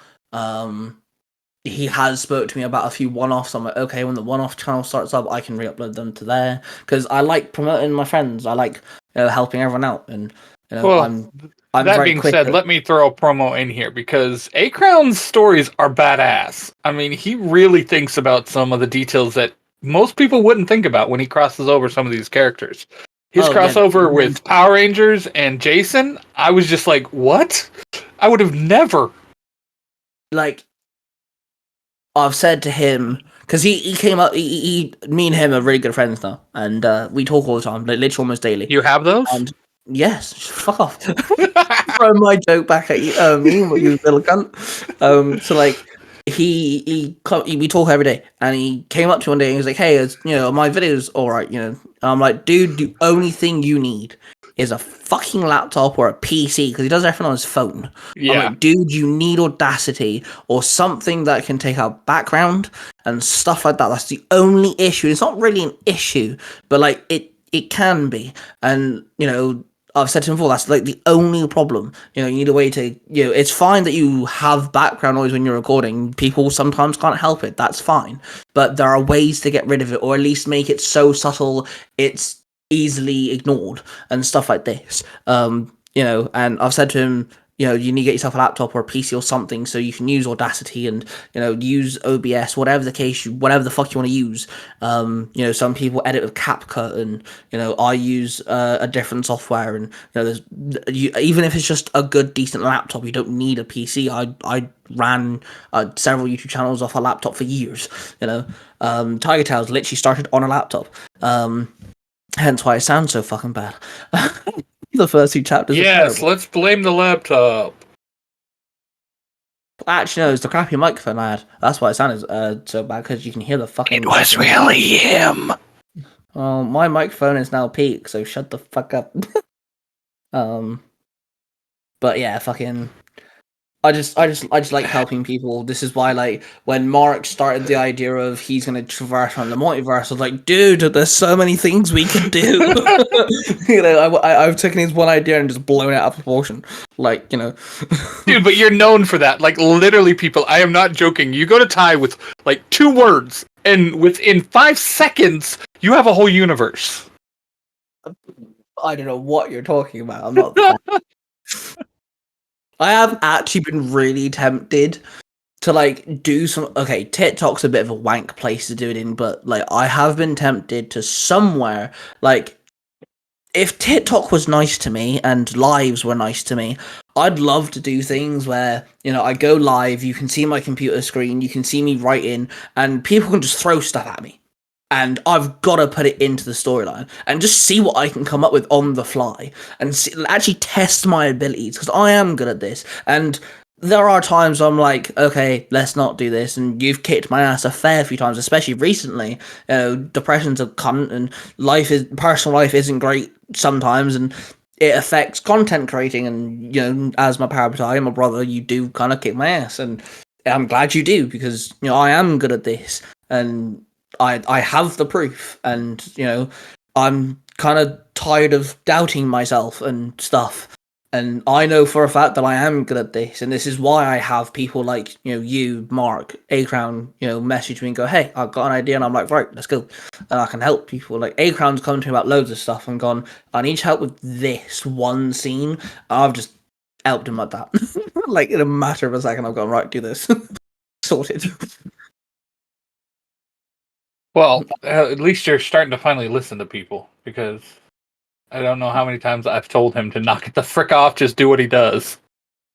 He has spoke to me about a few one-offs. I'm like, okay, when the one-off channel starts up, I can re-upload them to there, because I like promoting my friends. I like helping everyone out, and I'm that being said, let me throw a promo in here, because A-Crown's stories are badass. I mean, he really thinks about some of the details that most people wouldn't think about when he crosses over some of these characters. His crossover with Power Rangers and Jason, I was just like, what? I would have never. I've said to him, because he came up, me and him are really good friends now, and we talk all the time, literally almost daily. You have those? And yes, fuck off. Throw my joke back at you, you little cunt. So we talk every day, and he came up to me one day and he was like, hey, my video's alright, and I'm like, dude, the only thing you need is a fucking laptop or a PC, because he does everything on his phone. Yeah. I'm like, dude, you need Audacity or something that can take out background and stuff like that. That's the only issue. It's not really an issue, but it can be. And I've said to him before, that's the only problem. You need a way to, it's fine that you have background noise when you're recording. People sometimes can't help it. That's fine. But there are ways to get rid of it, or at least make it so subtle it's easily ignored and stuff like this. And I've said to him, you need to get yourself a laptop or a PC or something so you can use Audacity and, use OBS, whatever the case, whatever the fuck you want to use. Some people edit with CapCut, and, I use a different software, and, even if it's just a good, decent laptop, you don't need a PC. I ran several YouTube channels off a laptop for years, Tiger Tales literally started on a laptop. Hence why it sounds so fucking bad. The first 2 chapters. Yes, let's blame the laptop. Actually, no, it's the crappy microphone I had. That's why it sounded so bad, because you can hear the fucking. It was really him. Well, my microphone is now peak, so shut the fuck up. But yeah, fucking. I just like helping people. This is why, like, when Mark started the idea of he's gonna traverse on the multiverse, I was like, dude, there's so many things we can do. I've taken his one idea and just blown it out of proportion. Like, Dude, but you're known for that. Like, literally, people, I am not joking. You go to Ty with, like, 2 words, and within 5 seconds, you have a whole universe. I don't know what you're talking about. I'm not. I have actually been really tempted to, like, do some. Okay, TikTok's a bit of a wank place to do it in, but, like, I have been tempted to somewhere, like, if TikTok was nice to me and lives were nice to me, I'd love to do things where, I go live, you can see my computer screen, you can see me writing, and people can just throw stuff at me. And I've got to put it into the storyline and just see what I can come up with on the fly and actually test my abilities, because I am good at this. And there are times I'm like, okay, let's not do this. And you've kicked my ass a fair few times, especially recently. Depression's a cunt, and personal life isn't great sometimes, and it affects content creating. And, as my parabatai, my brother, you do kind of kick my ass. And I'm glad you do, because, I am good at this. And I have the proof, and I'm kind of tired of doubting myself and stuff, and I know for a fact that I am good at this, and this is why I have people like you, Mark, A-Crown, message me and go, hey, I've got an idea, and I'm like, right, let's go, and I can help people. Like, A-Crown's come to me about loads of stuff and gone, I need help with this one scene, and I've just helped him like that. Like, in a matter of a second, I've gone, right, do this. Sorted. Well, at least you're starting to finally listen to people, because I don't know how many times I've told him to knock it the frick off, just do what he does.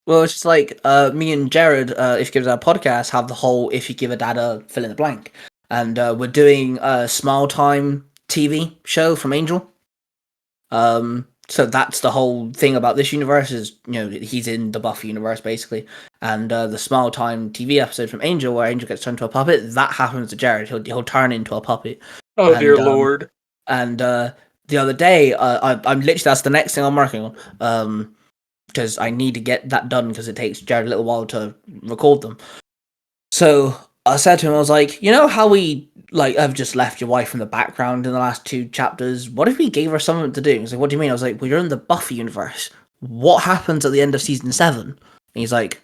Well, it's just like me and Jared, if you give us our podcast, have the whole if you give a dad a fill in the blank. And we're doing a Smile Time TV show from Angel. So that's the whole thing about this universe is, he's in the Buffy universe, basically. And the Smile Time TV episode from Angel, where Angel gets turned into a puppet, that happens to Jared. He'll turn into a puppet. Oh, dear Lord. And the other day, I'm literally, that's the next thing I'm working on. Because I need to get that done, because it takes Jared a little while to record them. So I said to him, I was like, how we have just left your wife in the background in the last 2 chapters? What if we gave her something to do? He's like, what do you mean? I was like, well, you're in the Buffy universe. What happens at the end of season 7? And he's like,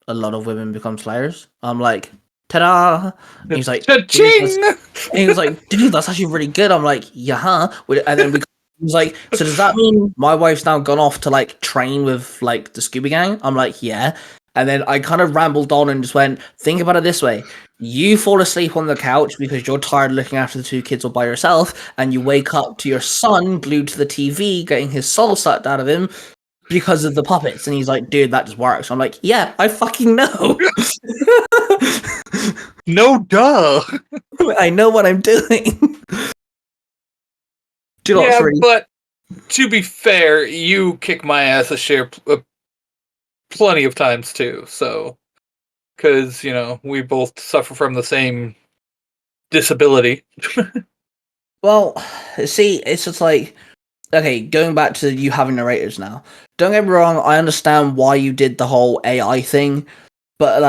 a lot of women become slayers. I'm like, ta-da! And he's like, cha-ching! And he was like, dude, that's actually really good. I'm like, yeah. And then he was like, so does that mean my wife's now gone off to train with the Scooby Gang? I'm like, yeah. And then I kind of rambled on and just went, think about it this way. You fall asleep on the couch because you're tired looking after the 2 kids all by yourself, and you wake up to your son glued to the TV, getting his soul sucked out of him because of the puppets. And he's like, dude, that just works. I'm like, yeah, I fucking know. No, duh. I know what I'm doing. But to be fair, you kick my ass a share plenty of times too, so because we both suffer from the same disability. Well, see, it's just like, okay, going back to you having narrators now, don't get me wrong, I understand why you did the whole AI thing, but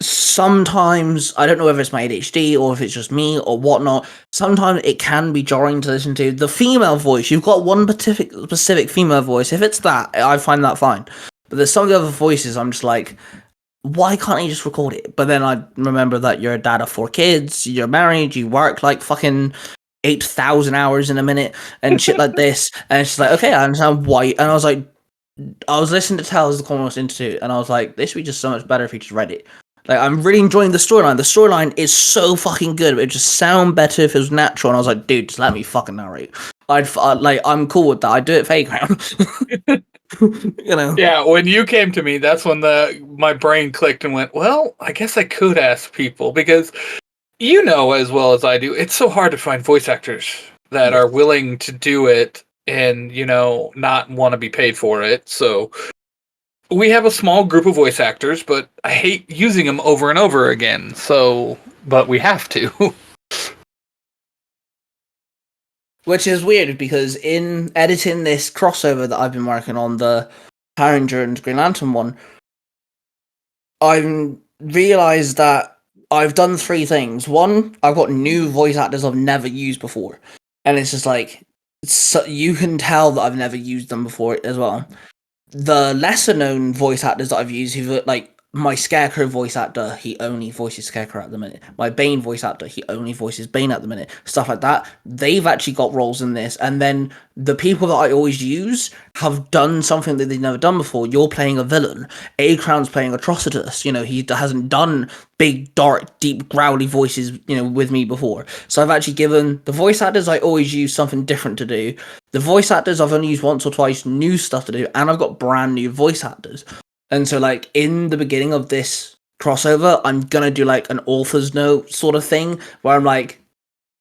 sometimes, I don't know whether it's my ADHD or if it's just me or whatnot, sometimes it can be jarring to listen to. The female voice, you've got one specific female voice, if it's that, I find that fine. But there's some of the other voices, I'm just like, why can't you just record it? But then I remember that you're a dad of 4 kids, you're married, you work fucking 8,000 hours in a minute and shit like this. And it's just like, okay, I understand why. And I was like, I was listening to Tales of the Commonwealth Institute, and I was like, this would be just so much better if he just read it. Like, I'm really enjoying the storyline. The storyline is so fucking good. It would just sound better if it was natural. And I was like, dude, just let me fucking narrate. I'm cool with that. I'd do it fake round. You know? Yeah, when you came to me, that's when my brain clicked and went, well, I guess I could ask people, because you know as well as I do, it's so hard to find voice actors that are willing to do it and, not want to be paid for it. So we have a small group of voice actors, but I hate using them over and over again. But we have to. Which is weird, because in editing this crossover that I've been working on, the Power Ranger and Green Lantern one, I've realised that I've done 3 things. One, I've got new voice actors I've never used before. And it's just like, you can tell that I've never used them before as well. The lesser known voice actors that I've used, who like my Scarecrow voice actor, he only voices Scarecrow at the minute. My Bane voice actor, he only voices Bane at the minute. Stuff like that. They've actually got roles in this. And then the people that I always use have done something that they've never done before. You're playing a villain. A-Crown's playing Atrocitus. He hasn't done big, dark, deep, growly voices, with me before. So I've actually given the voice actors I always use something different to do. The voice actors I've only used once or twice new stuff to do. And I've got brand new voice actors. And so, like, in the beginning of this crossover, I'm gonna do, like, an author's note sort of thing, where I'm like,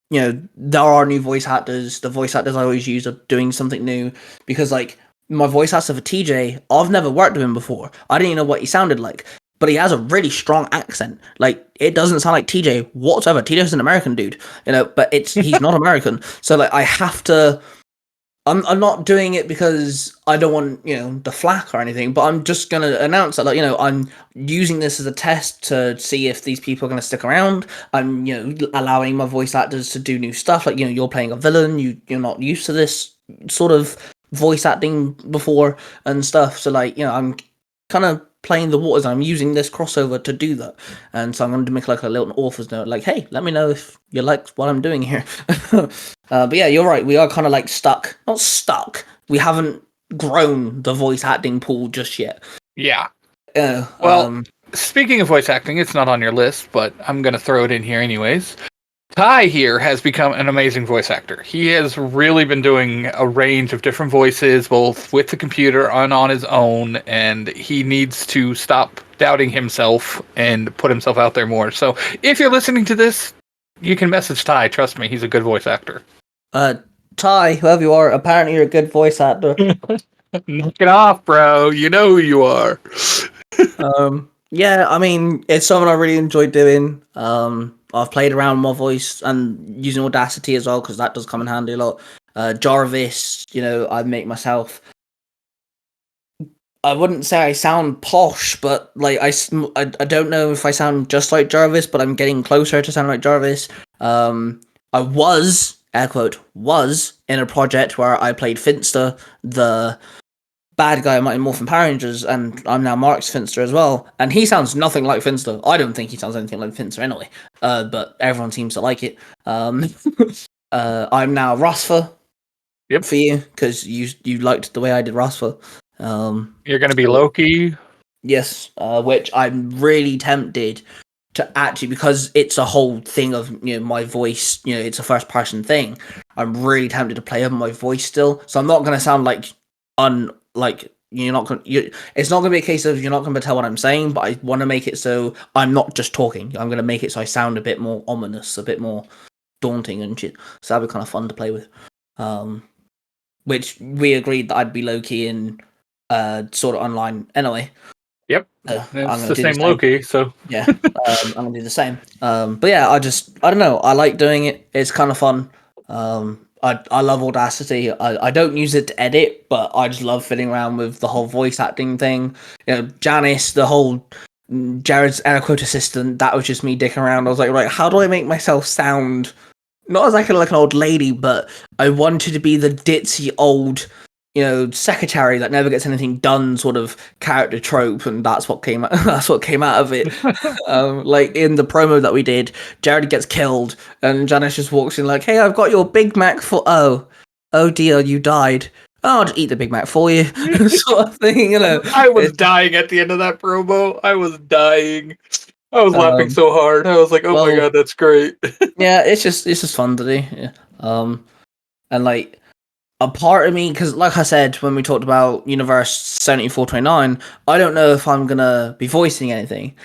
there are new voice actors. The voice actors I always use are doing something new. Because, like, my voice actor for TJ, I've never worked with him before. I didn't even know what he sounded like. But he has a really strong accent. Like, it doesn't sound like TJ whatsoever. TJ's an American dude, but he's not American. So, like, I have to... I'm not doing it because I don't want, the flack or anything, but I'm just going to announce that, I'm using this as a test to see if these people are going to stick around. I'm, allowing my voice actors to do new stuff. Like, you're playing a villain. You're not used to this sort of voice acting before and stuff. So, like, I'm kind of playing the waters. I'm using this crossover to do that. And so I'm going to make like a little author's note, like, hey, let me know if you like what I'm doing here. But yeah, you're right. We are kind of like stuck. Not stuck. We haven't grown the voice acting pool just yet. Yeah. Well, speaking of voice acting, it's not on your list, but I'm going to throw it in here anyways. Ty here has become an amazing voice actor. He has really been doing a range of different voices, both with the computer and on his own, and he needs to stop doubting himself and put himself out there more. So if you're listening to this, you can message Ty. Trust me, he's a good voice actor. Ty, whoever you are, apparently you're a good voice actor. Knock it off, bro. You know who you are. Yeah, I mean, it's something I really enjoy doing. I've played around with my voice and using Audacity as well, because that does come in handy a lot. Jarvis, I make myself. I wouldn't say I sound posh, but like I don't know if I sound just like Jarvis, but I'm getting closer to sounding like Jarvis. I was, air quote, was in a project where I played Finster, the bad guy in Mighty Morphin Power Rangers, and I'm now Mark's Finster as well, and he sounds nothing like Finster. I don't think he sounds anything like Finster anyway, but everyone seems to like it. I'm now Rosfer. Yep. For you, because you liked the way I did Rosfer. You're going to be Loki. Yes, which I'm really tempted to actually, because it's a whole thing of my voice. It's a first person thing. I'm really tempted to play up my voice still, so I'm not going to sound like you're not going. It's not going to be a case of you're not going to tell what I'm saying, but I want to make it so I'm not just talking. I'm going to make it so I sound a bit more ominous, a bit more daunting and shit. So that'd be kind of fun to play with. Which we agreed that I'd be Loki in sort of online anyway. Yep, it's the same Loki, so yeah, I'm gonna do the same. But yeah, I don't know. I like doing it. It's kind of fun. I love Audacity. I don't use it to edit, but I just love fiddling around with the whole voice acting thing. Janice, the whole Jared's air quote assistant. That was just me dicking around. I was like, right, how do I make myself sound not as like an old lady, but I wanted to be the ditzy old, secretary that never gets anything done sort of character trope, and that's what came out. That's what came out of it. Like in the promo that we did, Jared gets killed, and Janice just walks in like, "Hey, I've got your Big Mac for oh dear, you died." I'll just eat the Big Mac for you, sort of thing, you know. I was dying at the end of that promo. I was dying. I was laughing Um, so hard. I was like, "Oh my well, god, that's great!" yeah, it's just fun to do. Yeah. And like a part of me, because like I said when we talked about Universe 7429, I don't know if I'm gonna be voicing anything,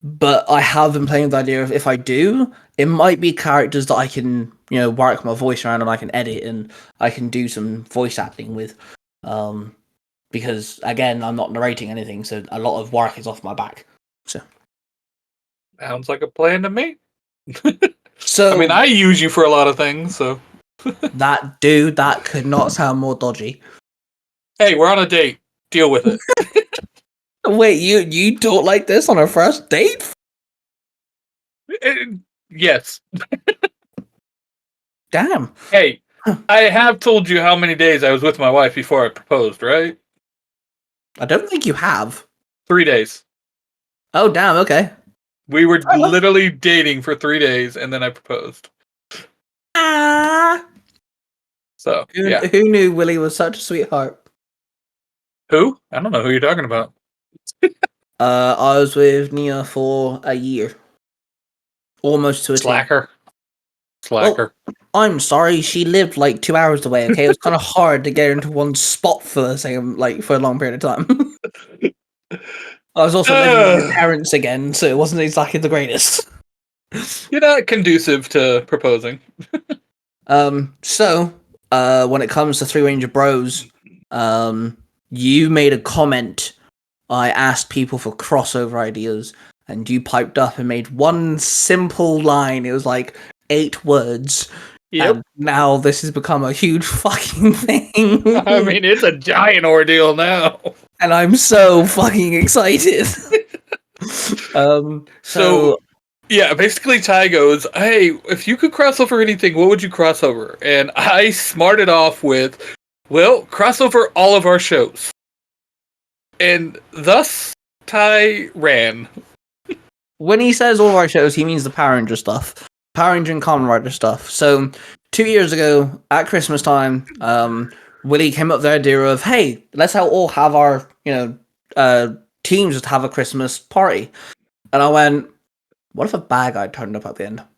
but I have been playing with the idea of if I do, it might be characters that I can, work my voice around and I can edit and I can do some voice acting with. Because again, I'm not narrating anything, so a lot of work is off my back. So, Sounds like a plan to me. so I mean, I use you for a lot of things, so. that could not sound more dodgy. Hey, we're on a date. Deal with it. Wait, you talk like this on a first date? Yes. Damn. Hey, I have told you how many days I was with my wife before I proposed, right? I don't think you have. 3 days. Oh, damn. Okay. We were literally dating for 3 days, and then I proposed. Ah. So, yeah. Who knew Willy was such a sweetheart? Who? I don't know who you're talking about. I was with Nia for a year. Almost to a T. Slacker. Well, I'm sorry, she lived like 2 hours away, okay? It was kind of hard to get into one spot for for a long period of time. I was also living with my parents again, so it wasn't exactly the greatest. You're not conducive to proposing. So, when it comes to Three Ranger Bros, you made a comment. I asked people for crossover ideas, and you piped up and made one simple line. It was like 8 words. Yep. And now this has become a huge fucking thing. I mean, it's a giant ordeal now. And I'm so fucking excited. So yeah, basically Ty goes, "Hey, if you could cross over anything, what would you cross over?" And I smarted off with, "Well, cross over all of our shows." And thus Ty ran. when he says all our shows, he means the Power Ranger stuff. Power Ranger and Kamen Rider stuff. So 2 years ago, at Christmas time, Willy came up with the idea of, hey, let's all have our, teams just have a Christmas party. And I went, what if a bad guy turned up at the end? And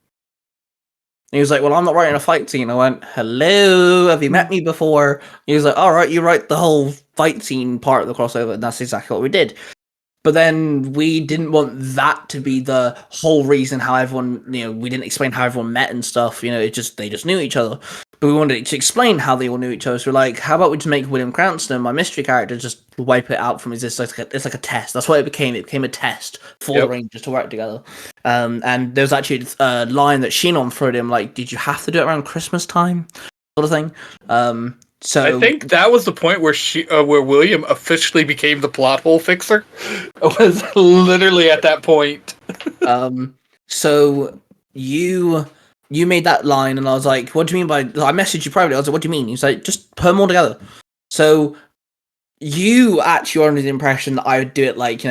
he was like, well, I'm not writing a fight scene. I went, hello, have you met me before? He was like, all right, you write the whole fight scene part of the crossover. And that's exactly what we did. But then we didn't want that to be the whole reason how everyone, we didn't explain how everyone met and stuff. They just knew each other. But we wanted to explain how they all knew each other. So we're like, how about we just make William Cranston, my mystery character, just wipe it out from existence? It's like a test. That's what it became. It became a test for the Rangers to work together. And there's actually a line that Shinon threw at him, like, did you have to do it around Christmas time? Sort of thing. So I think that was the point where where William officially became the plot hole fixer. It was literally at that point. So you made that line, and I was like, "What do you mean by?" I messaged you privately. I was like, "What do you mean?" He's like, "Just put them all together." So you actually are under the impression that I would do it like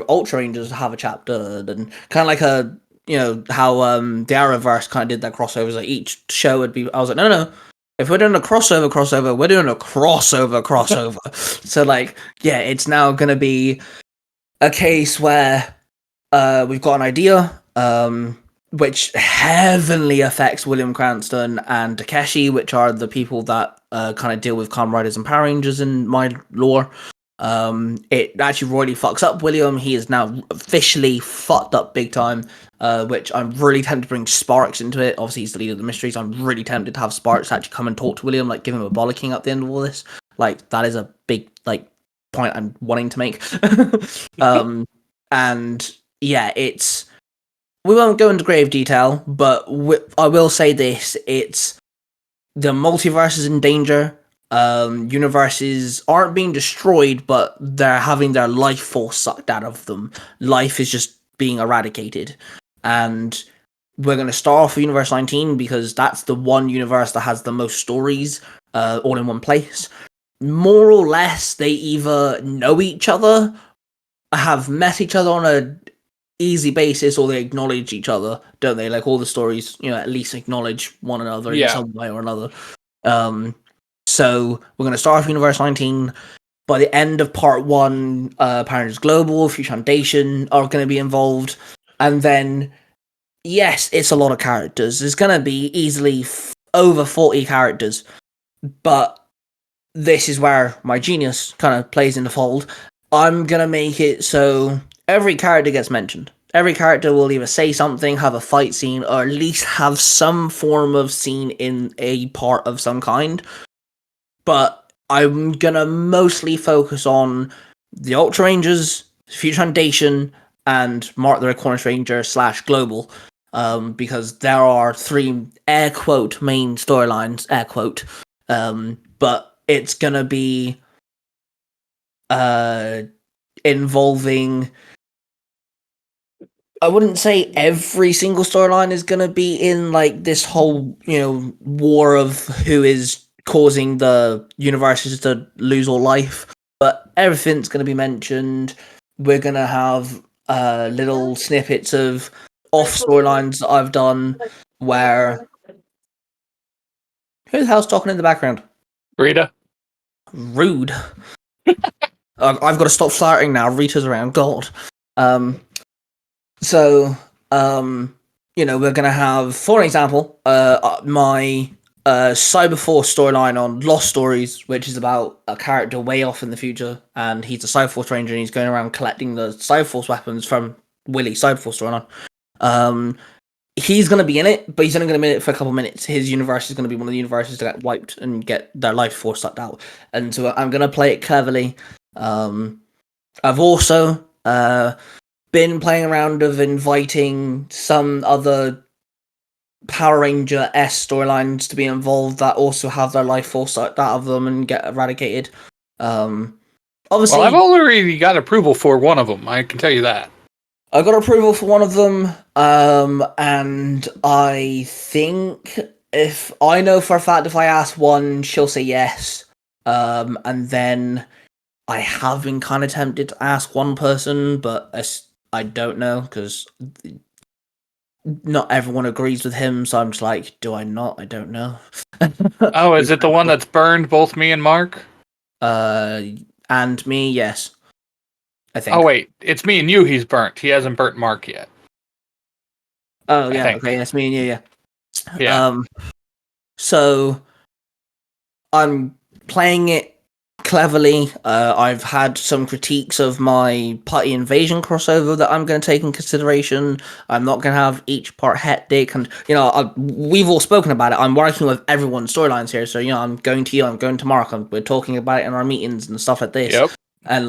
Ultra Rangers have a chapter, and kind of like how the Arrowverse kind of did that crossovers. Like each show would be. I was like, no. If we're doing a crossover, we're doing a crossover. So, it's now going to be a case where we've got an idea, which heavily affects William Cranston and Takeshi, which are the people that kind of deal with Kamen Riders and Power Rangers in my lore. It actually really fucks up William. He is now officially fucked up big time, which I'm really tempted to bring Sparks into it. Obviously, he's the leader of the mysteries. I'm really tempted to have Sparks actually come and talk to William, like give him a bollocking at the end of all this. Like that is a big point I'm wanting to make. And yeah, we won't go into grave detail, but I will say this: it's the multiverse is in danger. Universes aren't being destroyed, but they're having their life force sucked out of them. Life is just being eradicated. And we're going to start off with Universe 19 because that's the one universe that has the most stories all in one place. More or less, they either know each other, have met each other on a easy basis, or they acknowledge each other, don't they? Like all the stories, at least acknowledge one another in some way or another. So we're going to start off Universe 19. By the end of part 1, Power Rangers Global, Future Foundation are going to be involved. And then, yes, it's a lot of characters. There's going to be easily over 40 characters. But this is where my genius kind of plays in the fold. I'm going to make it so every character gets mentioned. Every character will either say something, have a fight scene, or at least have some form of scene in a part of some kind. But I'm gonna mostly focus on the Ultra Rangers, Future Foundation, and Mark the Red Cornish Ranger / Global. Because there are 3 air quote main storylines, air quote. But it's gonna be involving, I wouldn't say every single storyline is going to be in, like, this whole, war of who is causing the universes to lose all life, but everything's going to be mentioned. We're going to have little snippets of off storylines that I've done where... Who the hell's talking in the background? Rita. Rude. I've got to stop flirting now. Rita's around. God. So, we're going to have, for example, my Cyberforce storyline on Lost Stories, which is about a character way off in the future, and he's a Cyberforce Ranger, and he's going around collecting the Cyberforce weapons from Willy, Cyberforce storyline. He's going to be in it, but he's only going to be in it for a couple minutes. His universe is going to be one of the universes that get wiped and get their life force sucked out. And so I'm going to play it cleverly. I've also... been playing around of inviting some other Power Ranger-esque storylines to be involved that also have their life force sucked out of them and get eradicated. Obviously, well, I've already got approval for one of them. I can tell you that. I got approval for one of them, and I think if I know for a fact if I ask one, she'll say yes. And then I have been kind of tempted to ask one person, but I don't know, because not everyone agrees with him, so I'm just like, do I not? I don't know. Oh, is it the one that's burned both me and Mark? And me, yes. I think. Oh, wait. It's me and you he's burnt. He hasn't burnt Mark yet. Oh, yeah. Okay, that's me and you, yeah. Yeah. So, I'm playing it cleverly. I've had some critiques of my Putty Invasion crossover that I'm going to take in consideration. I'm not going to have each part hectic, and we've all spoken about it. I'm working with everyone's storylines here, so I'm going to you, I'm going to Mark, we're talking about it in our meetings and stuff like this. Yep. And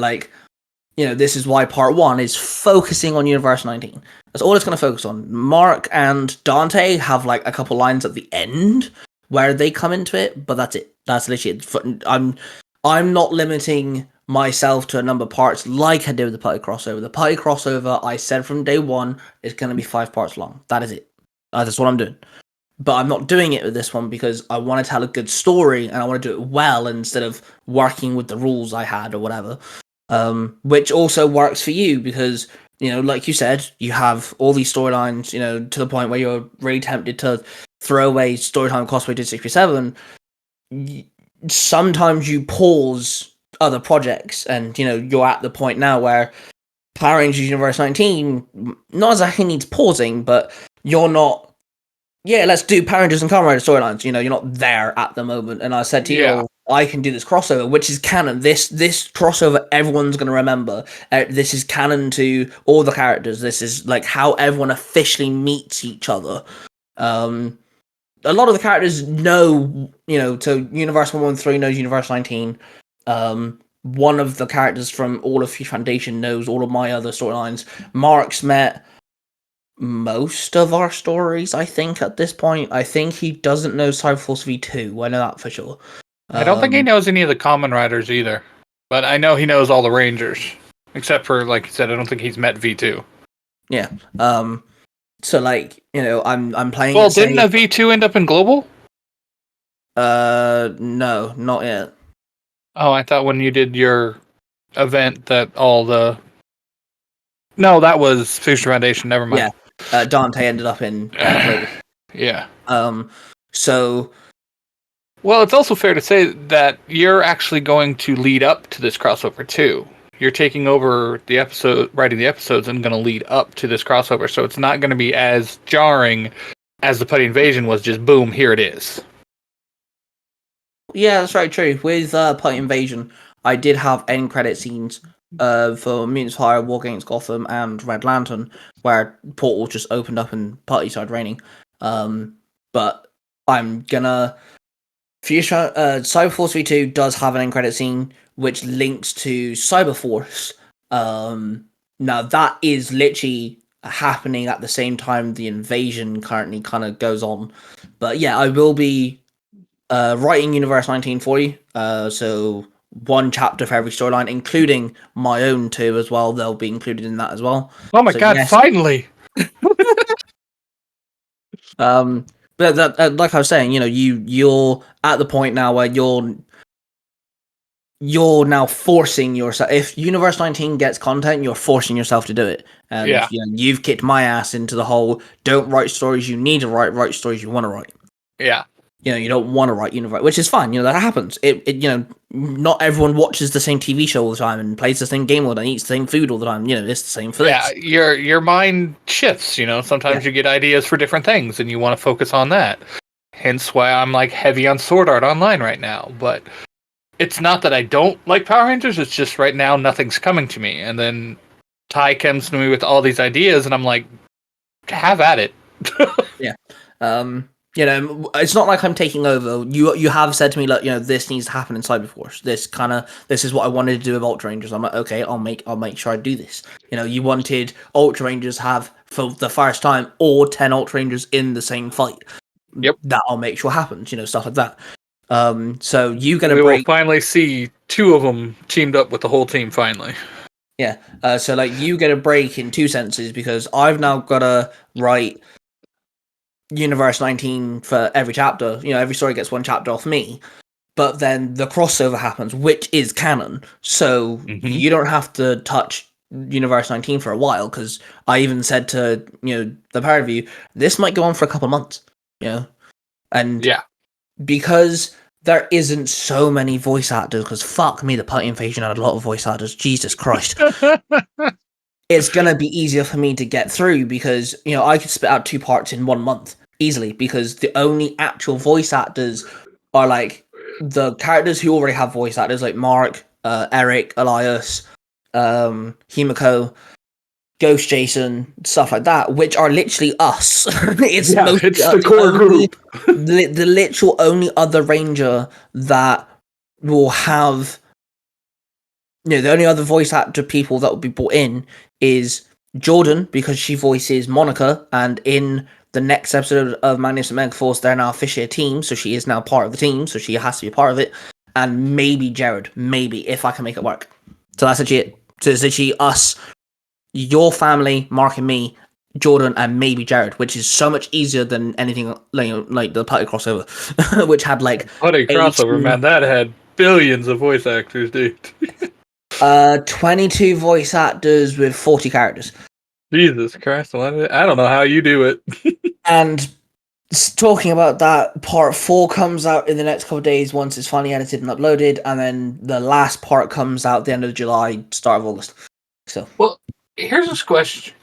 this is why part 1 is focusing on Universe 19. That's all it's going to focus on. Mark and Dante have like a couple lines at the end where they come into it, but that's it. That's literally it. I'm not limiting myself to a number of parts like I did with the Putty crossover. The Putty crossover, I said from day 1, is going to be 5 parts long. That is it. That's what I'm doing. But I'm not doing it with this one because I want to tell a good story and I want to do it well instead of working with the rules I had or whatever. Which also works for you because, like you said, you have all these storylines, to the point where you're really tempted to throw away Storytime Cosplaydude637. Sometimes you pause other projects and, you're at the point now where Power Rangers Universe 19 not exactly needs pausing, but you're not, let's do Power Rangers and Kamen Rider storylines. You're not there at the moment. And I said to you, I can do this crossover, which is canon. This crossover, everyone's going to remember. This is canon to all the characters. This is like how everyone officially meets each other. A lot of the characters know, so Universe 113 knows Universe 19. One of the characters from all of Future Foundation knows all of my other storylines. Mark's met most of our stories, I think, at this point. I think he doesn't know Cyberforce V2. I know that for sure. I don't think he knows any of the Kamen Riders either. But I know he knows all the Rangers. Except for, like you said, I don't think he's met V2. Yeah. So, I'm playing... Well, didn't a V2 end up in Global? No, not yet. Oh, I thought when you did your event that all the... No, that was Future Foundation, never mind. Yeah, Dante ended up in Global. Yeah. So... Well, it's also fair to say that you're actually going to lead up to this crossover too. You're taking over the episode, writing the episodes, and going to lead up to this crossover. So it's not going to be as jarring as the Putty Invasion was. Just boom, here it is. Yeah, that's very true. With Putty Invasion, I did have end credit scenes for Mutants Fire, War Against Gotham, and Red Lantern, where portals just opened up and Putty started raining. But I'm gonna Future Cyberforce V2 does have an end credit scene which links to Cyberforce. Now that is literally happening at the same time the invasion currently kind of goes on. But yeah, I will be writing Universe 19 for you. So one chapter for every storyline, including my own two as well. They'll be included in that as well. Oh my god! Yes. Finally. But like I was saying, you're at the point now where you're now forcing yourself. If Universe 19 gets content, you're forcing yourself to do it. And Yeah. You've kicked my ass into the whole don't write stories you need to write stories you want to write. Yeah. You don't want to write universe, which is fine. That happens. Not everyone watches the same TV show all the time and plays the same game all the time, eats the same food all the time. It's the same for this. Yeah, your mind shifts, Sometimes you get ideas for different things and you want to focus on that. Hence why I'm like heavy on Sword Art Online right now. But it's not that I don't like Power Rangers, it's just right now nothing's coming to me. And then Ty comes to me with all these ideas and I'm like, have at it. Yeah. It's not like I'm taking over. You have said to me, look, this needs to happen in Cyberforce. This is what I wanted to do with Ultra Rangers. I'm like, okay, I'll make sure I do this. You wanted Ultra Rangers to have for the first time all 10 Ultra Rangers in the same fight. Yep. That I'll make sure happens. Stuff like that. So you get a break. break. We'll finally see two of them teamed up with the whole team finally. Yeah. So you get a break in two senses because I've now got to write Universe 19 for every chapter. Every story gets one chapter off me. But then the crossover happens, which is canon. So you don't have to touch Universe 19 for a while, because I even said to, the pair of you, this might go on for a couple of months. And because there isn't so many voice actors, because fuck me, the Putty Invasion had a lot of voice actors. Jesus Christ. It's going to be easier for me to get through because, I could spit out 2 parts in 1 month easily because the only actual voice actors are like the characters who already have voice actors like Mark, Eric, Elias, Himiko, Ghost Jason, stuff like that, which are literally us. It's the core group. The literal only other Ranger that will have... the only other voice actor people that will be brought in is Jordan, because she voices Monica, and in the next episode of Magnificent Megaforce, they're now officially a team, so she is now part of the team, so she has to be a part of it, and maybe Jared, if I can make it work. So that's actually it. So it's literally us, your family, Mark and me, Jordan, and maybe Jared, which is so much easier than anything like the Putty crossover, which had Putty crossover, man, that had billions of voice actors, dude. 22 voice actors with 40 characters. Jesus Christ, I don't know how you do it. And talking about that, part 4 comes out in the next couple of days once it's finally edited and uploaded, and then the last part comes out the end of July, start of August. So, well, here's a question.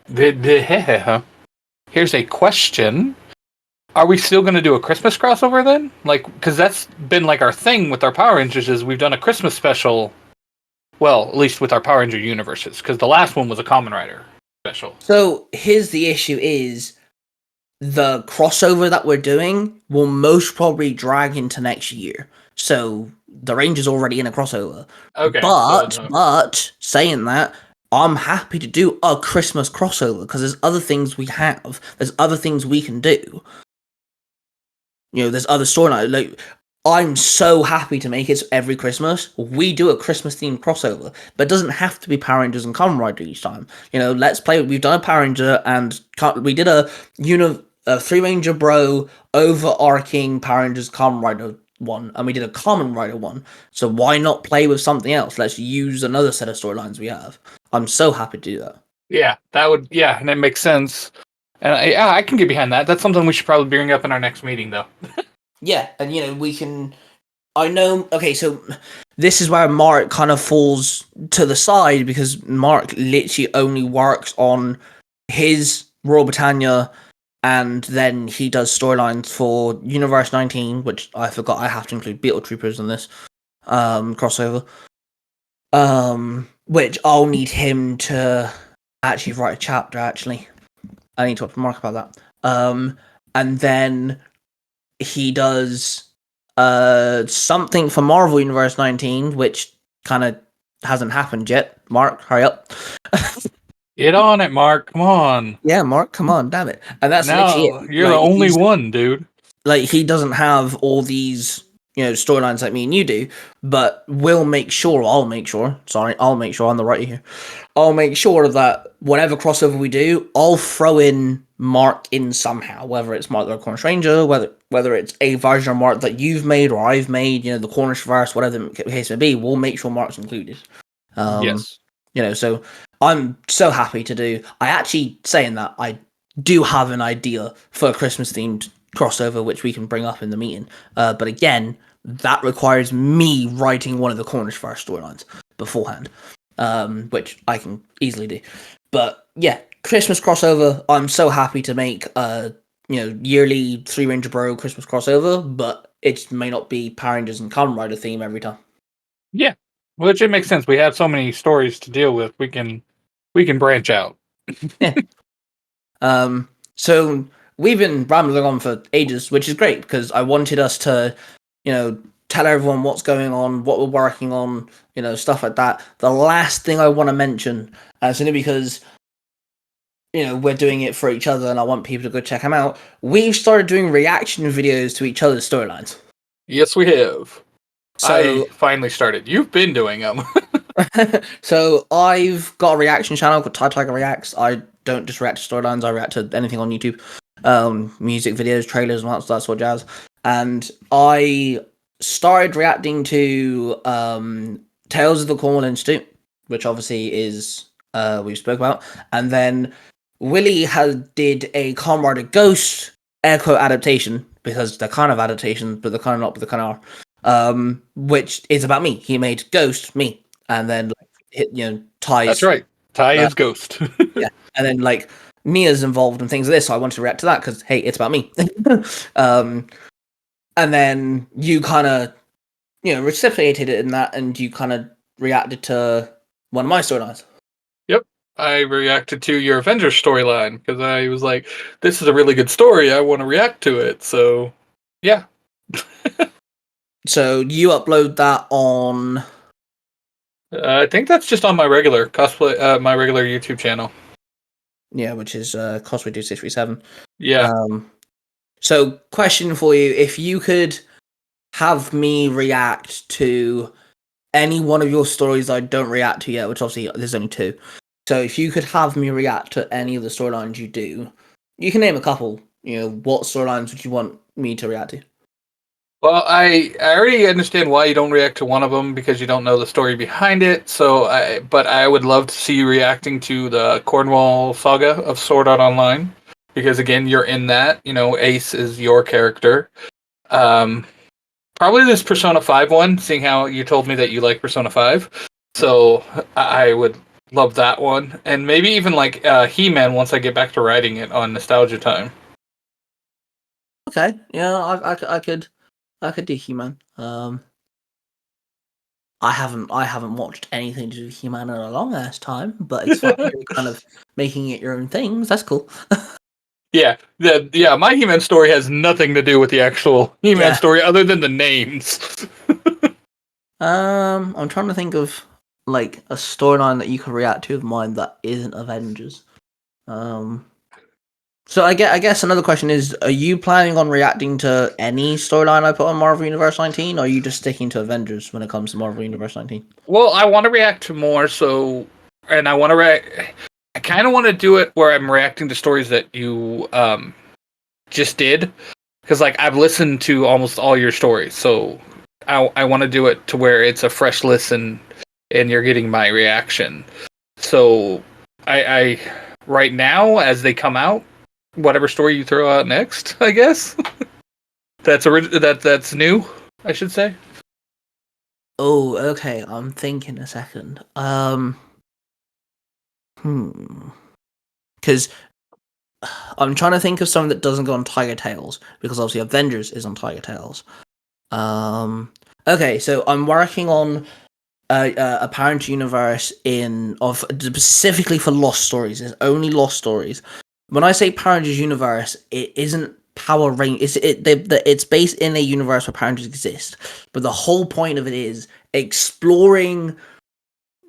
Here's a question. Are we still going to do a Christmas crossover then? Because that's been our thing with our Power Rangers is we've done a Christmas special. Well, at least with our Power Ranger universes, because the last one was a Kamen Rider special. So here's the issue is the crossover that we're doing will most probably drag into next year. So the Ranger's already in a crossover. Okay. But saying that, I'm happy to do a Christmas crossover because there's other things we have. There's other things we can do. There's other storylines. I'm so happy to make it every Christmas. We do a Christmas-themed crossover, but it doesn't have to be Power Rangers and Kamen Rider each time. Let's play. We've done a Power Ranger, and we did a 3-Ranger Bro overarching Power Rangers Kamen Rider one, and we did a Kamen Rider one. So why not play with something else? Let's use another set of storylines we have. I'm so happy to do that. Yeah, and it makes sense. And I can get behind that. That's something we should probably bring up in our next meeting, though. yeah, and we can. I know. Okay, so this is where Mark kind of falls to the side because Mark literally only works on his Royal Britannia, and then he does storylines for Universe 19, which I forgot I have to include Beetle Troopers in this crossover. Which I'll need him to actually write a chapter. Actually, I need to talk to Mark about that. And then he does something for Marvel Universe 19, which kind of hasn't happened yet. Mark, hurry up. Get on it, Mark. Come on. Yeah, Mark, come on, damn it. And that's literally Now it. you're the only one, dude. Like, he doesn't have all these, storylines like me and you do, but I'll make sure, I'm the writer here. I'll make sure that whatever crossover we do, I'll throw in Mark in somehow, whether it's Mark the Corner Stranger, whether it's a version of Mark that you've made or I've made, the Cornishverse, whatever the case may be, we'll make sure Mark's included. Yes. So I'm so happy to do. I actually, saying that, I do have an idea for a Christmas themed crossover, which we can bring up in the meeting. But again, that requires me writing one of the Cornishverse storylines beforehand, which I can easily do. But yeah, Christmas crossover. I'm so happy to make yearly Three Ranger Bro Christmas crossover, but it may not be Power Rangers and Kamen Rider theme every time. Yeah, which it makes sense. We have so many stories to deal with. We can branch out. Yeah. So we've been rambling on for ages, which is great because I wanted us to, tell everyone what's going on, what we're working on, stuff like that. The last thing I want to mention, simply because, we're doing it for each other and I want people to go check them out, we've started doing reaction videos to each other's storylines. Yes, we have. So, I finally started. You've been doing them. So I've got a reaction channel called Tiger Reacts. I don't just react to storylines, I react to anything on YouTube. Music videos, trailers, and that sort of jazz. And I started reacting to Tales of the Cornwall Institute, which obviously is we spoke about. And then Willy did a Kamen Rider Ghost air quote adaptation, because they're kind of adaptations, but they're kind of not, but they kind of are. Which is about me. He made Ghost me, and then ties. That's right. Ty is Ghost. Yeah, and then Mia's involved in things like this, so I wanted to react to that because hey, it's about me. And then you kind of reciprocated it in that, and you kind of reacted to one of my storylines. Yep. I reacted to your Avengers storyline because I was like, this is a really good story. I want to react to it. So, yeah. So you upload that on... I think that's just on my regular cosplay, my regular YouTube channel. Yeah, which is Cosplaydude637. Yeah. So, question for you. If you could have me react to any one of your stories I don't react to yet, which obviously there's only two. So if you could have me react to any of the storylines you do, you can name a couple. What storylines would you want me to react to? Well, I already understand why you don't react to one of them, because you don't know the story behind it. But I would love to see you reacting to the Cornwall saga of Sword Art Online, because again, you're in that. Ace is your character. Probably this Persona 5 one, seeing how you told me that you like Persona 5. So I would love that one, and maybe even He-Man once I get back to writing it on Nostalgia Time. Okay, yeah, I could do He-Man. I haven't watched anything to do with He-Man in a long ass time, but it's fine. You're kind of making it your own things. That's cool. Yeah, my He-Man story has nothing to do with the actual He-Man story other than the names. I'm trying to think of a storyline that you could react to of mine that isn't Avengers. So I guess another question is: are you planning on reacting to any storyline I put on Marvel Universe 19, or are you just sticking to Avengers when it comes to Marvel Universe 19? Well, I want to react to more, and I want to I kind of want to do it where I'm reacting to stories that you just did, because I've listened to almost all your stories, so I want to do it to where it's a fresh listen and you're getting my reaction. So I right now, as they come out, whatever story you throw out next, I guess. that's new, I should say. Oh, okay. I'm thinking a second. Because I'm trying to think of something that doesn't go on Tiger Tales, because obviously Avengers is on Tiger Tales. Okay, so I'm working on a parent universe of specifically for Lost Stories. It's only Lost Stories. When I say Power Rangers universe, it isn't Power Rangers. It's based in a universe where Power Rangers exist, but the whole point of it is exploring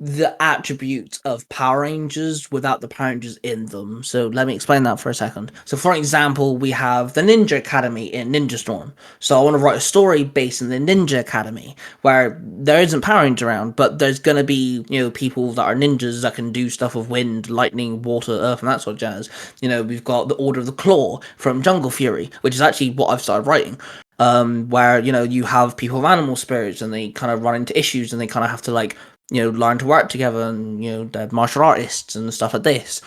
the attributes of Power Rangers without the Power Rangers in them. So let me explain that for a second. So for example, we have the Ninja Academy in Ninja Storm. So I want to write a story based in the Ninja Academy where there isn't Power Rangers around, but there's going to be, people that are ninjas that can do stuff with wind, lightning, water, earth, and that sort of jazz. We've got the Order of the Claw from Jungle Fury, which is actually what I've started writing. Where, you have people with animal spirits and they kind of run into issues and they kind of have to learn to work together, and they're martial artists and stuff like this.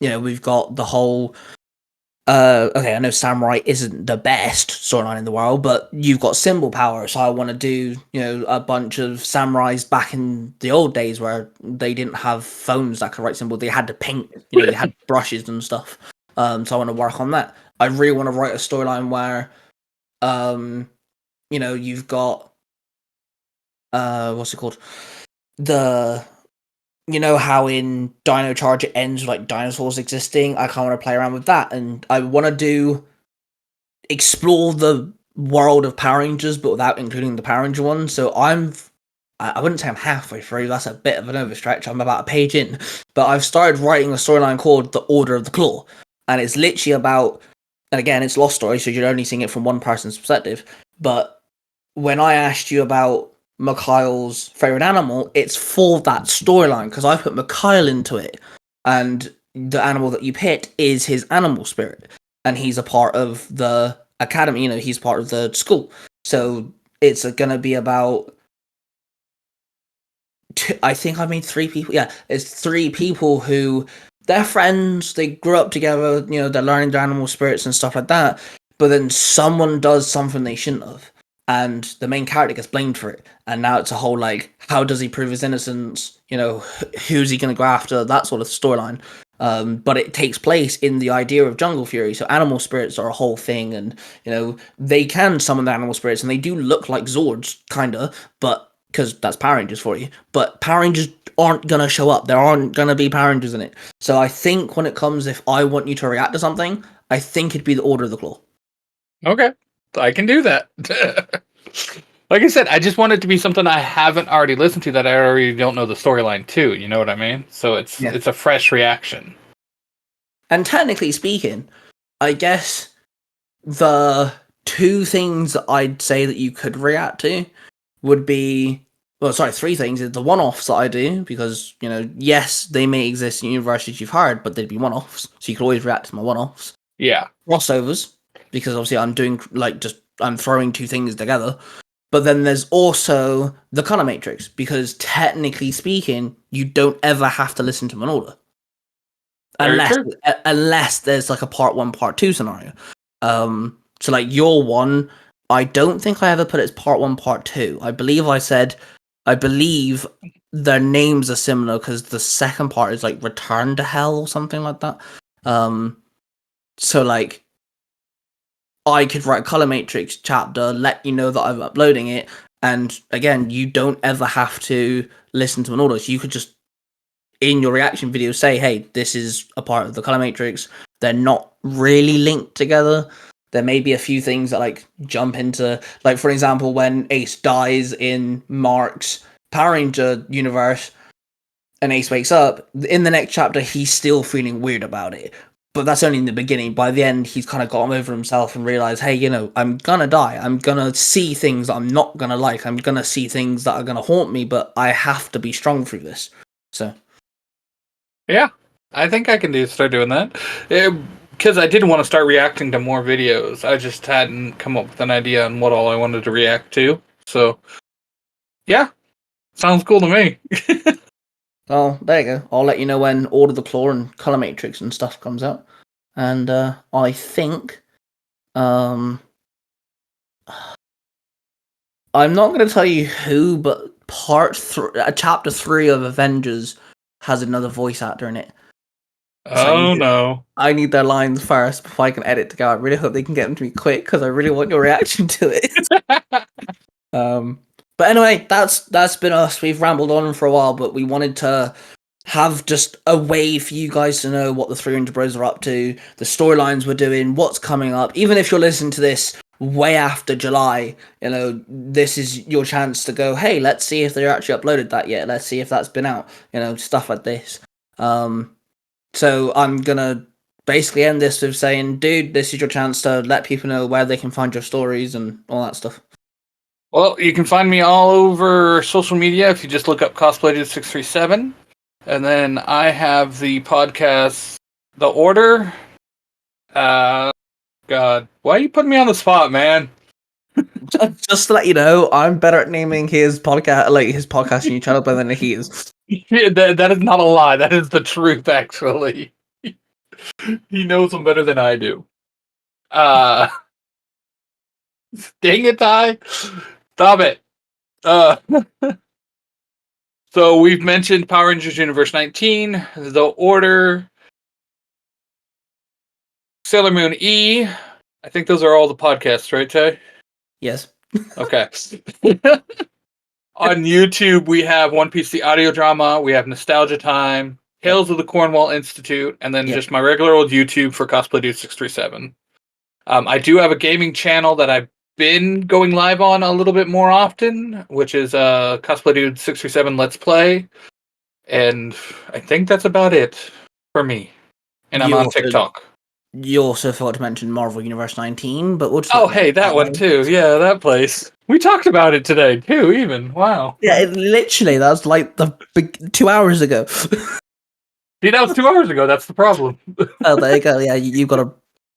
We've got the whole okay, I know samurai isn't the best storyline in the world, but you've got symbol power, so I want to do a bunch of samurais back in the old days where they didn't have phones that could write symbols. They had to paint, they had brushes and stuff. So I want to work on that. I really want to write a storyline where you've got what's it called? How in Dino Charge it ends with like dinosaurs existing. I kind of want to play around with that, and I want to explore the world of Power Rangers, but without including the Power Ranger one. So I wouldn't say I'm halfway through. That's a bit of an overstretch. I'm about a page in, but I've started writing a storyline called The Order of the Claw, and it's literally about. And again, it's Lost Story, so you're only seeing it from one person's perspective. But when I asked you about Mikhail's favorite animal, it's for that storyline because I put Mikhail into it, and the animal that you picked is his animal spirit, and he's a part of the academy. He's part of the school, so it's gonna be about. I think I made 3 people. Yeah, it's 3 people who they're friends. They grew up together. They're learning their animal spirits and stuff like that. But then someone does something they shouldn't have, and the main character gets blamed for it. And now it's a whole how does he prove his innocence? Who's he going to go after? That sort of storyline. But it takes place in the idea of Jungle Fury. So animal spirits are a whole thing, and they can summon the animal spirits, and they do look like Zords, kinda, but because that's Power Rangers for you. But Power Rangers aren't gonna show up. There aren't gonna be Power Rangers in it. So I think when it comes, if I want you to react to something, I think it'd be the Order of the Claw. Okay, I can do that. Like I said, I just want it to be something I haven't already listened to that I already don't know the storyline to. You know what I mean? So it's a fresh reaction. And technically speaking, I guess the 2 things that I'd say that you could react to would be 3 things. The one-offs that I do, because, yes, they may exist in universities you've heard, but they'd be one-offs, so you could always react to my one-offs. Yeah. Crossovers, because obviously I'm doing, I'm throwing 2 things together. But then there's also the color matrix, because technically speaking, you don't ever have to listen to them in order. Unless there's a part 1, part 2 scenario. So your one, I don't think I ever put it as part 1, part 2. I believe their names are similar because the second part is Return to Hell or something like that. So I could write a color matrix chapter, let you know that I'm uploading it, and again, you don't ever have to listen to an order. So you could just, in your reaction video, say, hey, this is a part of the color matrix. They're not really linked together. There may be a few things that jump into, for example, when Ace dies in Mark's Power Ranger universe and Ace wakes up, in the next chapter, he's still feeling weird about it. But that's only in the beginning. By the end, he's kind of gotten over himself and realized, hey, I'm gonna die. I'm gonna see things that I'm not gonna like. I'm gonna see things that are gonna haunt me, but I have to be strong through this. So. Yeah, I think I can start doing that. Because I did want to start reacting to more videos. I just hadn't come up with an idea on what all I wanted to react to. So, yeah, sounds cool to me. Oh, there you go. I'll let you know when Order of the Claw and Color Matrix and stuff comes out. And I think I'm not going to tell you who, but chapter 3 of Avengers has another voice actor in it. So no. I need their lines first before I can edit to go. I really hope they can get them to me quick because I really want your reaction to it. But anyway, that's been us. We've rambled on for a while, but we wanted to have just a way for you guys to know what the 300 Bros are up to, the storylines we're doing, what's coming up. Even if you're listening to this way after July, this is your chance to go, hey, let's see if they're actually uploaded that yet. Let's see if that's been out, stuff like this. So I'm gonna basically end this with saying, dude, this is your chance to let people know where they can find your stories and all that stuff. Well, you can find me all over social media if you just look up Cosplaydude637. And then I have the podcast, The Order. God, why are you putting me on the spot, man? Just to let you know, I'm better at naming his podcast, his podcasting channel, better than he is. Yeah, that is not a lie. That is the truth, actually. He knows them better than I do. Dang it, Ty. Stop it. So we've mentioned Power Rangers Universe 19, The Order, Sailor Moon E. I think those are all the podcasts, right, Ty? Yes. Okay. On YouTube, we have One Piece the audio drama, we have Nostalgia Time, Tales of the Cornwall Institute, and then just my regular old YouTube for Cosplaydude637. I do have a gaming channel that I've been going live on a little bit more often, which is Cosplaydude637 Let's Play. And I think that's about it for me. And I'm on TikTok. You also forgot to mention Marvel Universe 19, but we'll just that one too. Yeah, that place. We talked about it today too, even. Wow. Yeah, literally, that was like 2 hours ago. See, that was 2 hours ago. That's the problem. Oh, there you go. Yeah, you've got a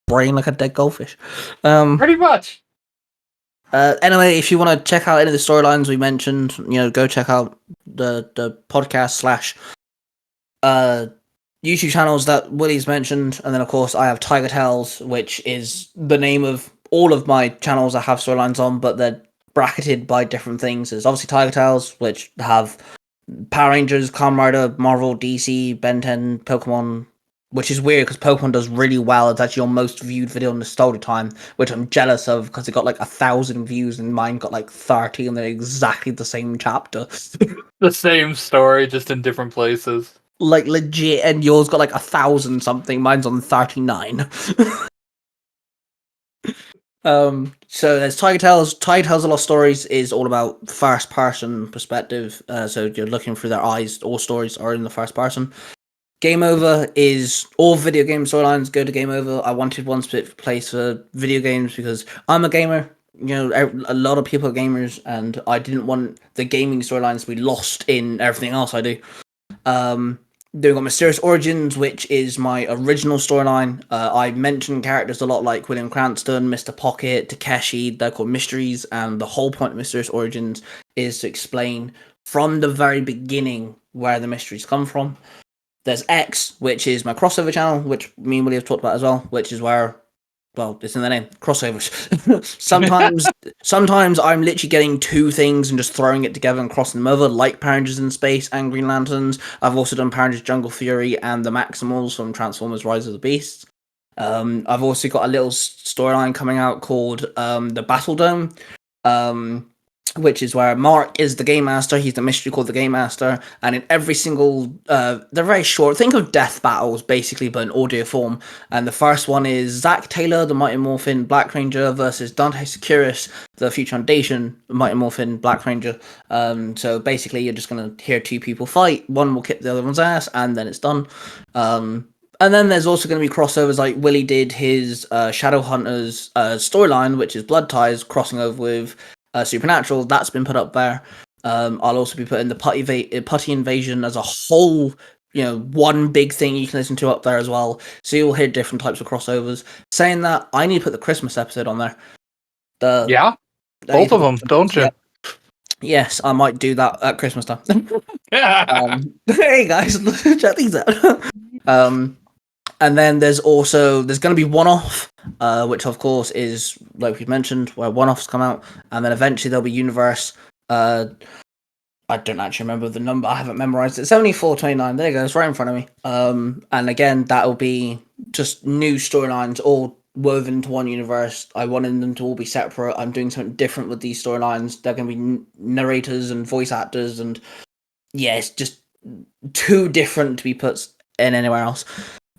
brain like a dead goldfish. Pretty much. Anyway, if you want to check out any of the storylines we mentioned, go check out the podcast / YouTube channels that Willy's mentioned, and then of course I have Tiger Tales, which is the name of all of my channels I have storylines on, but they're bracketed by different things. There's obviously Tiger Tales, which have Power Rangers, Kamen Rider, Marvel, DC, Ben 10, Pokemon, which is weird because Pokemon does really well. It's actually your most viewed video on Nostalgia Time, which I'm jealous of because it got like 1,000 views and mine got like 30, and they're exactly the same chapter. The same story, just in different places. Like legit, and yours got like 1,000 something. Mine's on 39. So there's Tiger Tales. Tiger Tales: A Lost Stories is all about first person perspective. So you're looking through their eyes. All stories are in the first person. Game Over is all video game storylines go to Game Over. I wanted one specific place for video games because I'm a gamer. A lot of people are gamers, and I didn't want the gaming storylines to be lost in everything else I do. Then we've got Mysterious Origins, which is my original storyline. I mention characters a lot like William Cranston, Mr. Pocket, Takeshi. They're called mysteries, and the whole point of Mysterious Origins is to explain from the very beginning where the mysteries come from. There's X, which is my crossover channel, which me and Willie have talked about as well, which is where, well, it's in the name, crossovers. Sometimes I'm literally getting two things and just throwing it together and crossing them over, like Power Rangers in Space and Green Lanterns. I've also done Power Rangers Jungle Fury and the Maximals from Transformers Rise of the Beasts. I've also got a little storyline coming out called The Battle Dome, which is where Mark is the Game Master. He's the mystery called the Game Master. And in every single... they're very short. Think of death battles, basically, but in audio form. And the first one is Zack Taylor, the Mighty Morphin Black Ranger, versus Dante Securis, the Future Foundation Mighty Morphin Black Ranger. So basically, you're just going to hear two people fight. One will kick the other one's ass, and then it's done. And then there's also going to be crossovers like Willy did his Shadowhunters storyline, which is Blood Ties, crossing over with Supernatural. That's been put up there. I'll also be putting the Putty Invasion as a whole, one big thing you can listen to up there as well. So you'll hear different types of crossovers. Saying that, I need to put the Christmas episode on there. Both of them, don't you? Yeah. Yes, I might do that at Christmas time. Hey guys, check these out. And then there's going to be one-off, which of course is, like we mentioned, where one-offs come out, and then eventually there'll be universe. I don't actually remember the number. I haven't memorized it. 7429. There you go. It's right in front of me. And again, that'll be just new storylines all woven into one universe. I wanted them to all be separate. I'm doing something different with these storylines. They're going to be narrators and voice actors, and yeah, it's just too different to be put in anywhere else.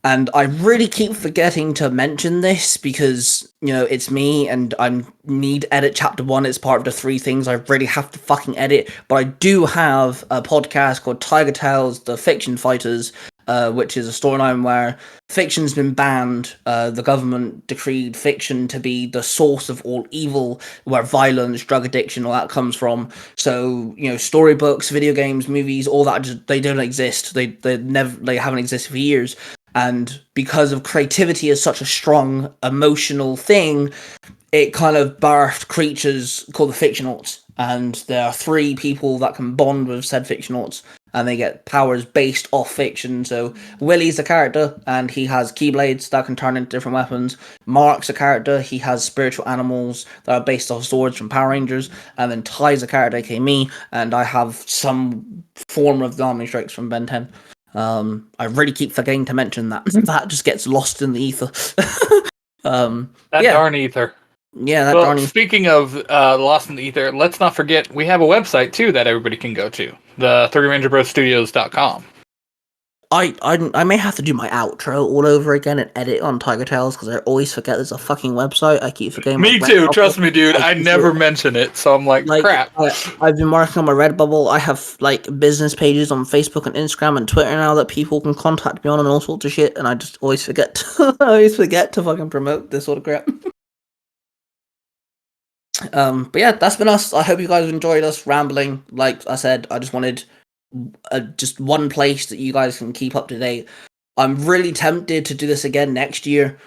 And I really keep forgetting to mention this because, you know, it's me and I need to edit chapter 1. It's part of the 3 things I really have to fucking edit. But I do have a podcast called Tiger Tales, The Fiction Fighters, which is a storyline where fiction's been banned. The government decreed fiction to be the source of all evil, where violence, drug addiction, all that comes from. So, you know, storybooks, video games, movies, all that, they don't exist. They haven't existed for years. And because of creativity is such a strong emotional thing, it kind of birthed creatures called the Fictionauts. And there are 3 people that can bond with said Fictionauts, and they get powers based off fiction. So Willy's a character, and he has keyblades that can turn into different weapons. Mark's a character, he has spiritual animals that are based off swords from Power Rangers. And then Ty's a character, aka me, and I have some form of the Omnistrix from Ben 10. I really keep forgetting to mention that. That just gets lost in the ether. Darn ether. Yeah, that well, darn ether. Speaking of lost in the ether, let's not forget we have a website too that everybody can go to, the 3rangerbrostudios.com. I may have to do my outro all over again and edit on Tiger Tales because I always forget there's a fucking website. I keep forgetting. Me too. Trust me, dude. I never mention it, so I'm like crap. I've been working on my Redbubble. I have like business pages on Facebook and Instagram and Twitter now that people can contact me on and all sorts of shit, and I just always forget. I always forget to fucking promote this sort of crap. But yeah, that's been us. I hope you guys enjoyed us rambling. Like I said, I just wanted just one place that you guys can keep up to date. I'm really tempted to do this again next year.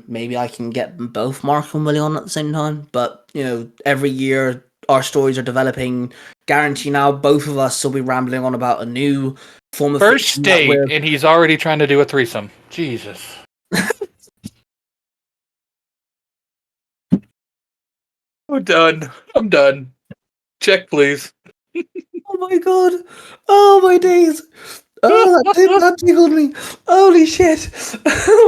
Maybe I can get both Mark and Willy on at the same time. But, you know, every year our stories are developing. Guarantee now both of us will be rambling on about a new form of first date, and he's already trying to do a threesome. Jesus. I'm done. Check, please. Oh my god. Oh my days. Oh, that tickled me. Holy shit.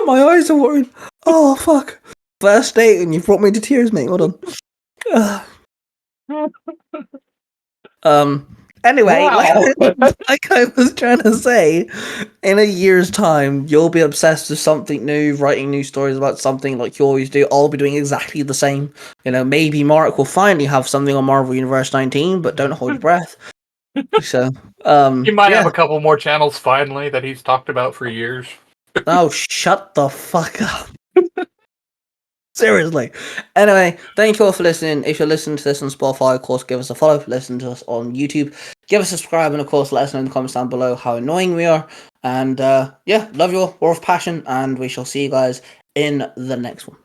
My eyes are watering. Oh, fuck. First date and you brought me to tears, mate. Well done. Anyway, wow. like I was trying to say, in a year's time, you'll be obsessed with something new, writing new stories about something like you always do. I'll be doing exactly the same. You know, maybe Mark will finally have something on Marvel Universe 19, but don't hold your breath. So, he might have a couple more channels finally that he's talked about for years. Oh, shut the fuck up. Seriously. Anyway, thank you all for listening. If you're listening to this on Spotify, of course, give us a follow. If you're listening to us on YouTube, give us a subscribe, and of course, let us know in the comments down below how annoying we are. And yeah, love you all. War of Passion, and we shall see you guys in the next one.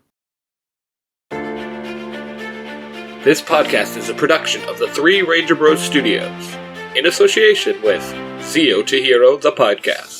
This podcast is a production of the 3 Ranger Bros Studios, in association with Zio to Hero, the podcast.